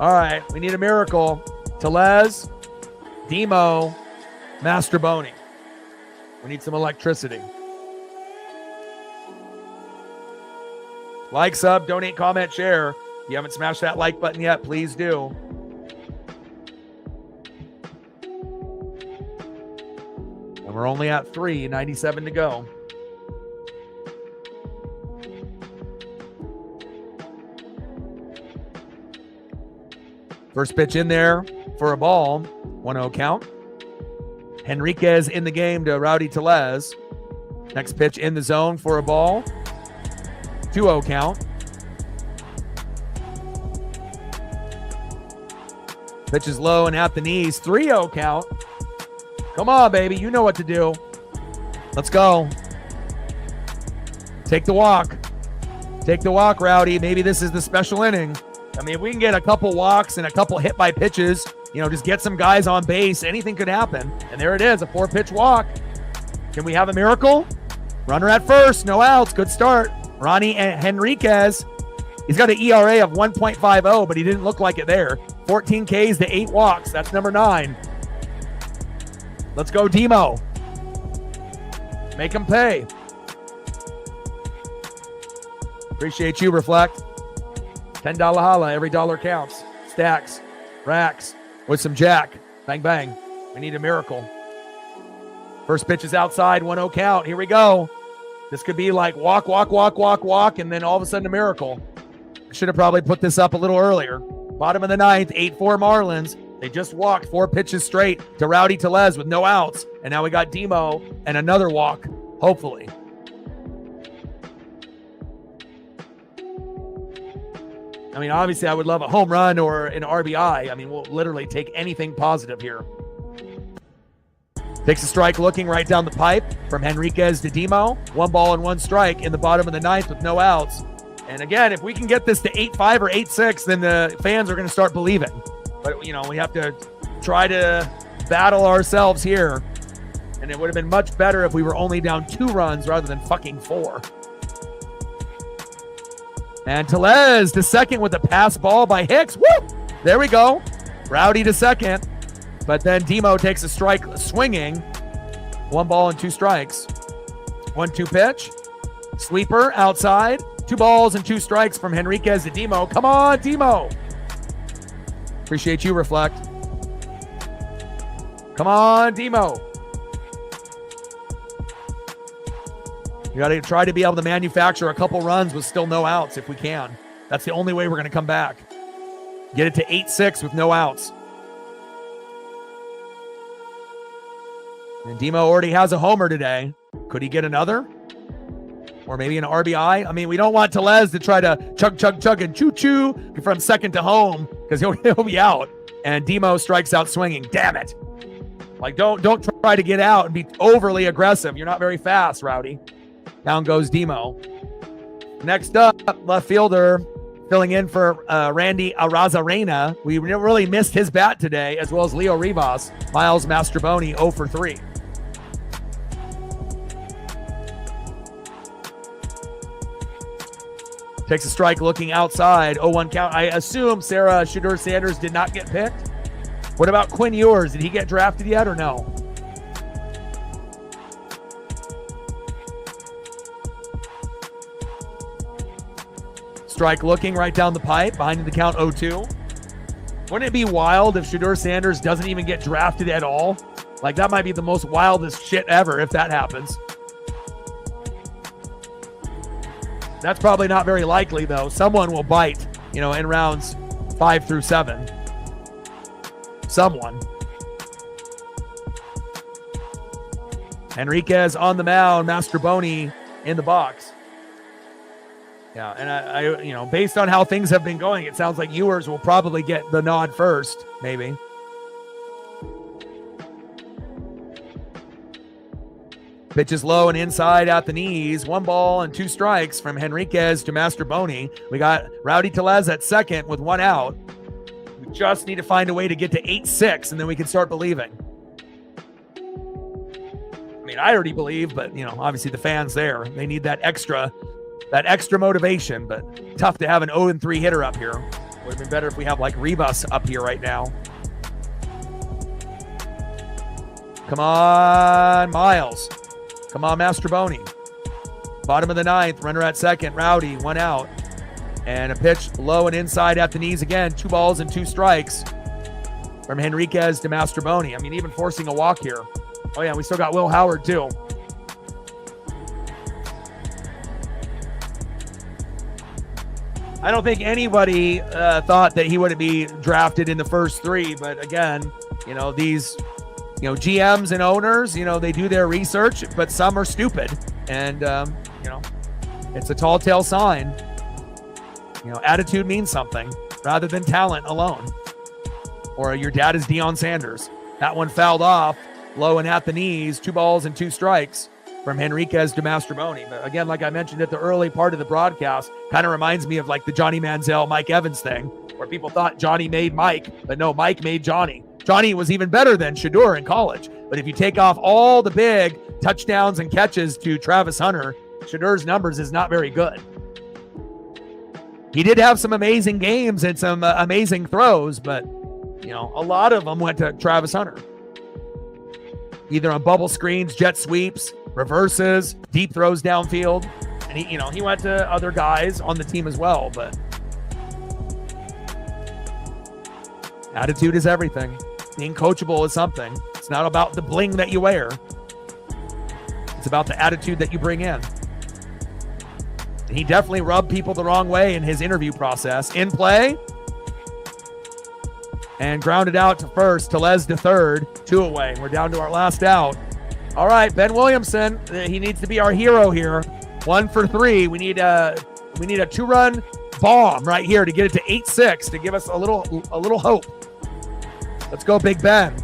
all right, we need a miracle. Telez, Demo, Masterboni. We need some electricity. Like, sub, donate, comment, share. If you haven't smashed that like button yet, please do. And we're only at 3:97 to go. First pitch in there for a ball. 1-0 count. Henriquez in the game to Rowdy Telez. Next pitch in the zone for a ball. 2-0 count. Pitch is low and at the knees. 3-0 count. Come on, baby. You know what to do. Let's go. Take the walk. Take the walk, Rowdy. Maybe this is the special inning. I mean, if we can get a couple walks and a couple hit by pitches, just get some guys on base, anything could happen. And there it is, a 4-pitch walk. Can we have a miracle? Runner at first, no outs, good start. Ronnie Henriquez, he's got an ERA of 1.50, but he didn't look like it there. 14 Ks to 8 walks, that's number 9. Let's go, Demo. Make him pay. Appreciate you, Reflect. $10 holla, every dollar counts. Stacks, racks, with some jack. Bang, bang. We need a miracle. First pitch is outside, 1-0 count. Here we go. This could be like walk, and then all of a sudden a miracle. I should have probably put this up a little earlier. Bottom of the 9th, 8-4 Marlins. They just walked 4 pitches straight to Rowdy Telez with no outs. And now we got Demo and another walk, hopefully. I mean, obviously, I would love a home run or an RBI. I mean, we'll literally take anything positive here. Takes a strike looking right down the pipe from Henriquez to Demo. 1 ball and 1 strike in the bottom of the 9th with no outs. And again, if we can get this to 8-5 or 8-6, then the fans are going to start believing. But, we have to try to battle ourselves here. And it would have been much better if we were only down 2 runs rather than fucking 4. And Telez to second with a pass ball by Hicks. Woo! There we go. Rowdy to second. But then Demo takes a strike swinging. 1 ball and 2 strikes. 1-2 pitch. Sweeper outside. 2 balls and 2 strikes from Henriquez to Demo. Come on, Demo. Appreciate you, Reflect. Come on, Demo. You got to try to be able to manufacture a couple runs with still no outs if we can. That's the only way we're going to come back. Get it to 8-6 with no outs. And Demo already has a homer today. Could he get another? Or maybe an RBI? I mean, we don't want Telez to try to chug, and choo-choo from second to home because he'll be out. And Demo strikes out swinging. Damn it. Like, don't try to get out and be overly aggressive. You're not very fast, Rowdy. Down goes Demo. Next up, left fielder filling in for Randy Arozarena. We really missed his bat today, as well as Leo Rivas. Miles Mastroboni 0 for 3. Takes a strike looking outside. 0-1 count. I assume Sarah Shedeur Sanders did not get picked. What about Quinn Ewers? Did he get drafted yet or no? Strike looking right down the pipe. Behind the count 0-2. Wouldn't it be wild if Shedeur Sanders doesn't even get drafted at all? Like, that might be the most wildest shit ever if that happens. That's probably not very likely, though. Someone will bite, in rounds 5 through 7. Someone. Henriquez on the mound. Mastroboni in the box. Yeah, and I based on how things have been going, it sounds like Ewers will probably get the nod first, maybe. Pitch is low and inside at the knees. 1 ball and 2 strikes from Henriquez to Mastroboni. We got Rowdy Tellez at second with 1 out. We just need to find a way to get to 8-6, and then we can start believing. I mean, I already believe, but, obviously the fans there, they need that extra motivation, but tough to have an 0-3 hitter up here. Would have been better if we have like Rivas up here right now. Come on, Miles. Come on, Mastroboni. Bottom of the 9th, runner at second, Rowdy, 1 out. And a pitch low and inside at the knees again. 2 balls and 2 strikes from Henriquez to Mastroboni. I mean, even forcing a walk here. Oh yeah, we still got Will Howard too. I don't think anybody thought that he would be drafted in the first 3, but again, these GMs and owners, they do their research, but some are stupid. And, it's a tall tale sign. Attitude means something rather than talent alone. Or your dad is Deion Sanders. That one fouled off, low and at the knees, 2 balls and 2 strikes from Henriquez to Mastroboni. But again, like I mentioned at the early part of the broadcast, kind of reminds me of like the Johnny Manziel, Mike Evans thing, where people thought Johnny made Mike, but no, Mike made Johnny. Johnny was even better than Shedeur in college. But if you take off all the big touchdowns and catches to Travis Hunter, Shedeur's numbers is not very good. He did have some amazing games and some amazing throws, but, a lot of them went to Travis Hunter. Either on bubble screens, jet sweeps, reverses, deep throws downfield. And he went to other guys on the team as well, but attitude is everything. Being coachable is something. It's not about the bling that you wear. It's about the attitude that you bring in. He definitely rubbed people the wrong way in his interview process. In play. And grounded out to first. Tellez to third. 2 away. We're down to our last out. All right, Ben Williamson. He needs to be our hero here. 1 for 3. We need a 2-run bomb right here to get it to 8-6 to give us a little hope. Let's go, Big Ben.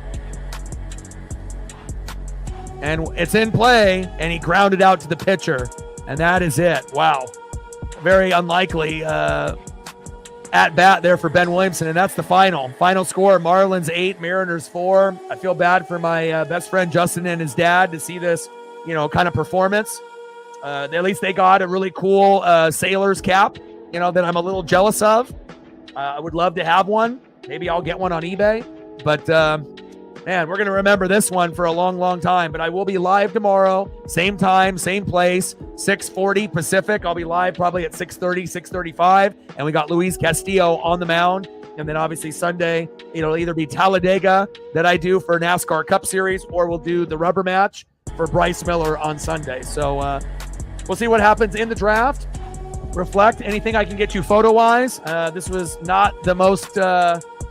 And it's in play, and he grounded out to the pitcher. And that is it. Wow. Very unlikely at-bat there for Ben Williamson, and that's the final. Final score, Marlins 8, Mariners 4. I feel bad for my best friend Justin and his dad to see this, kind of performance. At least they got a really cool Sailors cap, that I'm a little jealous of. I would love to have one. Maybe I'll get one on eBay. But, man, we're going to remember this one for a long, long time. But I will be live tomorrow, same time, same place, 6:40 Pacific. I'll be live probably at 6:30, 6:35. And we got Luis Castillo on the mound. And then obviously Sunday, it'll either be Talladega that I do for NASCAR Cup Series, or we'll do the rubber match for Bryce Miller on Sunday. So we'll see what happens in the draft. Reflect anything I can get you photo-wise. This was not the most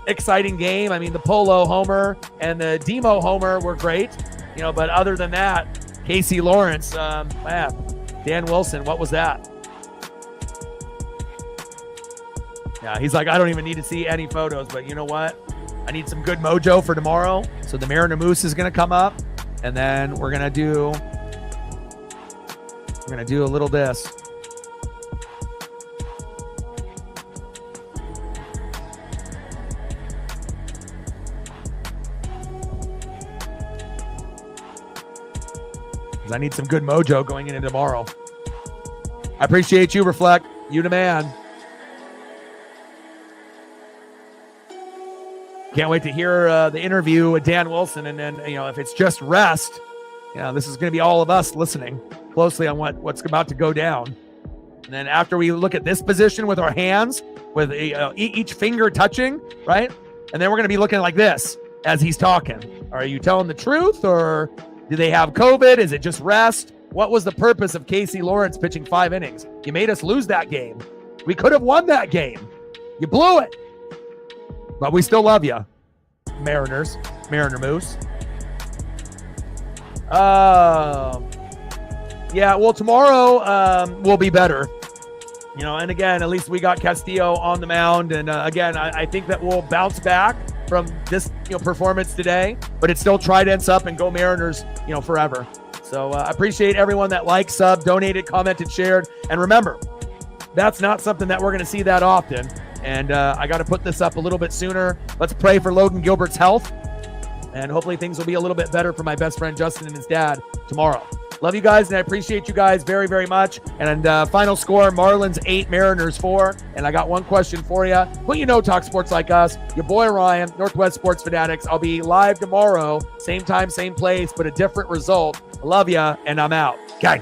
exciting game. I mean, the Polo homer and the Demo homer were great, but other than that, Casey Lawrence, man, Dan Wilson, what was that? Yeah, he's like, I don't even need to see any photos, but you know what? I need some good mojo for tomorrow. So the Mariner Moose is going to come up, and then we're going to do a little this. because I need some good mojo going into tomorrow. I appreciate you, Reflect. You the man. Can't wait to hear the interview with Dan Wilson. And then, if it's just rest, this is going to be all of us listening closely on what's about to go down. And then after we look at this position with our hands, with each finger touching, right? And then we're going to be looking like this as he's talking. Are you telling the truth, or do they have COVID? Is it just rest? What was the purpose of Casey Lawrence pitching 5 innings? You made us lose that game. We could have won that game. You blew it. But we still love you, Mariners, Mariner Moose. Yeah, well, tomorrow will be better. And again, at least we got Castillo on the mound. And again, I think that we'll bounce back from this performance today. But it still Tridents up and go Mariners, forever. So I appreciate everyone that liked, subbed, donated, commented, shared. And remember, that's not something that we're going to see that often. And I got to put this up a little bit sooner. Let's pray for Logan Gilbert's health. And hopefully things will be a little bit better for my best friend Justin and his dad tomorrow. Love you guys, and I appreciate you guys very, very much. And final score, Marlins 8, Mariners 4. And I got one question for you. Who talk sports like us? Your boy Ryan, Northwest Sports Fanatics. I'll be live tomorrow, same time, same place, but a different result. I love you, and I'm out. Gang.